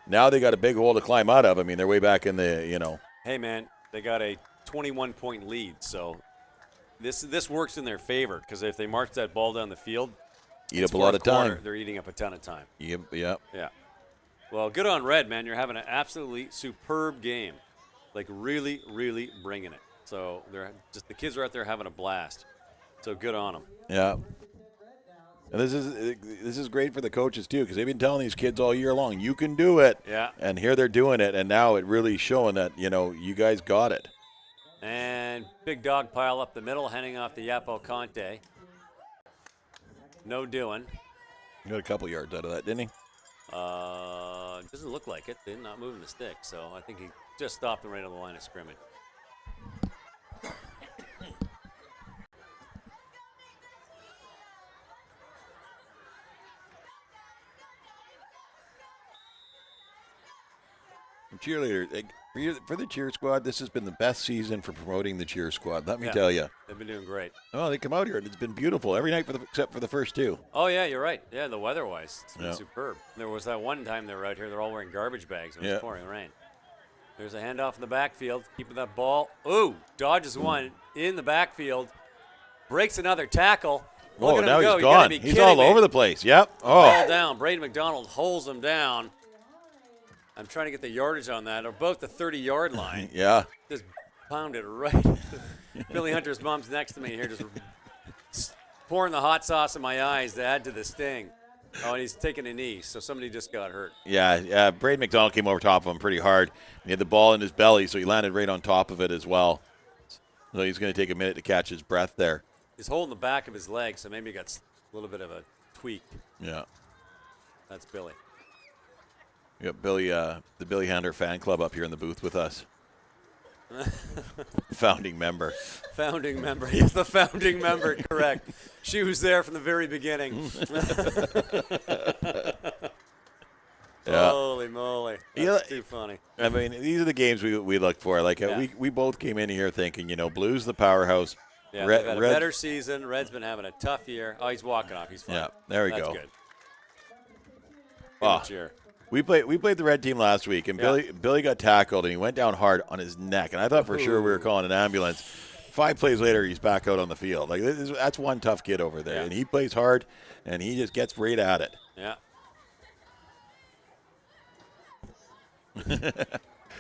Now they got a big hole to climb out of. I mean, they're way back in the, Hey, man, they got a 21-point lead, so this works in their favor because if they march that ball down the field, eat up a lot of time. They're eating up a ton of time. Yep. Yeah. Well, good on Red, man. You're having an absolutely superb game. Like, really, really bringing it. So the kids are out there having a blast. So good on them. Yeah. And this is great for the coaches too, because they've been telling these kids all year long, you can do it. Yeah. And here they're doing it, and now it really showing that you guys got it. And big dog pile up the middle, handing off to Yapo Conte. No doing. He got a couple yards out of that, didn't he? Doesn't look like it. They're not moving the stick, so I think he just stopped them right on the line of scrimmage. Cheerleader, for the cheer squad, this has been the best season for promoting the cheer squad. Let me Yeah. tell you. They've been doing great. Oh, they come out here and it's been beautiful every night except for the first 2. Oh, yeah, you're right. Yeah, the weather-wise, it's been Yeah. superb. There was that one time they were out here, they're all wearing garbage bags. It was Yeah. pouring rain. There's a handoff in the backfield, keeping that ball. Ooh, dodges one in the backfield, breaks another tackle. Look Oh, at him now go. he's You gotta gone. be He's kidding all me. over the place. Yep. Ball Oh, down. Braden McDonald holds him down. I'm trying to get the yardage on that. Or both the 30-yard line. yeah. Just pounded right. Billy Hunter's mom's next to me here, just pouring the hot sauce in my eyes to add to the sting. Oh, and he's taking a knee, so somebody just got hurt. Yeah, Braden McDonald came over top of him pretty hard. He had the ball in his belly, so he landed right on top of it as well. So he's going to take a minute to catch his breath there. He's holding the back of his leg, so maybe he got a little bit of a tweak. Yeah. That's Billy. We got Billy, the Billy Hunter fan club up here in the booth with us. Founding member. Founding member. He's the founding member, correct. She was there from the very beginning. Yeah. Holy moly. That's too funny. I mean, these are the games we look for. Like, we both came in here thinking, Blues the powerhouse. Yeah, they've had a better season. Red's been having a tough year. Oh, he's walking off. He's fine. Yeah, there we That's go. Good. Oh, cheer. we played the red team last week, and Billy got tackled, and he went down hard on his neck. And I thought for sure we were calling an ambulance. 5 plays later, he's back out on the field. Like that's one tough kid over there, and he plays hard, and he just gets right at it. Yeah.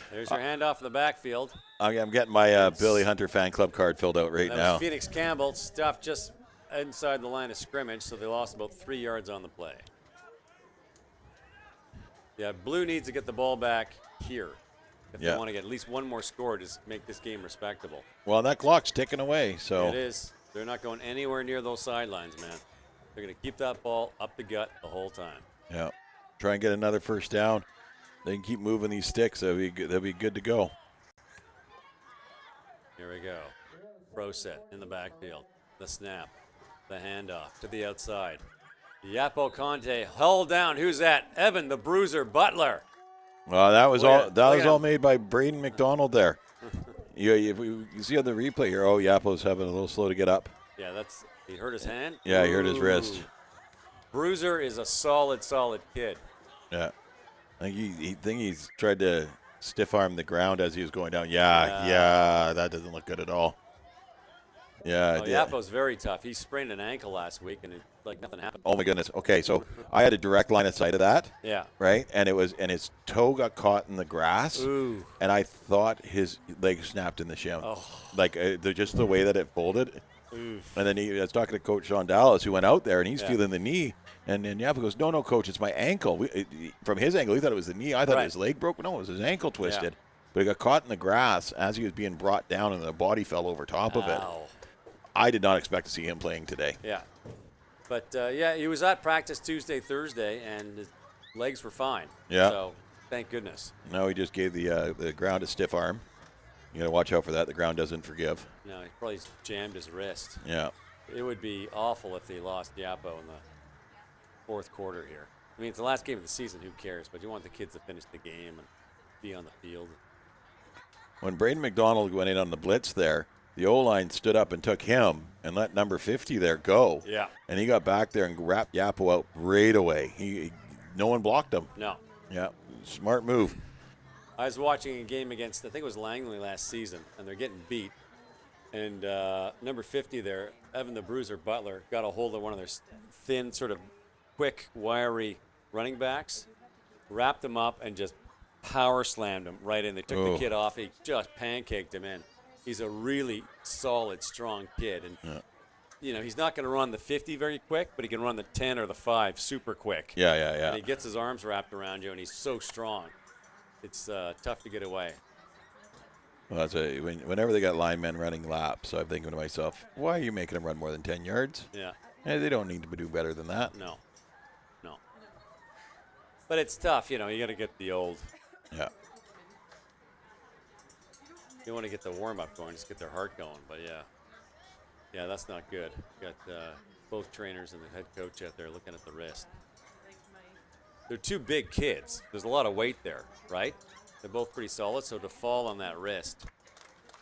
There's your handoff in the backfield. I'm getting my Billy Hunter fan club card filled out right That now. was Phoenix Campbell stuffed just inside the line of scrimmage, so they lost about 3 yards on the play. Yeah, Blue needs to get the ball back here if they want to get at least one more score to make this game respectable. Well, that clock's ticking away, so. It is. They're not going anywhere near those sidelines, man. They're going to keep that ball up the gut the whole time. Yeah. Try and get another first down. They can keep moving these sticks. They'll be good to go. Here we go. Pro set in the backfield. The snap. The handoff to the outside. Yapo Conte held down. Who's that? Evan the Bruiser Butler. Well, that was all made by Braden McDonald there. You see on the replay here. Oh, Yapo's having a little slow to get up. Yeah, he hurt his hand. Yeah, he hurt his wrist. Bruiser is a solid kid. Yeah, I think he's tried to stiff arm the ground as he was going down. Yeah, that doesn't look good at all. Yeah, Yapo's very tough. He sprained an ankle last week, and nothing happened. Oh my goodness. Okay, so I had a direct line of sight of that. Yeah. Right, and his toe got caught in the grass. Ooh. And I thought his leg snapped in the shin. Oh. Like just the way that it folded. Ooh. And then I was talking to Coach Sean Dallas, who went out there, and he's feeling the knee. And Yapo goes, no, Coach, it's my ankle. From his angle, he thought it was the knee. I thought his leg broke. No, it was his ankle twisted. Yeah. But he got caught in the grass as he was being brought down, and the body fell over top of it. I did not expect to see him playing today. Yeah. But, he was at practice Tuesday, Thursday, and his legs were fine. Yeah. So, thank goodness. No, he just gave the ground a stiff arm. You got to watch out for that. The ground doesn't forgive. No, he probably jammed his wrist. Yeah. It would be awful if they lost Yapo in the fourth quarter here. I mean, it's the last game of the season. Who cares? But you want the kids to finish the game and be on the field. When Braden McDonald went in on the blitz there, the O-line stood up and took him and let number 50 there go. Yeah. And he got back there and wrapped Yapo out right away. No one blocked him. No. Yeah, smart move. I was watching a game against, I think it was Langley last season, and they're getting beat. And number 50 there, Evan the Bruiser Butler, got a hold of one of their thin, sort of quick, wiry running backs, wrapped him up, and just power slammed him right in. They took the kid off. He just pancaked him in. He's a really solid, strong kid. And, he's not going to run the 50 very quick, but he can run the 10 or the 5 super quick. Yeah. And he gets his arms wrapped around you, and he's so strong. It's tough to get away. Well, whenever they got linemen running laps, I'm thinking to myself, why are you making them run more than 10 yards? Yeah. Hey, they don't need to do better than that. No. But it's tough, you got to get the old. Yeah. You want to get the warm-up going, just get their heart going. But, yeah, that's not good. You got both trainers and the head coach out there looking at the wrist. They're two big kids. There's a lot of weight there, right? They're both pretty solid, so to fall on that wrist.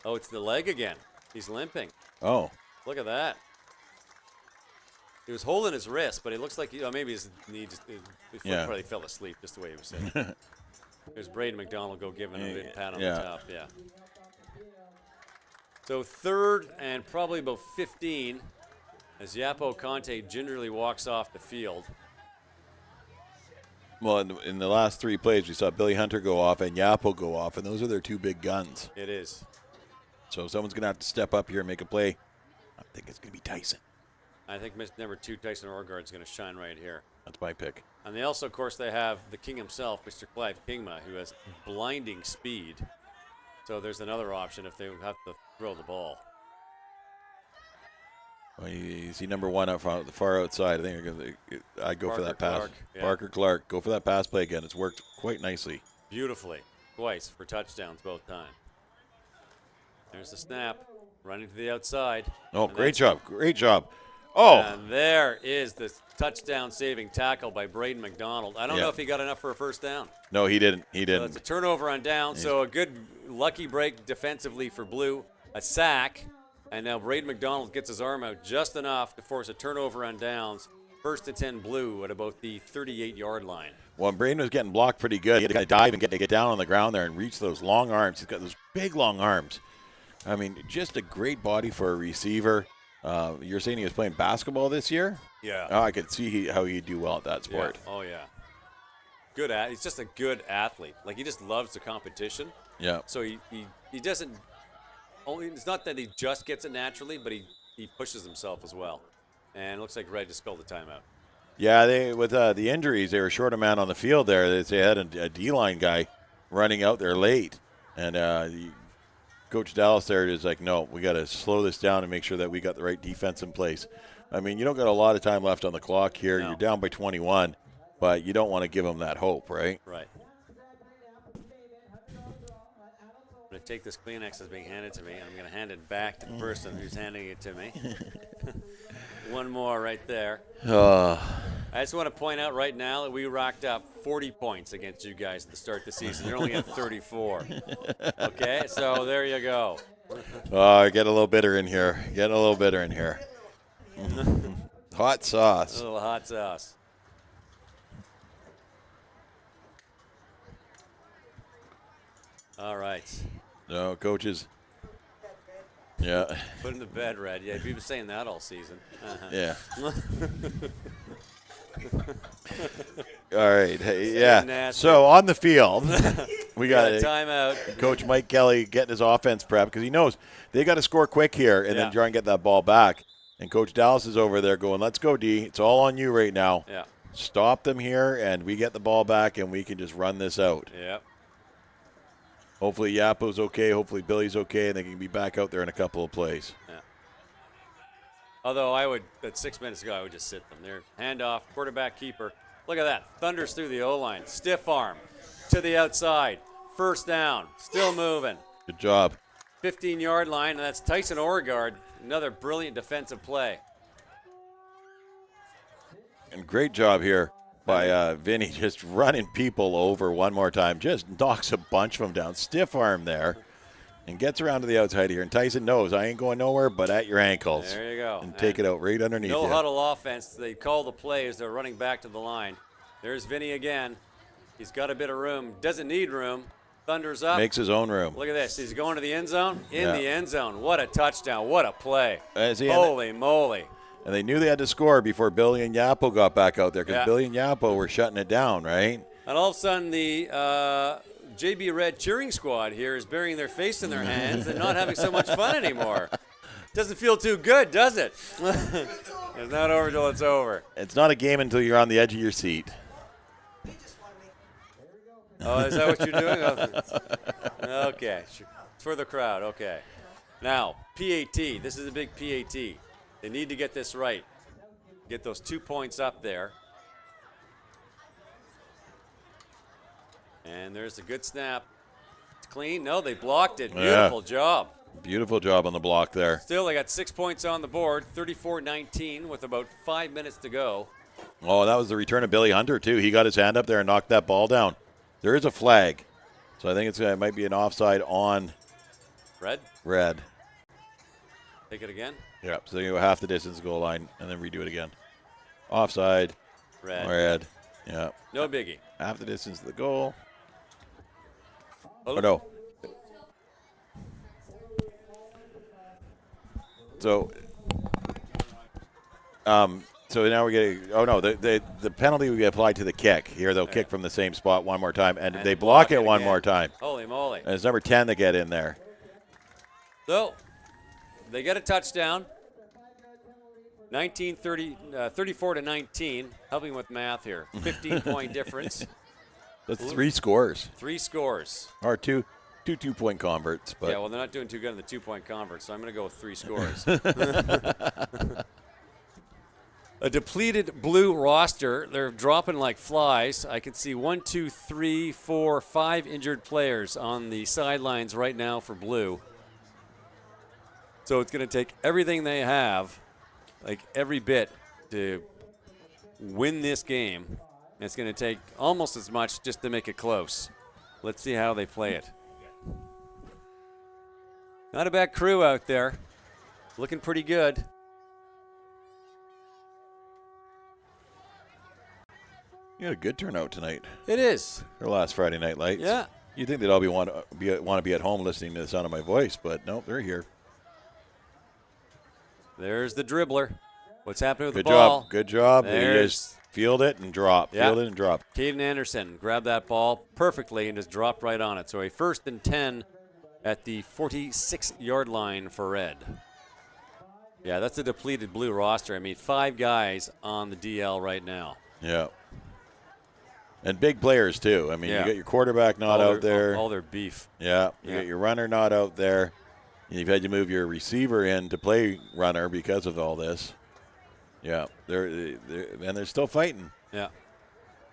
Oh, it's the leg again. He's limping. Oh. Look at that. He was holding his wrist, but it looks like maybe his knee probably fell asleep just the way he was sitting. There's Braden McDonald giving him a big pat on the top. Yeah. So third and probably about 15 as Yapo Conte gingerly walks off the field. Well, in the last 3 plays, we saw Billy Hunter go off and Yapo go off, and those are their 2 big guns. It is. So someone's going to have to step up here and make a play. I think it's going to be Tyson. I think number 2, Tyson Orgard, is going to shine right here. That's my pick. And they also, of course, they have the king himself, Mr. Clive Kingma, who has blinding speed. So there's another option if they have to throw the ball. Well, you see number 1 up front, the far outside. I think I go for that pass. Clark, yeah. Parker Clark, go for that pass play again. It's worked quite nicely. Beautifully. Twice for touchdowns both times. There's the snap. Running to the outside. Oh, great job. Great job. Oh. And there is the touchdown-saving tackle by Braden McDonald. I don't know if he got enough for a first down. No, he didn't. He So didn't. it's a turnover on down, so a good lucky break defensively for Blue. A sack, and now Braden McDonald gets his arm out just enough to force a turnover on downs. First and 10 Blue at about the 38-yard line. Well, Braden was getting blocked pretty good. He had to kind of dive and get down on the ground there and reach those long arms. He's got those big, long arms. I mean, just a great body for a receiver. You're saying he was playing basketball this year? Yeah. Oh, I could see how he'd do well at that sport. Yeah. Oh, yeah. He's just a good athlete. Like, he just loves the competition. Yeah. So he doesn't only – it's not that he just gets it naturally, but he pushes himself as well. And it looks like Red just called the timeout. Yeah, with the injuries, they were short a man on the field there. They had a D-line guy running out there late. And Coach Dallas there is like, no, we got to slow this down and make sure that we got the right defense in place. I mean, you don't got a lot of time left on the clock here. No. You're down by 21, but you don't want to give them that hope, right? Right. I'm going to take this Kleenex that's being handed to me, and I'm going to hand it back to the person who's handing it to me. One more right there. I just want to point out right now that we racked up 40 points against you guys at the start of the season. You're only at 34. Okay, so there you go. Get a little bitter in here. Hot sauce. A little hot sauce. All right. No, coaches. Yeah. Put in the bed, Red. Yeah, you've been saying that all season. Yeah. All right. Hey, yeah. Nasty. So on the field, we got a timeout. Coach Mike Kelly getting his offense prep because he knows they got to score quick here and then try and get that ball back. And Coach Dallas is over there going, let's go, D. It's all on you right now. Yeah. Stop them here, and we get the ball back, and we can just run this out. Yep. Hopefully Yapo's okay. Hopefully Billy's okay, and they can be back out there in a couple of plays. Yeah. Although I would, at 6 minutes ago, I would just sit them there. Handoff, quarterback keeper. Look at that. Thunders through the O-line. Stiff arm to the outside. First down. Still moving. Good job. 15-yard line, and that's Tyson Orgard. Another brilliant defensive play. And great job here by Vinny, just running people over one more time. Just knocks a bunch of them down. Stiff arm there and gets around to the outside here. And Tyson knows I ain't going nowhere but at your ankles. There you go. And take it out right underneath you. No huddle offense. They call the play as they're running back to the line. There's Vinny again. He's got a bit of room. Doesn't need room. Thunders up. Makes his own room. Look at this. He's going to the end zone. In the end zone. What a touchdown. What a play. Holy moly. And they knew they had to score before Billy and Yapo got back out there because Billy and Yapo were shutting it down, right? And all of a sudden, the JB Red cheering squad here is burying their face in their hands and not having so much fun anymore. Doesn't feel too good, does it? It's not over till it's over. It's not a game until you're on the edge of your seat. Oh, is that what you're doing? Okay. It's for the crowd. Okay. Now, PAT. This is a big PAT. They need to get this right. Get those 2 points up there. And there's a good snap. It's clean. No, they blocked it. Beautiful job. Beautiful job on the block there. Still, they got 6 points on the board, 34-19 with about 5 minutes to go. Oh, that was the return of Billy Hunter, too. He got his hand up there and knocked that ball down. There is a flag. So I think it might be an offside on Red. Take it again. Yep, so you go half the distance goal line and then redo it again. Offside. Red. Yeah. No biggie. Half the distance to the goal. Oh, Or no. So now we're getting. Oh no, the penalty we applied to the kick here. They'll kick from the same spot one more time, and they block it one more time. Holy moly! And it's number 10 that get in there. So they get a touchdown. 34 to 19. Helping with math here. 15-point difference. That's 3 scores. 3 scores. Or two 2-point converts. But Yeah, well, they're not doing too good on the 2-point converts, so I'm going to go with 3 scores. A depleted Blue roster. They're dropping like flies. I can see 1, 2, 3, 4, 5 injured players on the sidelines right now for Blue. So it's going to take everything they have, like every bit, to win this game. And it's going to take almost as much just to make it close. Let's see how they play it. Not a bad crew out there. Looking pretty good. you had a good turnout tonight. It is. Their last Friday Night Lights. Yeah. You'd think they'd all want to be at home listening to the sound of my voice, but no, they're here. There's the dribbler. What's happening with Good the ball? job. Good job. They There's just field it and drop. Yeah. Field it and drop. Caden Anderson grabbed that ball perfectly and just dropped right on it. So a 1st and 10 at the 46-yard line for Red. Yeah, that's a depleted Blue roster. I mean, 5 guys on the DL right now. Yeah. And big players, too. I mean, Yeah. you got your quarterback not out there. All their beef. Yeah. You got your runner not out there. You've had to move your receiver in to play runner because of all this. Yeah. They're still fighting. Yeah.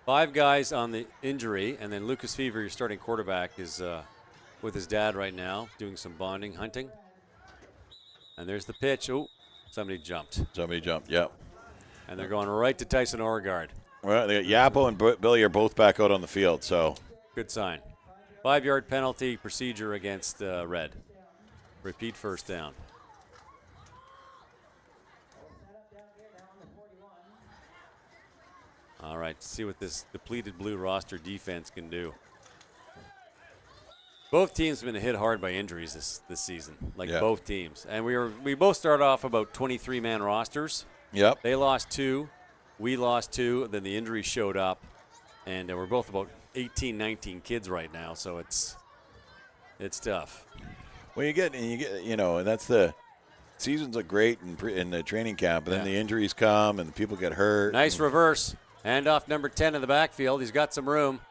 5 guys on the injury, and then Lucas Fever, your starting quarterback, is with his dad right now doing some bonding, hunting. And there's the pitch. Oh, somebody jumped. Yeah. And they're going right to Tyson Oregard. Well, they got Yapo and Billy are both back out on the field, so. Good sign. 5-yard penalty procedure against Red. Repeat first down. All right, see what this depleted Blue roster defense can do. Both teams have been hit hard by injuries this season, both teams. And we both started off about 23-man rosters. Yep. They lost 2. We lost 2. Then the injuries showed up. And we're both about 18, 19 kids right now, so it's tough. Well, and that's the seasons look great in the training camp, but then the injuries come and the people get hurt. Nice reverse. Handoff number 10 in the backfield. He's got some room.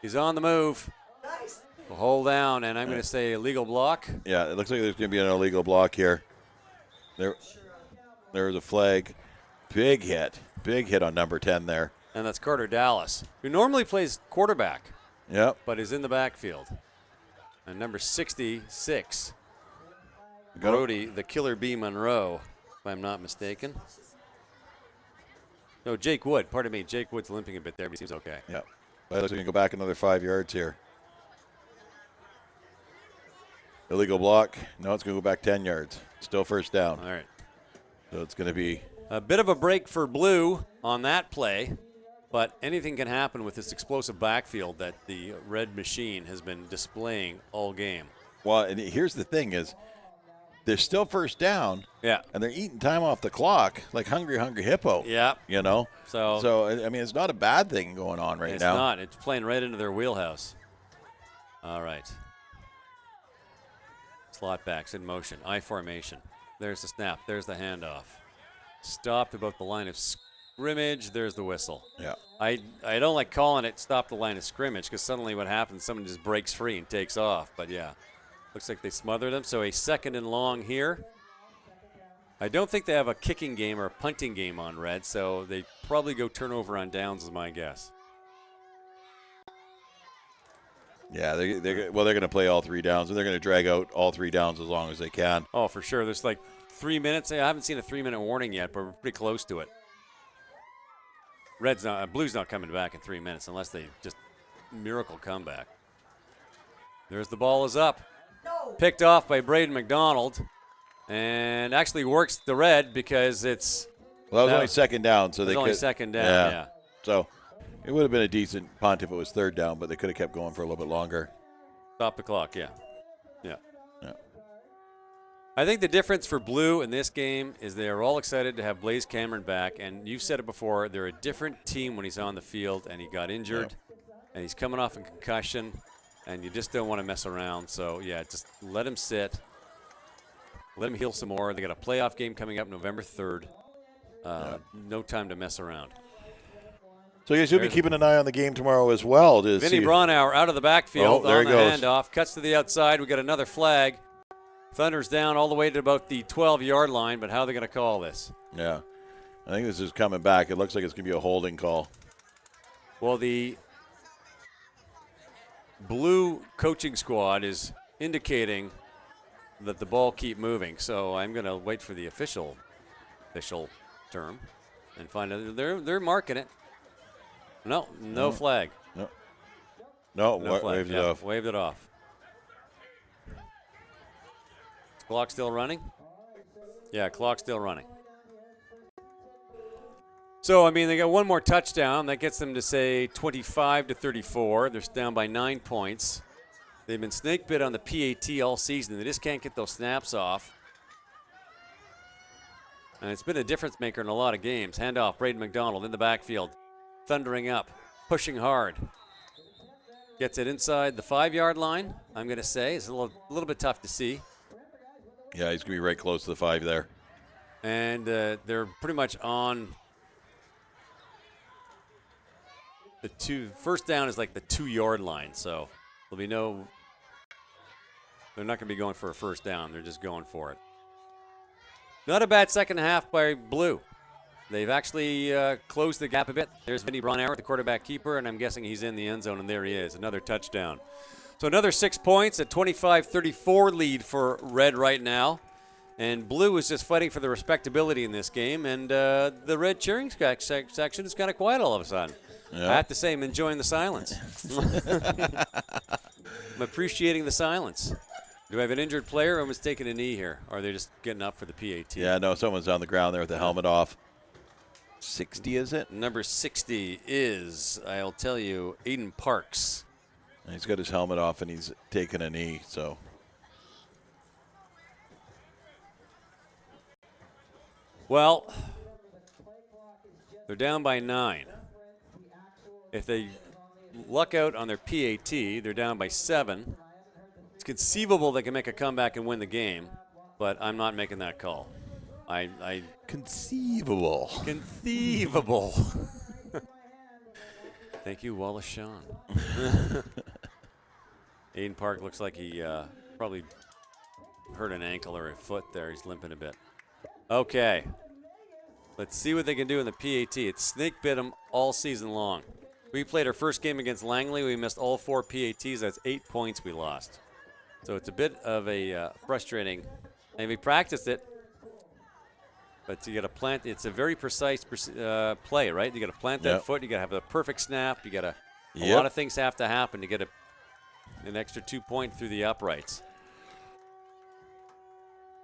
He's on the move. Nice. Hold down, and I'm going to say illegal block. Yeah, it looks like there's going to be an illegal block here. There's a flag. Big hit on number 10 there. And that's Carter Dallas, who normally plays quarterback. Yep. But is in the backfield. And number 66, Brody, the Killer B. Monroe, if I'm not mistaken. No, Jake Wood. Pardon me. Jake Wood's limping a bit there, but he seems okay. Yep. But looks like we can go back another 5 yards here. Illegal block. No, it's going to go back 10 yards. Still first down. All right. So it's going to be a bit of a break for Blue on that play, but anything can happen with this explosive backfield that the Red Machine has been displaying all game. Well, and here's the thing is they're still first down. Yeah. And they're eating time off the clock like hungry hippo. Yeah. So I mean, it's not a bad thing going on right now. It's not. It's playing right into their wheelhouse. All right. Slot backs in motion. I formation. There's the snap. There's the handoff. Stopped about the line of scrimmage. There's the whistle. Yeah. I don't like calling it stop the line of scrimmage because suddenly what happens, someone just breaks free and takes off. But, yeah, looks like they smothered them. So a 2nd and long here. I don't think they have a kicking game or a punting game on Red, so they probably go turnover on downs is my guess. Yeah, they're going to play all 3 downs, and they're going to drag out all 3 downs as long as they can. Oh, for sure. There's like 3 minutes. I haven't seen a 3-minute warning yet, but we're pretty close to it. Blue's not coming back in 3 minutes unless they just miracle comeback. There's the ball is up. Picked off by Braden McDonald, and actually works the Red because it's. Well, that was only 2nd down, so they could. Only 2nd down. Yeah. So it would have been a decent punt if it was 3rd down, but they could have kept going for a little bit longer. Stop the clock. Yeah. I think the difference for Blue in this game is they are all excited to have Blaze Cameron back, and you've said it before, they're a different team when he's on the field, and he got injured, and he's coming off a concussion, and you just don't want to mess around. So, yeah, just let him sit Let them heal some more. They got a playoff game coming up November 3rd. No time to mess around. So you should be keeping an eye on the game tomorrow as well. Vinny Braunauer out of the backfield there on he the goes. handoff. Cuts to the outside. We got another flag. Thunder's down all the way to about the 12-yard line, but how are they going to call this? Yeah. I think this is coming back. It looks like it's going to be a holding call. Well, the blue coaching squad is indicating that the ball keep moving, so I'm going to wait for the official term and find out. They're marking it. No flag. No, No flag. waved it Yeah, off. Waved it off. Clock still running? Yeah, clock still running. So, I mean, they got one more touchdown. That gets them to, say, 25-34. They're down by 9 points. They've been snake bit on the PAT all season. They just can't get those snaps off. And it's been a difference maker in a lot of games. Handoff, Braden McDonald in the backfield. Thundering up, pushing hard. Gets it inside the 5-yard line, I'm going to say. It's a little bit tough to see. Yeah, he's going to be right close to the 5 there. And they're pretty much on the 2. First down is like the 2-yard line, so there'll be no. They're not going to be going for a first down. They're just going for it. Not a bad second half by Blue. They've actually closed the gap a bit. There's Vinny Braunauer, the quarterback keeper, and I'm guessing he's in the end zone, and there he is, another touchdown. So another 6 points, a 25-34 lead for Red right now. And Blue is just fighting for the respectability in this game, and the Red cheering section is kind of quiet all of a sudden. Yeah. I have to say I'm enjoying the silence. I'm appreciating the silence. Do I have an injured player or someone's taking a knee here? Or are they just getting up for the PAT? Yeah, no, someone's on the ground there with the helmet off. 60, is it? Number 60 is, I'll tell you, Aiden Parks. And he's got his helmet off and he's taking a knee, so. Well, they're down by 9. If they luck out on their PAT, they're down by 7. It's conceivable they can make a comeback and win the game, but I'm not making that call. Conceivable. Conceivable. Thank you, Wallace Shawn. Aiden Park looks like he probably hurt an ankle or a foot there. He's limping a bit. Okay. Let's see what they can do in the PAT. It's snake bit them all season long. We played our first game against Langley. We missed all 4 PATs. That's 8 points we lost. So it's a bit of a frustrating. And we practiced it. But you got to plant. It's a very precise play, right? You got to plant that foot. You got to have the perfect snap. You got to. A lot of things have to happen to get an extra 2 point through the uprights.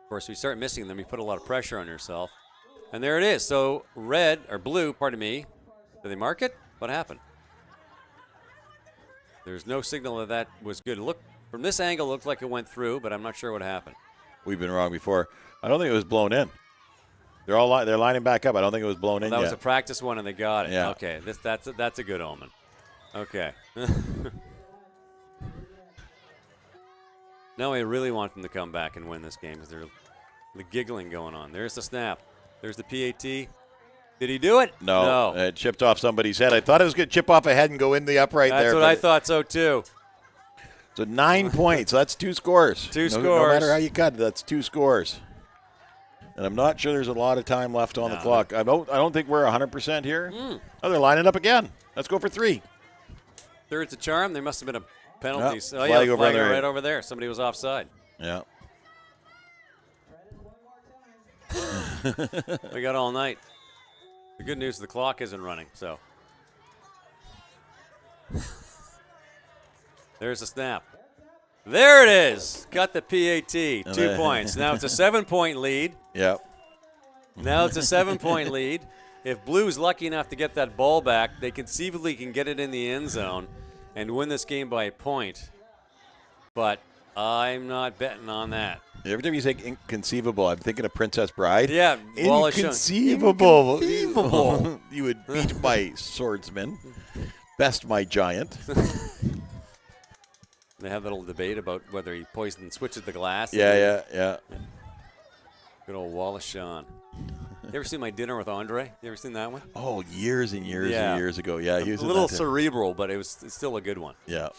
Of course, we start missing them. You put a lot of pressure on yourself, and there it is. So blue. Pardon me. Did they mark it? What happened? There's no signal that was good. Look from this angle, it looked like it went through, but I'm not sure what happened. We've been wrong before. I don't think it was blown in. They're lining back up. I don't think it was blown in yet. That was a practice one, and they got it. Yeah. Okay, that's a good omen. Okay. Now I really want them to come back and win this game because there's the giggling going on. There's the snap. There's the PAT. Did he do it? No. It chipped off somebody's head. I thought it was going to chip off a head and go in the upright there. That's what I thought so too. So 9 points. That's 2 scores. No matter how you cut it, that's 2 scores. And I'm not sure there's a lot of time left on the clock. I don't think we're 100% here. Oh, they're lining up again. Let's go for 3. Third's a charm. There must have been a penalty. Flag over there. Right over there. Somebody was offside. Yeah. We got all night. The good news is the clock isn't running, so. There's a snap. There it is. Got the PAT. 2 points. Now it's a 7-point lead. Yep. Now it's a 7-point lead. If Blue's lucky enough to get that ball back, they conceivably can get it in the end zone and win this game by a point. But I'm not betting on that. Every time you say inconceivable, I'm thinking of Princess Bride. Yeah. Inconceivable. Inconceivable. You would beat my swordsman, best my giant. They have that little debate about whether he switches the glass. Yeah. Good old Wallace Shawn. You ever seen My Dinner with Andre? You ever seen that one? Oh, years and years and years ago. Yeah, he was a little cerebral, but it's still a good one. Yeah.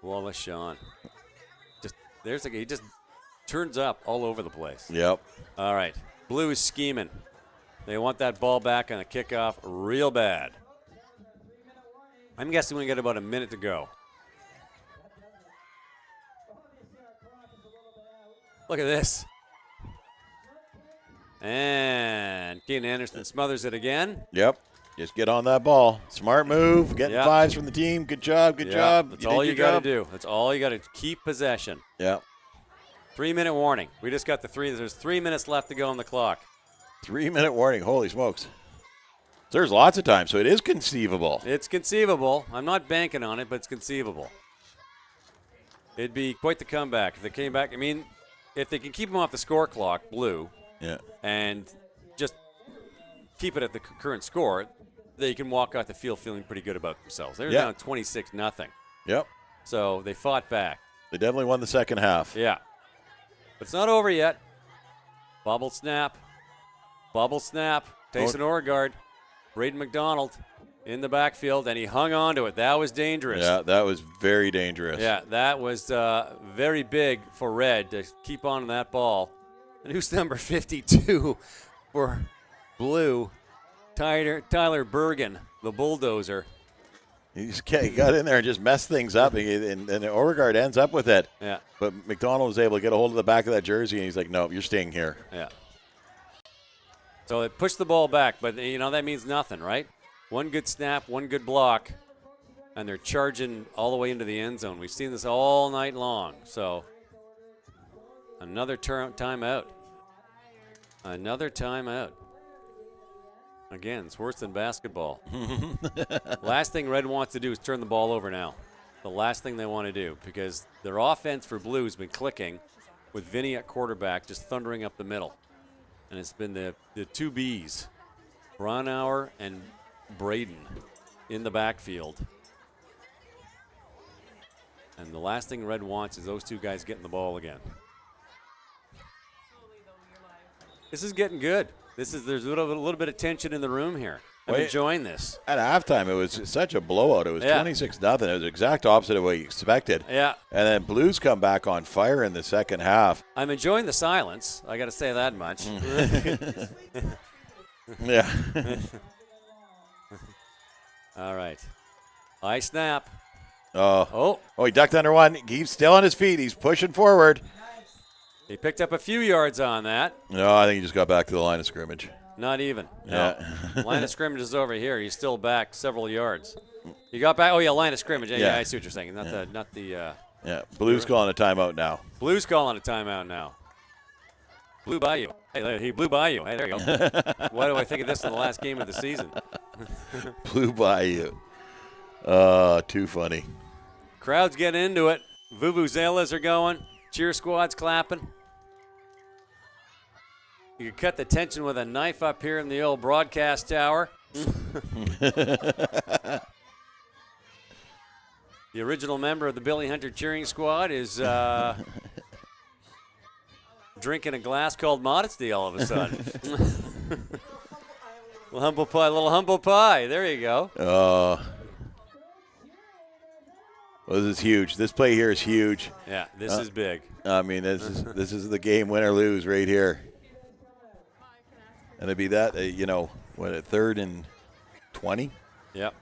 Wallace Shawn. He just turns up all over the place. Yep. All right. Blue is scheming. They want that ball back on the kickoff real bad. I'm guessing we got about a minute to go. Look at this. And Keenan Anderson smothers it again. Yep. Just get on that ball. Smart move. Getting 5s from the team. Good job. Good job. That's all you got to do. That's all you got to keep possession. Yep. 3-minute warning. We just got the 3. There's 3 minutes left to go on the clock. 3-minute warning. Holy smokes. There's lots of time, so it is conceivable. It's conceivable. I'm not banking on it, but it's conceivable. It'd be quite the comeback if they came back. I mean, if they can keep them off the score clock, Blue, and just keep it at the current score, they can walk out the field feeling pretty good about themselves. They're down 26-0. Yep. So they fought back. They definitely won the second half. Yeah. But it's not over yet. Bubble snap. Bubble snap. Tayson Oregard. Braden McDonald in the backfield, and he hung on to it. That was dangerous. Yeah, that was very dangerous. Yeah, that was very big for Red to keep on that ball. And who's number 52 for Blue? Tyler Bergen, the bulldozer. He got in there and just messed things up, and Oregard ends up with it. Yeah. But McDonald was able to get a hold of the back of that jersey, and he's like, no, you're staying here. Yeah. So it pushed the ball back, but, that means nothing, right? One good snap, one good block, and they're charging all the way into the end zone. We've seen this all night long. So another timeout. Another timeout. Again, it's worse than basketball. Last thing Red wants to do is turn the ball over now. The last thing they want to do, because their offense for Blue has been clicking with Vinny at quarterback just thundering up the middle. And it's been the two Bs, Braunauer and Braden, in the backfield. And the last thing Red wants is those two guys getting the ball again. This is getting good. There's a little bit of tension in the room here. I'm enjoying this. At halftime, it was such a blowout. It was 26-0. It was the exact opposite of what you expected. Yeah. And then Blues come back on fire in the second half. I'm enjoying the silence. I got to say that much. Yeah. All right. High snap. Oh, he ducked under one. He's still on his feet. He's pushing forward. He picked up a few yards on that. No, I think he just got back to the line of scrimmage. Not even. Yeah. No. Line of scrimmage is over here. He's still back several yards. He got back. Oh, yeah, line of scrimmage. Yeah, I see what you're saying. Not the. Yeah, Blues calling a timeout now. Blues calling a timeout now. Blew by you. Hey, he blew by you. Hey, there you go. Why do I think of this in the last game of the season? Blew by you. Too funny. Crowd's getting into it. Vuvuzelas are going. Cheer squad's clapping. You could cut the tension with a knife up here in the old broadcast tower. The original member of the Billy Hunter cheering squad is drinking a glass called Modesty all of a sudden. Little humble pie. There you go. Well, this is huge. This play here is huge. Yeah, this is big. I mean, this is the game win or lose right here. And it'd be that, a 3rd and 20? Yep.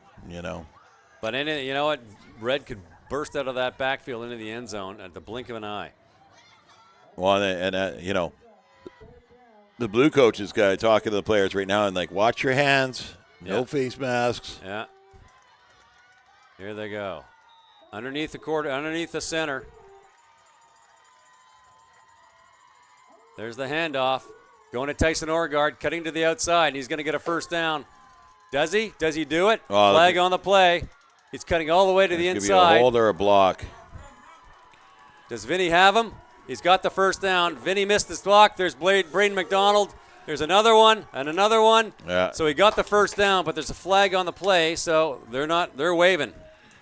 But you know what? Red could burst out of that backfield into the end zone at the blink of an eye. Well, and the Blue coach is talking to the players right now and watch your hands, no face masks. Yeah. Here they go. Underneath the center. There's the handoff. Going to Tayson Oregard, cutting to the outside. He's going to get a first down. Does he? Does he do it? Flag on the play. He's cutting all the way to the inside. Could be a hold or a block. Does Vinny have him? He's got the first down. Vinny missed his block. There's Braden McDonald. There's another one and another one. Yeah. So he got the first down, but there's a flag on the play, so they're waving.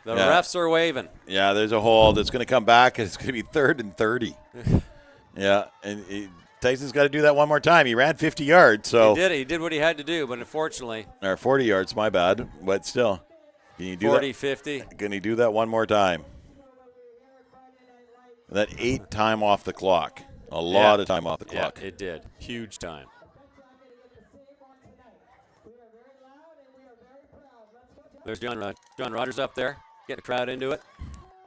The refs are waving. Yeah, there's a hold. It's going to come back, and it's going to be 3rd and 30. Yeah, and Tyson's got to do that one more time. He ran 50 yards, so He did what he had to do, but unfortunately, or 40 yards, my bad. But still, can you do 40, that? 50. Can he do that one more time? That 8 time off the clock. A lot of time off the clock. Yeah, it did. Huge time. There's John Rogers up there. Get the crowd into it.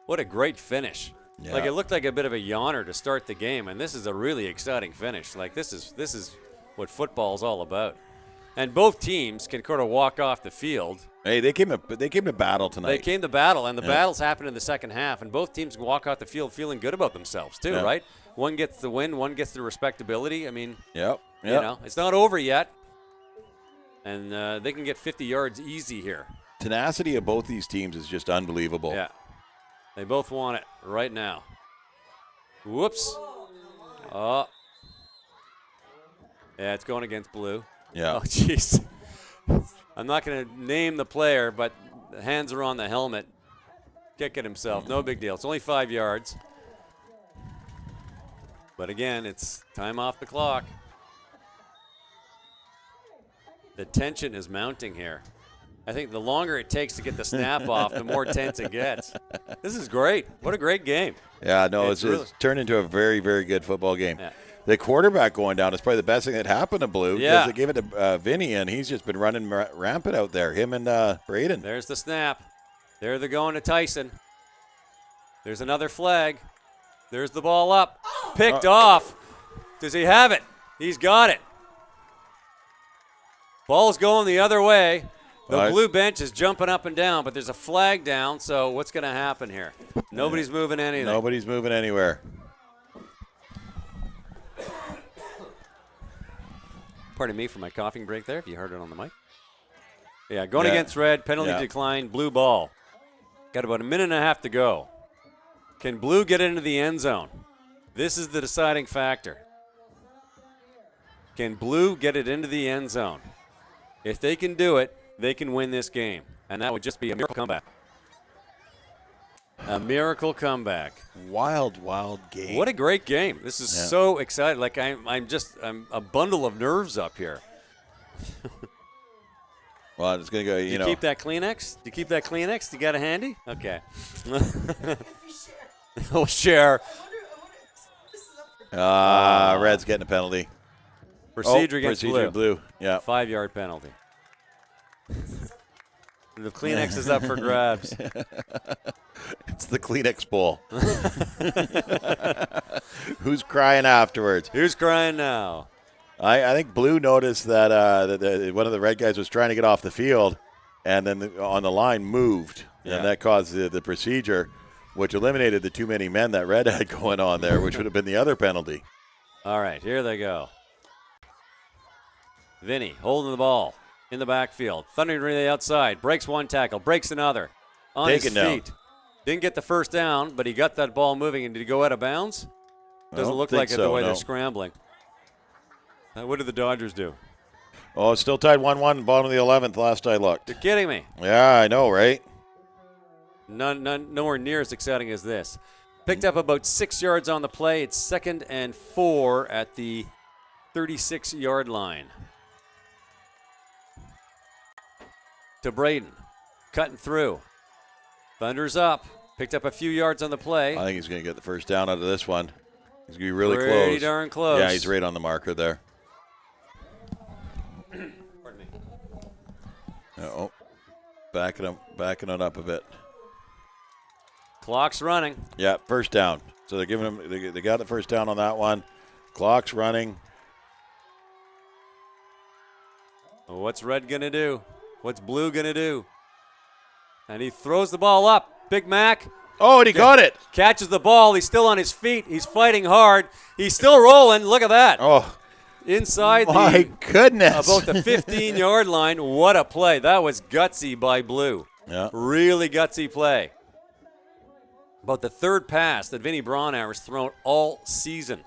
What a great finish. Yeah. Like, it looked like a bit of a yawner to start the game, and this is a really exciting finish. Like, this is what football's all about. And both teams can kind of walk off the field. Hey, they came to battle tonight. They came to battle, and the battles happened in the second half, and both teams can walk off the field feeling good about themselves too, right? One gets the win, one gets the respectability. I mean, Yep. you know, it's not over yet, and they can get 50 yards easy here. Tenacity of both these teams is just unbelievable. Yeah, they both want it right now. Whoops. Oh. Yeah, it's going against blue. Yeah. Oh, jeez. I'm not going to name the player, but the hands are on the helmet. Kicking himself. No big deal. It's only 5 yards. But again, it's time off the clock. The tension is mounting here. I think the longer it takes to get the snap off, the more tense it gets. This is great. What a great game. Yeah, no, it's really turned into a very, very good football game. Yeah. The quarterback going down is probably the best thing that happened to Blue because Yeah. they gave it to Vinny, and he's just been running rampant out there, him and Braden. There's the snap. There they're going to Tyson. There's another flag. There's the ball up. Picked off. Does he have it? He's got it. Ball's going the other way. The blue bench is jumping up and down, but there's a flag down, so what's going to happen here? Nobody's moving anything. Nobody's moving anywhere. Pardon me for my coughing break there, if you heard it on the mic. Yeah, going against red, penalty decline, blue ball. Got about a minute and a half to go. Can blue get into the end zone? This is the deciding factor. Can blue get it into the end zone? If they can do it, they can win this game. And that would just be a miracle comeback. A miracle comeback. Wild, wild game. What a great game. This is so exciting. Like I'm a bundle of nerves up here. Well, it's going to go, You keep that Kleenex? Do you keep that Kleenex? You got it handy? Okay. We'll share. Red's getting a penalty. Procedure against blue. Yeah. 5-yard penalty. The Kleenex is up for grabs. It's the Kleenex bowl. Who's crying afterwards? Who's crying now? I think Blue noticed that, one of the red guys was trying to get off the field, and then on the line moved, and that caused the procedure, which eliminated the too many men that Red had going on there, which would have been the other penalty. All right, here they go. Vinny holding the ball in the backfield. Thundering to the outside. Breaks one tackle. Breaks another. On his feet. Didn't get the first down, but he got that ball moving. And did he go out of bounds? Doesn't look like it the way they're scrambling. What did the Dodgers do? Oh, it's still tied 1-1, bottom of the 11th last I looked. You're kidding me. Yeah, I know, right? Nowhere near as exciting as this. Picked up about 6 yards on the play. It's 2nd and 4 at the 36-yard line. To Braden. Cutting through. Thunder's up. Picked up a few yards on the play. I think he's going to get the first down out of this one. He's going to be really close. Pretty darn close. Yeah, he's right on the marker there. Pardon me. Oh, backing it up a bit. Clock's running. Yeah, first down. So they're giving him. They got the first down on that one. Clock's running. Well, what's red gonna do? What's blue gonna do? And he throws the ball up. Big Mac. Oh, and he got it. Catches the ball. He's still on his feet. He's fighting hard. He's still rolling. Look at that. Oh, inside my goodness. About the 15-yard line. What a play. That was gutsy by Blue. Yeah. Really gutsy play. About the third pass that Vinny Braunauer has thrown all season.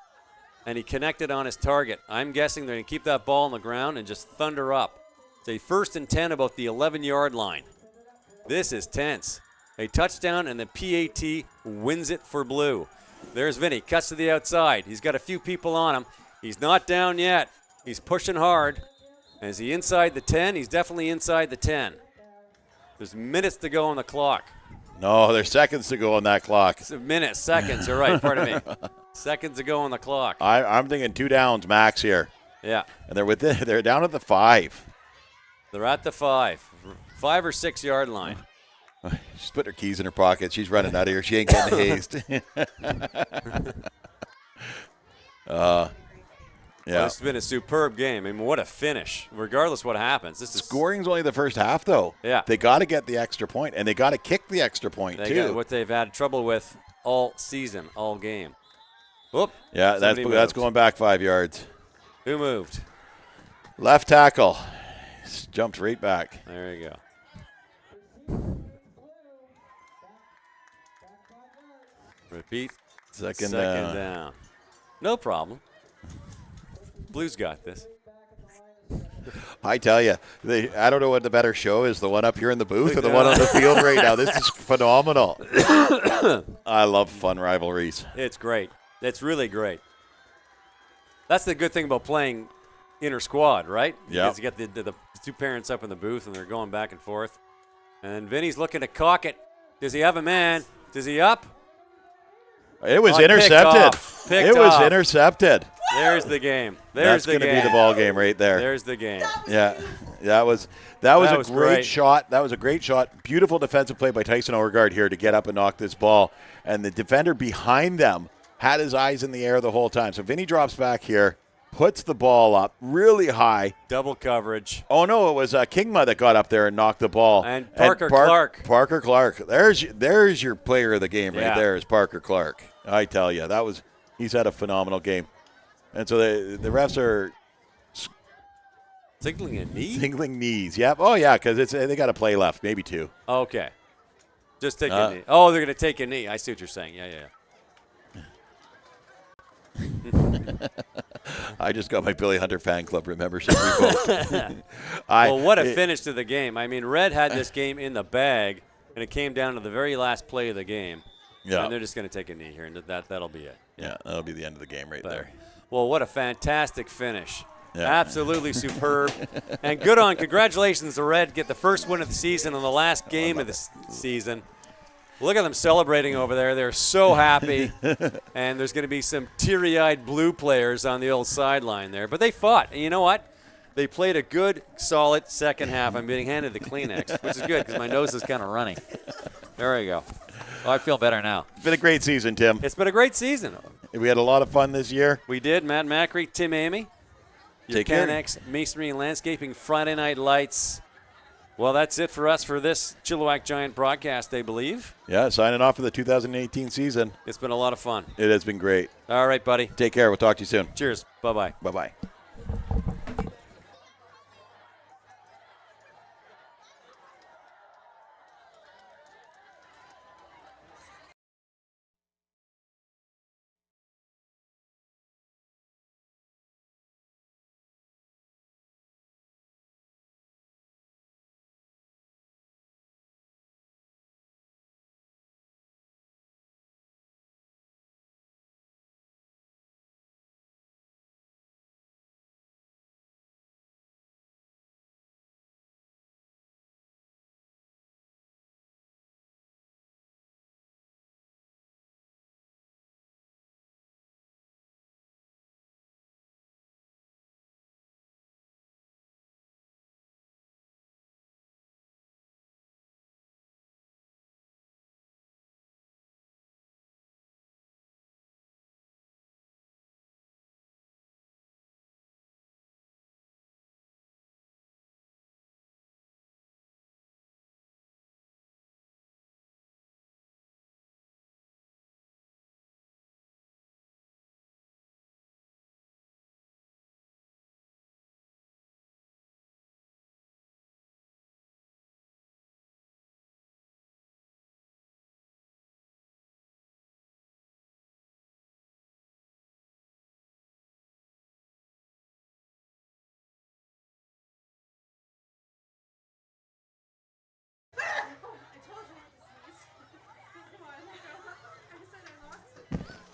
And he connected on his target. I'm guessing they're going to keep that ball on the ground and just thunder up. It's a 1st and 10 about the 11-yard line. This is tense. A touchdown and the PAT wins it for Blue. There's Vinny. Cuts to the outside. He's got a few people on him. He's not down yet. He's pushing hard. Is he inside the 10? He's definitely inside the 10. There's minutes to go on the clock. No, there's seconds to go on that clock. Minutes, seconds. You're right. Pardon me. Seconds to go on the clock. I'm thinking 2 downs max here. Yeah. And they're down at the 5. They're at the 5 or 6 yard line. She's put her keys in her pocket. She's running out of here. She ain't getting hazed. Yeah. Well, this has been a superb game. I mean, what a finish. Regardless what happens. This is Scoring's only the first half, though. Yeah. They got to get the extra point, and they got to kick the extra point, too. Got what they've had trouble with all season, all game. Whoop. Yeah, that's going back 5 yards. Who moved? Left tackle. Jumps right back. There you go. Repeat. Second down. No problem. Blues got this. I tell you, I don't know what the better show is, the one up here in the booth or the one on the field right now. This is phenomenal. I love fun rivalries. It's great. It's really great. That's the good thing about playing inter-squad, right? Yeah. Because you get the two parents up in the booth, and they're going back and forth. And Vinny's looking to cock it. Does he have a man? Does he up? It was intercepted. Picked was off. Intercepted. There's the game. That's going to be the ball game right there. There's the game. Yeah, that was a great shot. That was a great shot. Beautiful defensive play by Tyson Overgaard here to get up and knock this ball. And the defender behind them had his eyes in the air the whole time. So Vinny drops back here, puts the ball up really high. Double coverage. Oh, no, it was Kingma that got up there and knocked the ball. And Parker Clark. Parker Clark. There's your player of the game right there is Parker Clark. I tell you, he's had a phenomenal game. And so the refs are signaling a knee? Signaling knees, yep. Oh, yeah, because they got a play left, maybe 2. Okay. Just take a knee. Oh, they're going to take a knee. I see what you're saying. Yeah. I just got my Billy Hunter fan club membership revoked. Well, what a finish to the game. I mean, Red had this game in the bag, and it came down to the very last play of the game. Yeah. And they're just going to take a knee here, and that'll be it. Yeah, that'll be the end of the game right there. Well, what a fantastic finish. Yeah. Absolutely superb. And congratulations to Red. Get the first win of the season on the last game of the season. Look at them celebrating over there. They're so happy. And there's going to be some teary-eyed Blue players on the old sideline there. But they fought. And you know what? They played a good, solid second half. I'm being handed the Kleenex, which is good because my nose is kind of running. There we go. Oh, I feel better now. It's been a great season, Tim. It's been a great season. We had a lot of fun this year. We did. Matt Macri, Tim Amy. Your Canex Masonry and Landscaping Friday Night Lights. Well, that's it for us for this Chilliwack Giant broadcast, I believe. Yeah, signing off for the 2018 season. It's been a lot of fun. It has been great. All right, buddy. Take care. We'll talk to you soon. Cheers. Bye-bye. Bye-bye.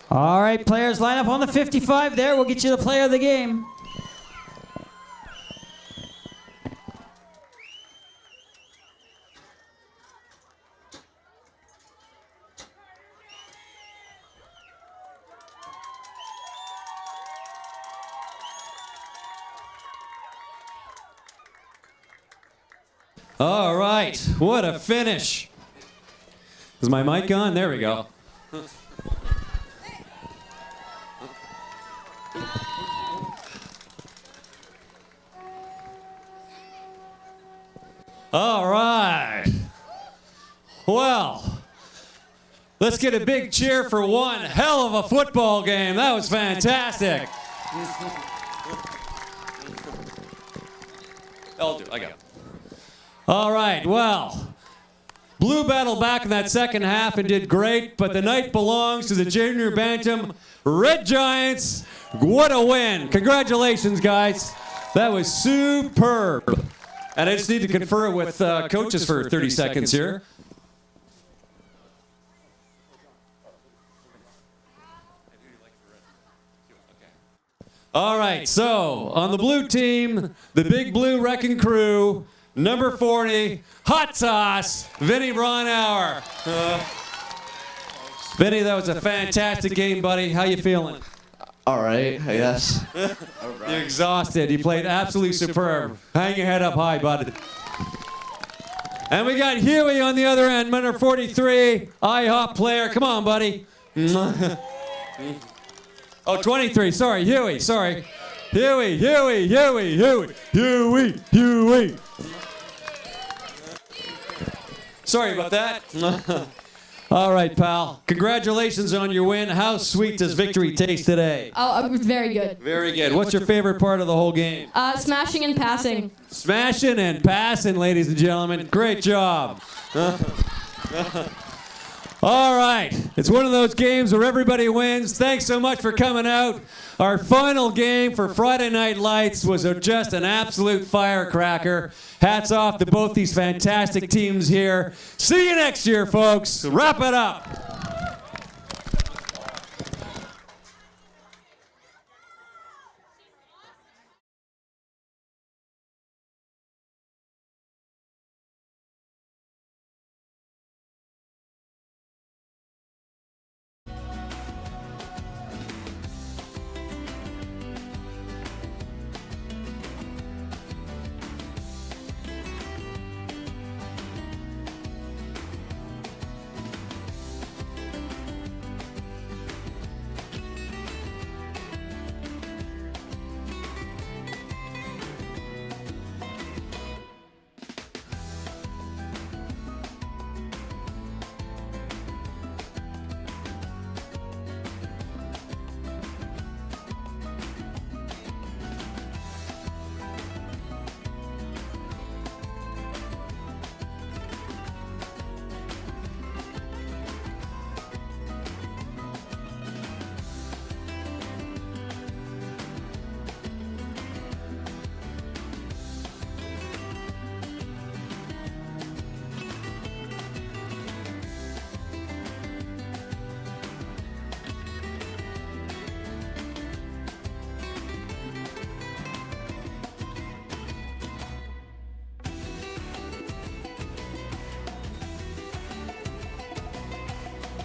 All right, players, line up on the 55 there. We'll get you the player of the game. All right, what a finish. Is my mic on? There we go. All right. Well, let's get a big cheer for one hell of a football game. That was fantastic. I'll do it. I got it. All right, well, Blue battled back in that second half and did great, but the night belongs to the Junior Bantam Red Giants. What a win. Congratulations, guys. That was superb. And I just need to confer with coaches for 30 seconds here. All right, so on the blue team, the Big Blue Wrecking Crew, number 40, Hot Sauce, Vinny Braunauer. Vinny, that was a fantastic game, buddy. How you feeling? All right, I guess. You're exhausted. You played absolutely superb. Hang your head up high, bud. And we got Huey on the other end, number 43, IHOP player. Come on, buddy. Oh, 23. Sorry, Huey. Sorry. Huey. Sorry about that. All right, pal. Congratulations on your win. How sweet does victory taste today? Oh, it was very good. Very good. What's your favorite part of the whole game? Smashing and passing. Smashing and passing, ladies and gentlemen. Great job. All right. It's one of those games where everybody wins. Thanks so much for coming out. Our final game for Friday Night Lights was just an absolute firecracker. Hats off to both these fantastic teams here. See you next year, folks. Wrap it up.